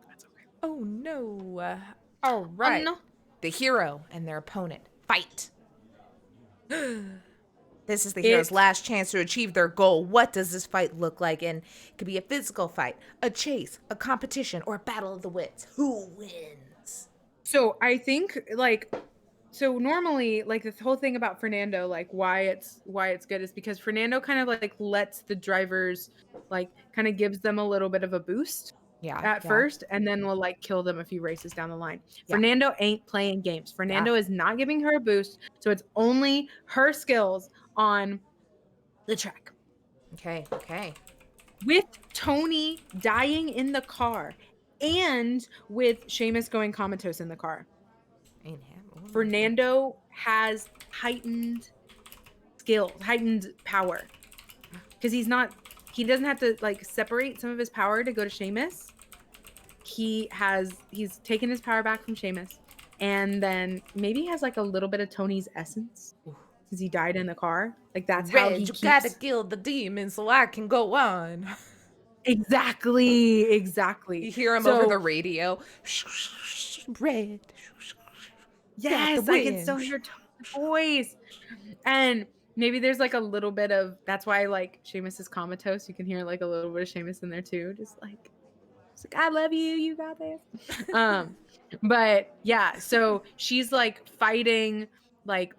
That's okay. Oh no. All Oh right. no. The hero and their opponent fight. This is the hero's It last chance to achieve their goal. What does this fight look like? And it could be a physical fight, a chase, a competition, or a battle of the wits. Who wins? So I think so normally like the whole thing about Fernando, like why it's good is because Fernando kind of like lets the drivers like kind of gives them a little bit of a boost Yeah. at first, and then will like kill them a few races down the line. Yeah. Fernando ain't playing games. Fernando is not giving her a boost, so it's only her skills on the track. Okay. With Tony dying in the car and with Seamus going comatose in the car, Fernando has heightened skills, heightened power. Because he doesn't have to like separate some of his power to go to Seamus. He's taken his power back from Seamus, and then maybe he has like a little bit of Tony's essence since he died in the car. Like that's how he you gotta kill the demon so I can go on. Exactly. You hear him over the radio. Red. Yes, I can still hear Tony's voice. And maybe there's like a little bit of, that's why like Seamus is comatose. You can hear like a little bit of Seamus in there too. Just like I love you, you got this. But yeah, so she's like fighting, like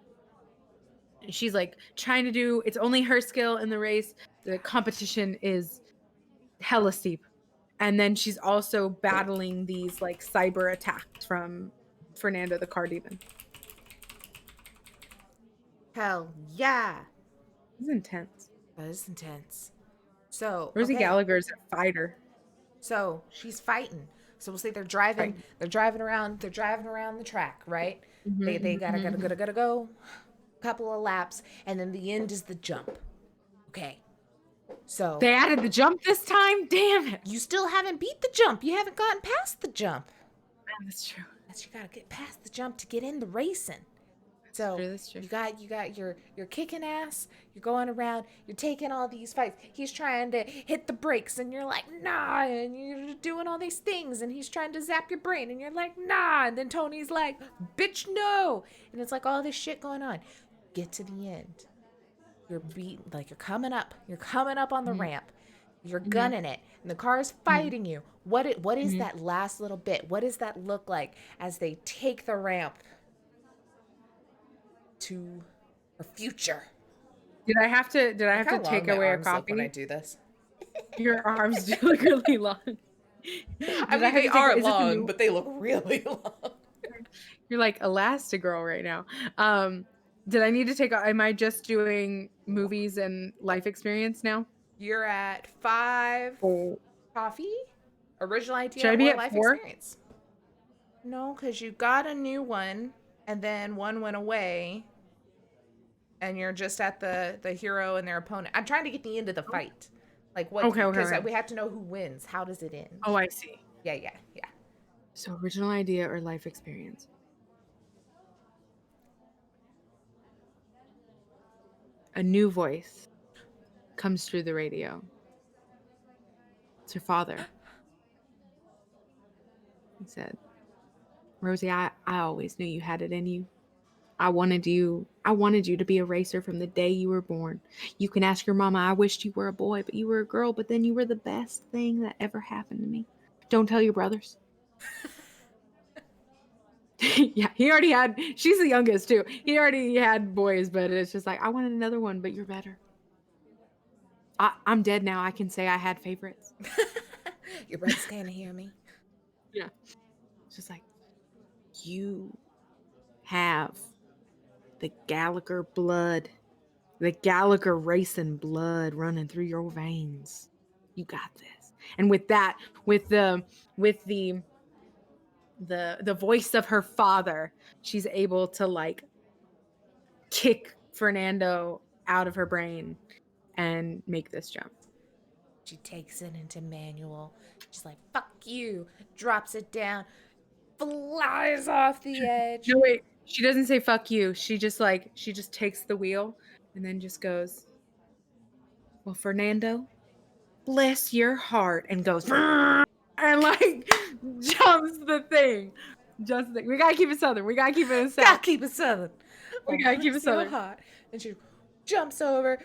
she's like trying to do, it's only her skill in the race. The competition is hella steep. And then she's also battling these like cyber attacks from Fernando the car demon. Hell yeah. This is intense. That is intense. So Rosie Gallagher's a fighter. So she's fighting. So we'll say they're driving around the track, right? They gotta go a couple of laps, and then the end is the jump. Okay. So they added the jump this time? Damn it. You still haven't beat the jump. You haven't gotten past the jump. That's true. You gotta get past the jump to get in the racing. So that's true. you got your kicking ass, you're going around, you're taking all these fights. He's trying to hit the brakes and you're like, nah, and you're doing all these things and he's trying to zap your brain and you're like, nah, and then Tony's like, bitch, no. And it's like all this shit going on. Get to the end. You're coming up on the ramp. You're gunning it, and the car is fighting you. What is that last little bit? What does that look like as they take the ramp to her future? Did I have to take away a copy when I do this? Your arms do look really long. I mean, they are long, but they look really long. You're like Elastigirl right now. Did I need to take? Am I just doing movies and life experience now? You're at 5 coffee. Original idea. Should I be at life 4? Experience. No, because you got a new one, and then one went away, and you're just at the hero and their opponent. I'm trying to get the end of the fight. Like what? Okay. We have to know who wins. How does it end? Oh, I see. Yeah. So original idea or life experience? A new voice comes through the radio. It's her father. He said, Rosie, I always knew you had it in you. I wanted you to be a racer from the day you were born. You can ask your mama, I wished you were a boy, but you were a girl, but then you were the best thing that ever happened to me. Don't tell your brothers. Yeah, she's the youngest too. He already had boys, but it's just like, I wanted another one, but you're better. I'm dead now. I can say I had favorites. Your brother's gonna hear me. Yeah. It's just like, you have the Gallagher blood, the Gallagher racing blood running through your veins. You got this. And with that, with the voice of her father, she's able to like kick Fernando out of her brain and make this jump. She takes it into manual. She's like, fuck you. Drops it down. Flies off the edge. No, wait. She doesn't say fuck you. She just takes the wheel and then just goes, well, Fernando, bless your heart, and goes and like jumps the thing. Just the thing. We gotta keep it southern. We gotta keep it in south. Gotta keep it southern. We gotta keep it southern. Hot. And she jumps over,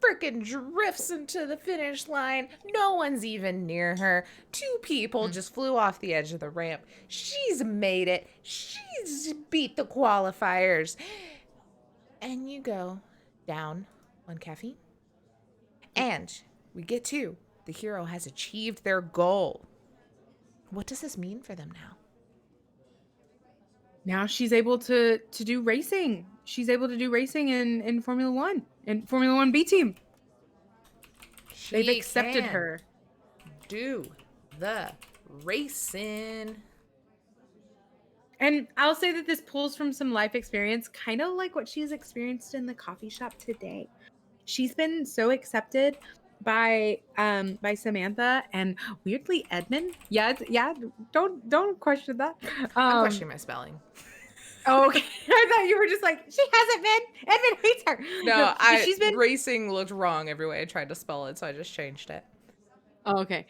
freaking drifts into the finish line. No one's even near her. 2 people just flew off the edge of the ramp. She's made it. She's beat the qualifiers. And you go down on caffeine. And we get to the hero has achieved their goal. What does this mean for them now? Now she's able to do racing. She's able to do racing in Formula One, in Formula One B team. They've accepted her. Do the racing. And I'll say that this pulls from some life experience, kind of like what she's experienced in the coffee shop today. She's been so accepted by Samantha and weirdly Edmund. Yeah, don't question that. I'm questioning my spelling. Oh, okay. I thought you were just like, she hasn't been. Edmund hates her. No, she's been racing looked wrong every way I tried to spell it, so I just changed it. Oh, okay.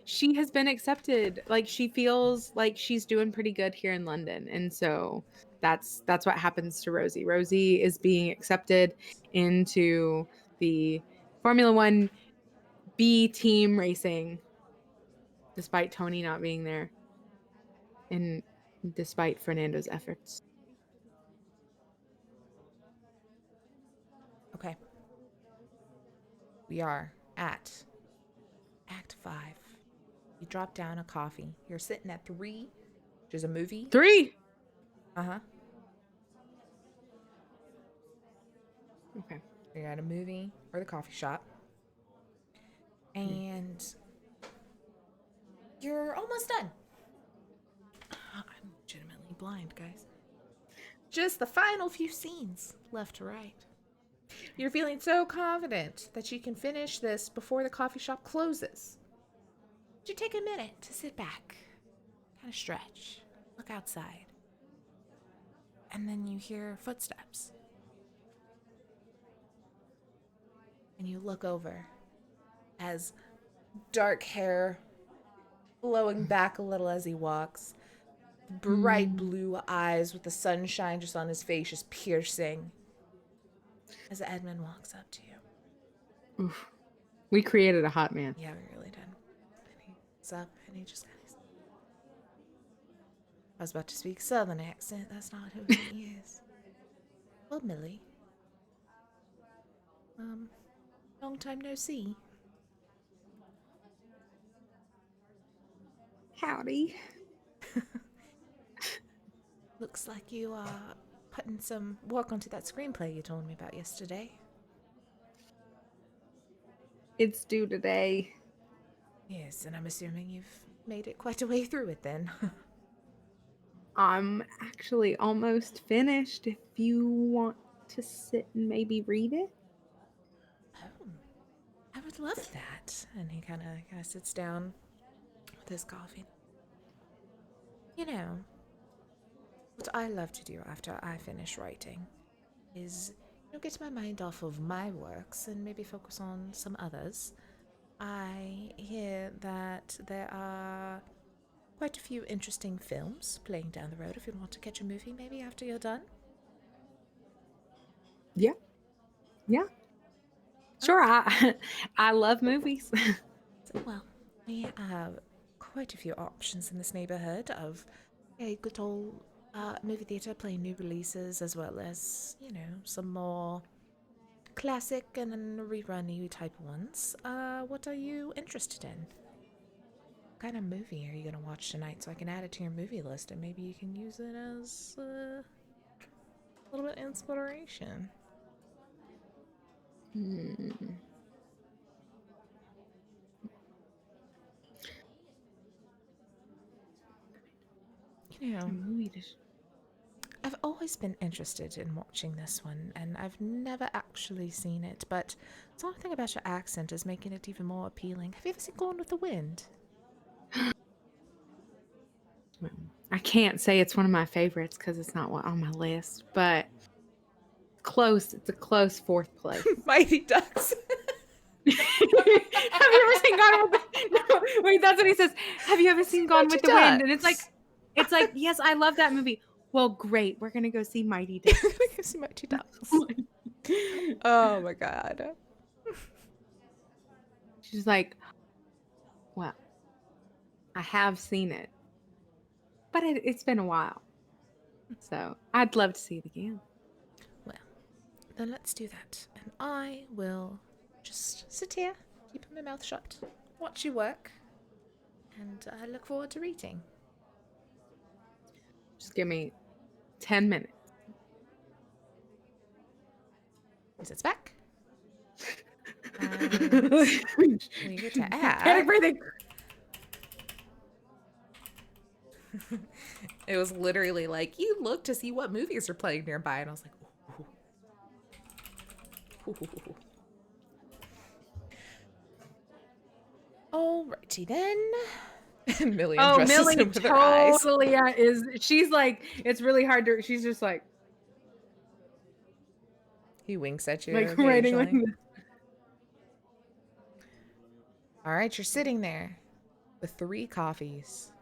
She has been accepted. Like, she feels like she's doing pretty good here in London, and so that's what happens to Rosie. Rosie is being accepted into the Formula One B team racing, despite Tony not being there, and despite Fernando's efforts. Okay. We are at Act 5. You drop down a coffee. You're sitting at 3, which is a movie. 3. Uh-huh. Okay. You're at a movie or the coffee shop. And you're almost done. I'm legitimately blind, guys. Just the final few scenes left to right. You're feeling so confident that you can finish this before the coffee shop closes. You take a minute to sit back, kind of stretch, look outside, and then you hear footsteps. And you look over as dark hair blowing back a little as he walks, bright blue eyes with the sunshine just on his face just piercing as Edmund walks up to you. Oof. We created a hot man. Yeah, we really did. And he's up and he just kind of... I was about to speak Southern accent. That's not who he is. Well, Millie. Long time no see. Howdy. Looks like you are putting some work onto that screenplay you told me about yesterday. It's due today. Yes, and I'm assuming you've made it quite a way through it then. I'm actually almost finished. If you want to sit and maybe read it. Oh, I would love that. And he kind of sits down with his coffee. You know, what I love to do after I finish writing is, get my mind off of my works and maybe focus on some others. I hear that there are quite a few interesting films playing down the road if you want to catch a movie maybe after you're done. Yeah. Sure, I love movies. Well, we have quite a few options in this neighborhood of a good old movie theater playing new releases, as well as, some more classic and rerun-y type ones. What are you interested in? What kind of movie are you going to watch tonight so I can add it to your movie list and maybe you can use it as a little bit of inspiration? I've always been interested in watching this one, and I've never actually seen it, but something about your accent is making it even more appealing. Have you ever seen Gone with the Wind? I can't say it's one of my favorites because it's not on my list, but close. It's a close fourth place. Mighty Ducks. Have you ever seen Gone with the no, wait, that's what he says. Have you ever seen Gone with the Wind? And it's like, yes, I love that movie. Well, great. We're gonna go see Mighty Ducks. We're gonna go see Mighty Ducks. Oh my god. She's like, well, I have seen it, but it's been a while. So I'd love to see it again. Well, then let's do that. And I will just sit here, keeping my mouth shut, watch you work, and I look forward to reading. Just give me 10 minutes. He sits back. And we get to add. Panic breathing. It was literally like, you look to see what movies are playing nearby, and I was like, ooh. Ooh. Alrighty then. Millie undresses him with her eyes. Totally is. She's like, it's really hard to. She's just like He winks at you. writing like occasionally. this. All right, you're sitting there with 3 coffees,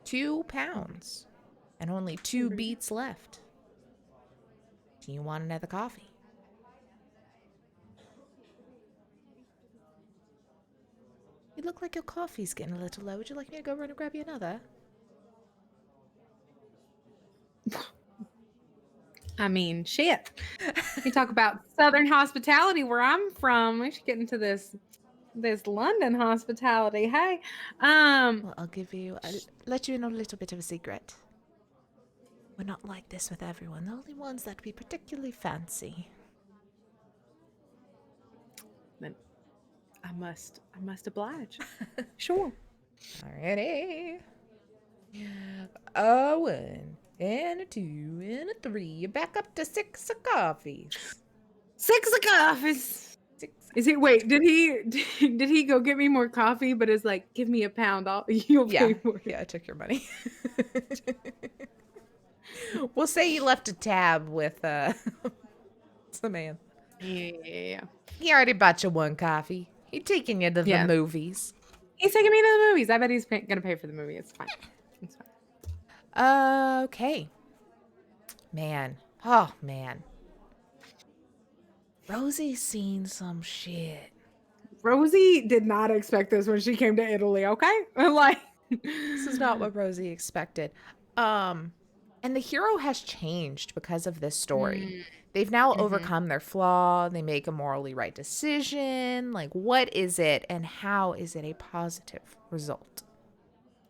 2 pounds, and only 2 beats left. Do you want another coffee? You look like your coffee's getting a little low. Would you like me to go run and grab you another? I mean, shit. You talk about Southern hospitality where I'm from. We should get into this London hospitality. Hey, Well, I'll let you in on a little bit of a secret. We're not like this with everyone. The only ones that we particularly fancy. then I must oblige. Sure. Alrighty. A 1 and a 2 and a 3. You're back up to 6 coffees. 6 coffees. 6. Is he? Wait, did he go get me more coffee? But is like, give me a pound. You'll pay for it. Yeah, I took your money. We'll say you left a tab with Samantha. Yeah. He already bought you 1 coffee. He taking you to the movies. He's taking me to the movies. I bet he's gonna pay for the movie. It's fine. It's fine. Okay. Man. Oh, man. Rosie's seen some shit. Rosie did not expect this when she came to Italy. Okay, like This is not what Rosie expected. And the hero has changed because of this story. They've now overcome their flaw. They make a morally right decision. Like, what is it and how is it a positive result?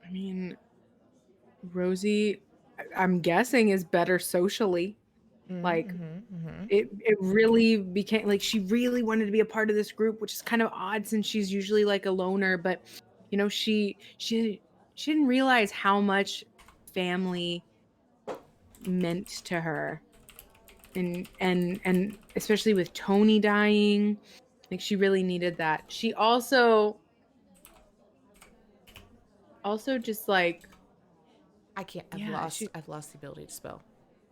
I mean, Rosie, I'm guessing, is better socially. Like, it really became like she really wanted to be a part of this group, which is kind of odd since she's usually like a loner. But you know, she didn't realize how much family meant to her, and especially with Tony dying, like she really needed that. She also just like I can't. I've lost the ability to spell.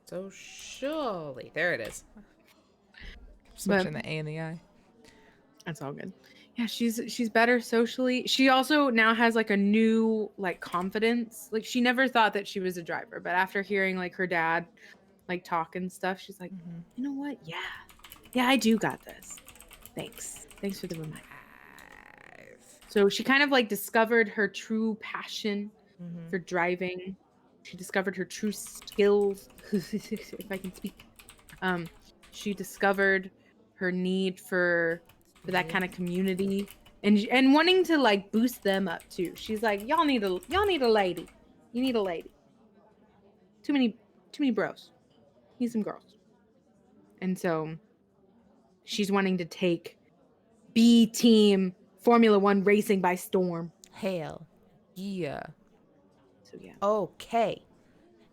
So surely, there it is. Switching the A and the I. That's all good. Yeah, she's better socially. She also now has like a new like confidence. Like she never thought that she was a driver, but after hearing like her dad like talk and stuff, she's like, you know what? Yeah, I do got this. Thanks for the reminder. So she kind of like discovered her true passion for driving. She discovered her true skills, if I can speak. She discovered her need for that kind of community and wanting to like boost them up too. She's like, y'all need a lady. You need a lady. Too many bros. Need some girls. And so she's wanting to take B team Formula 1 racing by storm. Hell yeah. So yeah. Okay.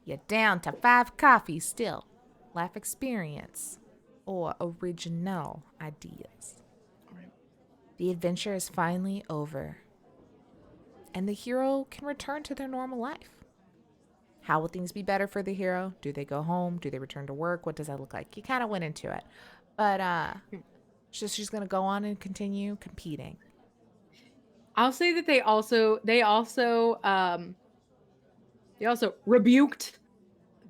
You're down to 5 coffees still. Life experience or original ideas. The adventure is finally over, and the hero can return to their normal life. How will things be better for the hero? Do they go home? Do they return to work? What does that look like? You kind of went into it. But So she's gonna go on and continue competing. I'll say that they also rebuked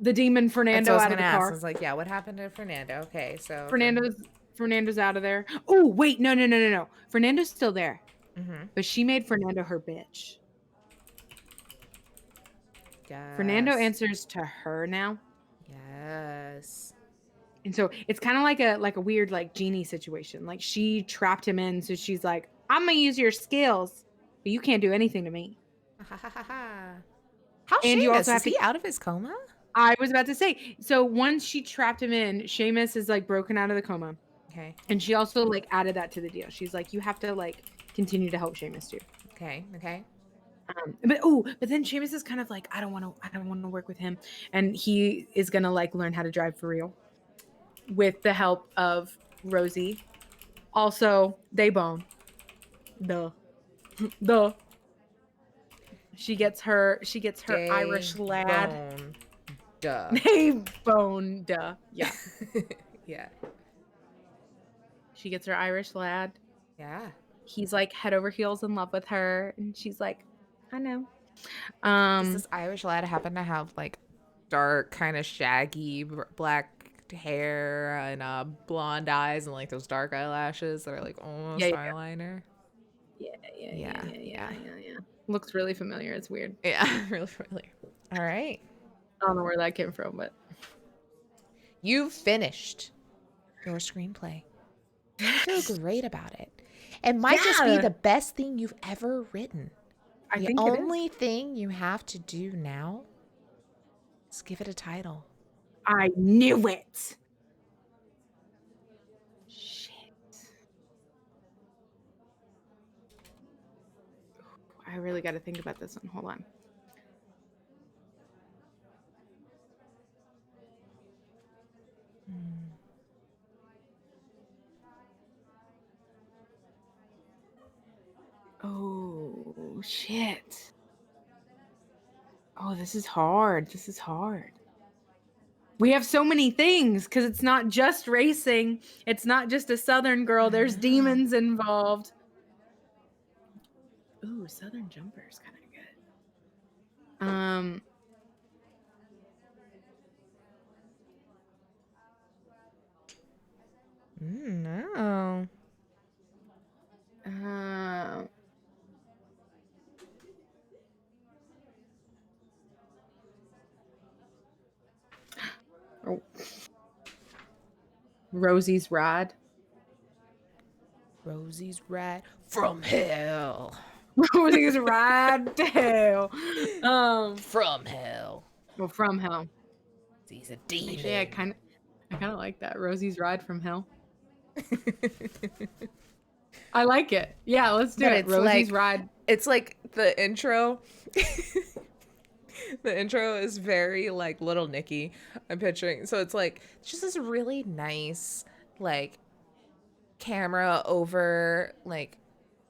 the demon That's Fernando what I was out of gonna the ask. car. I was like, yeah, what happened to Fernando? Okay, so Fernando's out of there. Oh wait, no. Fernando's still there, but she made Fernando her bitch. Yes. Fernando answers to her now. Yes. And so it's kind of like a weird like genie situation. Like she trapped him in, so she's like, "I'm gonna use your skills, but you can't do anything to me." How's And you also Seamus? have Is he out of his coma? I was about to say. So once she trapped him in, Seamus is like broken out of the coma, Okay. and she also like added that to the deal. She's like, "You have to like continue to help Seamus too." Okay. But then Seamus is kind of like, I don't want to work with him, and he is gonna like learn how to drive for real, with the help of Rosie. Also, they bone. Duh. She gets her They Irish lad. bone. Duh. They bone. Duh. Yeah. Yeah. She gets her Irish lad. Yeah. He's like head over heels in love with her, and she's like, I know. Does this Irish lad happen to have like dark, kind of shaggy black hair and blonde eyes and like those dark eyelashes that are like almost eyeliner? Yeah. Looks really familiar. It's weird. Yeah, really familiar. All right. I don't know where that came from, but You've finished your screenplay. You feel great about it. It might just be the best thing you've ever written. I the think only thing you have to do now is give it a title. I knew it. Shit. I really got to think about this one. Hold on. Oh, shit. Oh, this is hard. We have so many things because it's not just racing. It's not just a Southern girl. There's demons involved. Ooh, Southern Jumper is kind of good. No. Oh. Rosie's Ride. Rosie's Ride from Hell. Rosie's Ride to Hell. From Hell. Well, from Hell. He's a demon. Actually, I kind of like that. Rosie's Ride from Hell. I like it. Yeah, let's do it. Rosie's Ride. It's like the intro. The intro is very like Little Nicky. I'm picturing. So it's like just this really nice like camera over like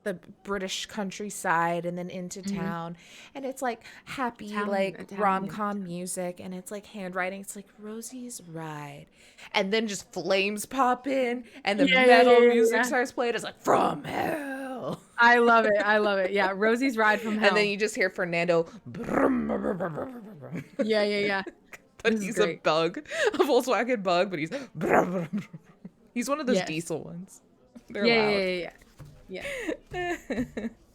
the British countryside and then into town, and it's like happy like rom-com music, and it's like handwriting. It's like Rosie's Ride, and then just flames pop in and the metal music starts playing. It's like From Hell. I love it. Yeah, Rosie's Ride from Hell. And then you just hear Fernando. Yeah. But he's a bug, a Volkswagen bug, but he's one of those diesel ones. They're loud. Yeah.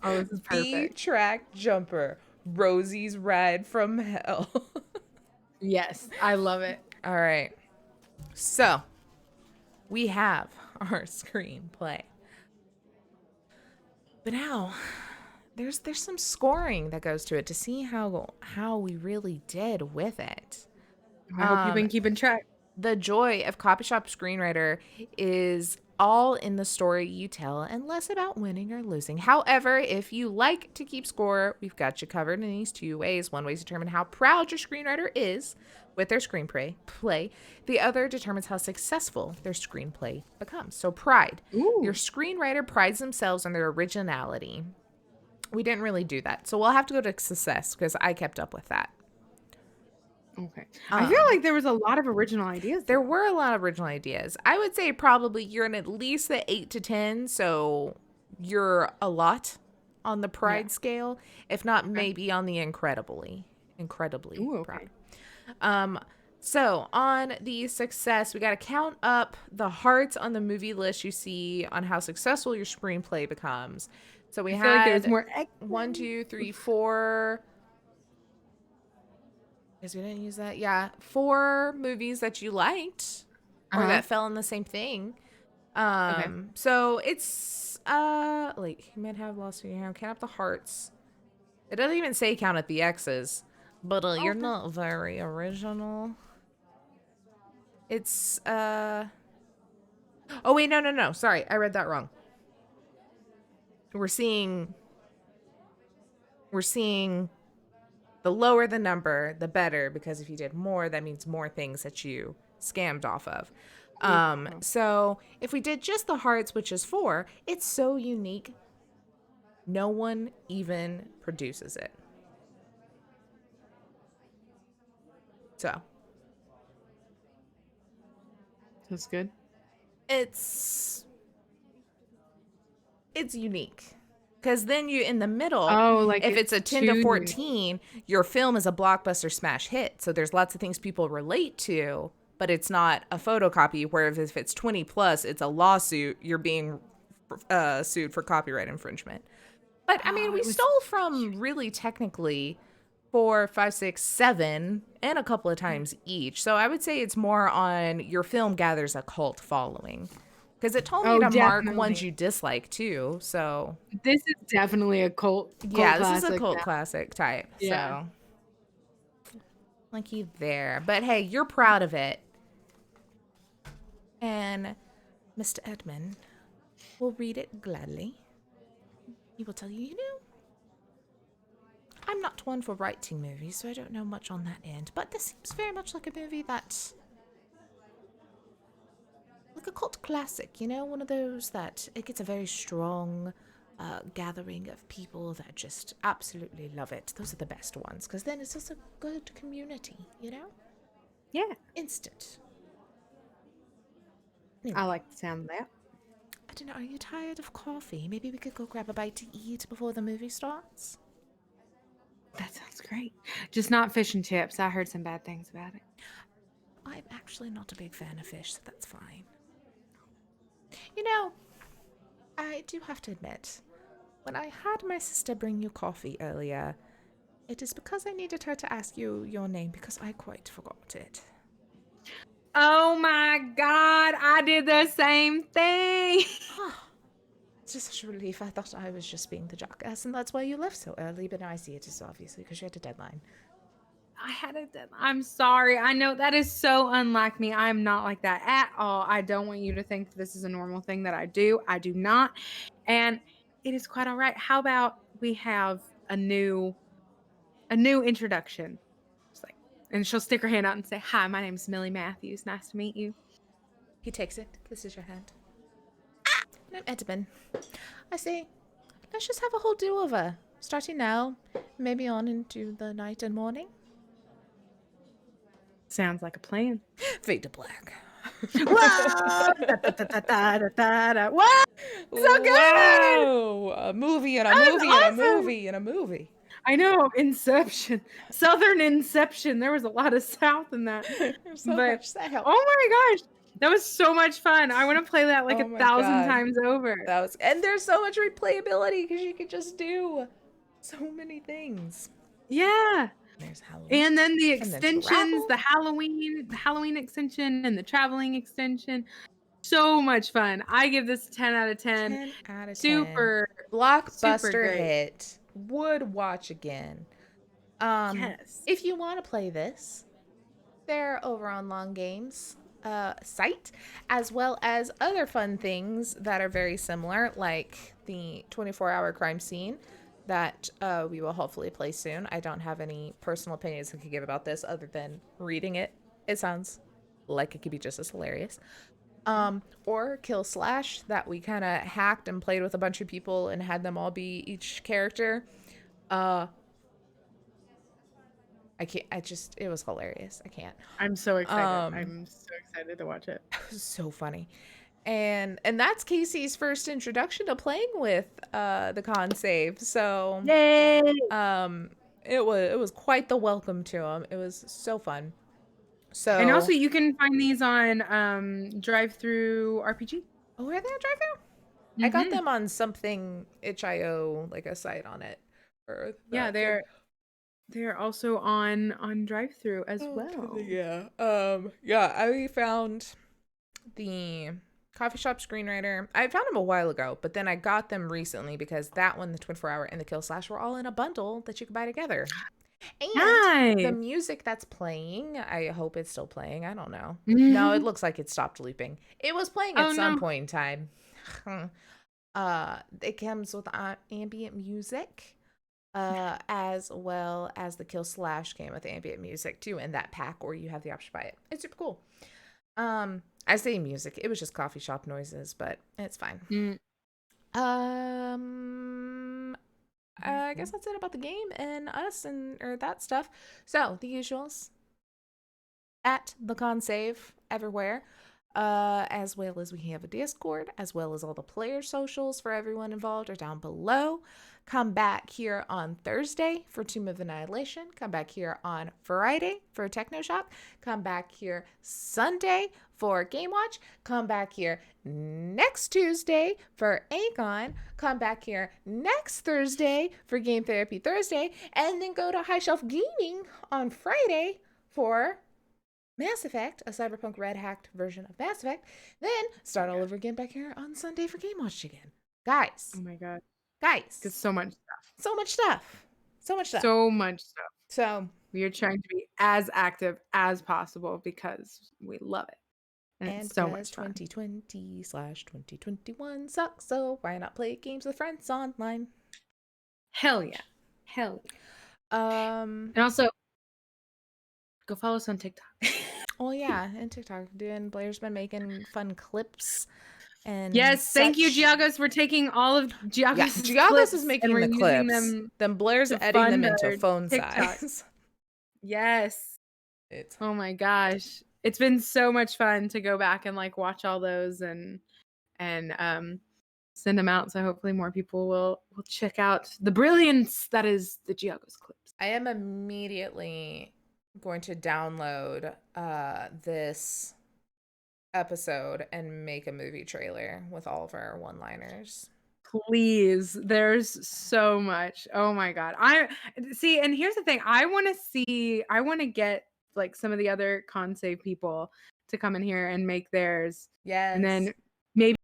Oh, this is perfect. B-track jumper, Rosie's Ride from Hell. Yes, I love it. All right. So, we have our screenplay. But now, there's some scoring that goes to it to see how we really did with it. I hope you've been keeping track. The joy of Copy Shop Screenwriter is all in the story you tell and less about winning or losing. However, if you like to keep score, we've got you covered in these two ways. One way is to determine how proud your screenwriter is with their screenplay. The other determines how successful their screenplay becomes. So pride. Ooh. Your screenwriter prides themselves on their originality. We didn't really do that. So we'll have to go to success because I kept up with that. Okay. I feel Um, like there was a lot of original ideas. There though. were a lot of original ideas. I would say probably you're in at least the 8 to 10, so you're a lot on the pride scale, if not maybe on the incredibly Ooh, proud. okay. So on the success, we got to count up the hearts on the movie list you see on how successful your screenplay becomes. So we I feel like there was had more. 1, 2, 3, 4. Because we didn't use that. Yeah, 4 movies that you liked or that fell in the same thing. Okay. So it's like you might have lost your hand. Count up the hearts. It doesn't even say count up the X's, but you're Okay. not very original. It's oh wait, no. Sorry, I read that wrong. We're seeing the lower the number, the better, because if you did more, that means more things that you scammed off of. So if we did just the hearts, which is 4, it's so unique. No one even produces it. So That's good. it's unique. Because then you in the middle, Like if it's a 10 to too 14, your film is a blockbuster smash hit. So there's lots of things people relate to, but it's not a photocopy. Where if it's 20 plus, it's a lawsuit. You're being sued for copyright infringement. But I mean, we stole from really technically 4, 5, 6, 7, and a couple of times each. So I would say it's more on your film gathers a cult following. Because it told me to mark ones you dislike too. So This is definitely a cult. yeah, this is a classic cult now. classic type. Yeah. So like you there. But hey, you're proud of it. And Mr. Edmund will read it gladly. He will tell you, you know, I'm not one for writing movies, so I don't know much on that end. But this seems very much like a movie that, like a cult classic, you know, one of those that it gets a very strong gathering of people that just absolutely love it. Those are the best ones, because then it's just a good community, you know? Yeah. Instant. I like the sound of that. I don't know, are you tired of coffee? Maybe we could go grab a bite to eat before the movie starts? That sounds great. Just not fish and chips. I heard some bad things about it. I'm actually not a big fan of fish, so that's fine. You know, I do have to admit, when I had my sister bring you coffee earlier, it is because I needed her to ask you your name because I quite forgot it. Oh my God, I did the same thing. It's just such a relief. I thought I was just being the jackass, and that's why you left so early, but now I see it is obviously because you had a deadline. I had a deadline. I'm sorry. I know that is so unlike me. I'm not like that at all. I don't want you to think that this is a normal thing that I do. I do not. And it is quite all right. How about we have a new introduction? Just like, and she'll stick her hand out and say, "Hi, my name's Millie Matthews. Nice to meet you." He takes it, kisses your hand. And I'm Edmund. I say, let's just have a whole do-over. Starting now, maybe on into the night and morning. Sounds like a plan. Fade to black. Whoa! What? So good! Whoa! A movie and a That was movie and a awesome! movie and a movie. I know, Inception. Southern Inception. There was a lot of South in that. There's so But, much that helped. oh my gosh. That was so much fun. I want to play that like Oh 1,000 my God. times over. And there's so much replayability because you could just do so many things. Yeah. There's Halloween. And then the And then extensions, travel. the Halloween extension and the traveling extension. So much fun. I give this a 10 out of 10. 10 out of 10. Super Blockbuster great. hit. Would watch again. Yes. If you want to play this, they're over on Long Games site, as well as other fun things that are very similar, like the 24-hour crime scene that we will hopefully play soon. I don't have any personal opinions I could give about this other than reading it. It sounds like it could be just as hilarious. Or Kill Slash that we kind of hacked and played with a bunch of people and had them all be each character. I can't. It was hilarious. I can't. I'm so excited. I'm so excited to watch it. It was so funny. And that's Casey's first introduction to playing with the con save. So Yay! it was quite the welcome to him. It was so fun. So And also you can find these on Drive-Through RPG. Oh, are they on Drive-Through? I got them on something itch.io, like a site on it. Yeah, they're also on Drive-Through as well. Yeah. Yeah, I found the coffee shop screenwriter. I found them a while ago, but then I got them recently because that one, the 24-hour and the Kill Slash, were all in a bundle that you could buy together. And the music that's playing, I hope it's still playing. I don't know. No, it looks like it stopped looping. It was playing at some point in time. It comes with ambient music, as well as the Kill Slash came with ambient music too in that pack, or you have the option to buy it. It's super cool. I say music. It was just coffee shop noises, but it's fine. I guess that's it about the game and us or that stuff. So the usuals at the con save everywhere, as well as we have a Discord, as well as all the player socials for everyone involved are down below. Come back here on Thursday for Tomb of Annihilation. Come back here on Friday for Techno Shop. Come back here Sunday for Game Watch. Come back here next Tuesday for Aegon. Come back here next Thursday for Game Therapy Thursday. And then go to High Shelf Gaming on Friday for Mass Effect, a cyberpunk red hacked version of Mass Effect. Then start all over again back here on Sunday for Game Watch again. Guys. Oh my god. Guys. It's so much stuff. So much stuff. So much stuff. So much stuff. So we are trying to be as active as possible because we love it. And it's so much fun. 2020/2021 sucks, so why not play games with friends online? Hell yeah. Hell yeah. And also go follow us on TikTok. Oh yeah, and TikTok. Blair's been making fun clips. And yes, thank you, Giagos. We're taking all of Giagos' Giagos is making the clips. Then Blair's editing them into phone size. Yes. Oh my gosh. It's been so much fun to go back and like watch all those and send them out. So hopefully more people will check out the brilliance that is the Giagos clips. I am immediately going to download this episode and make a movie trailer with all of our one-liners. Please, there's so much. Oh my god. I see, and here's the thing. I want to get like some of the other con save people to come in here and make theirs. Yes. And then maybe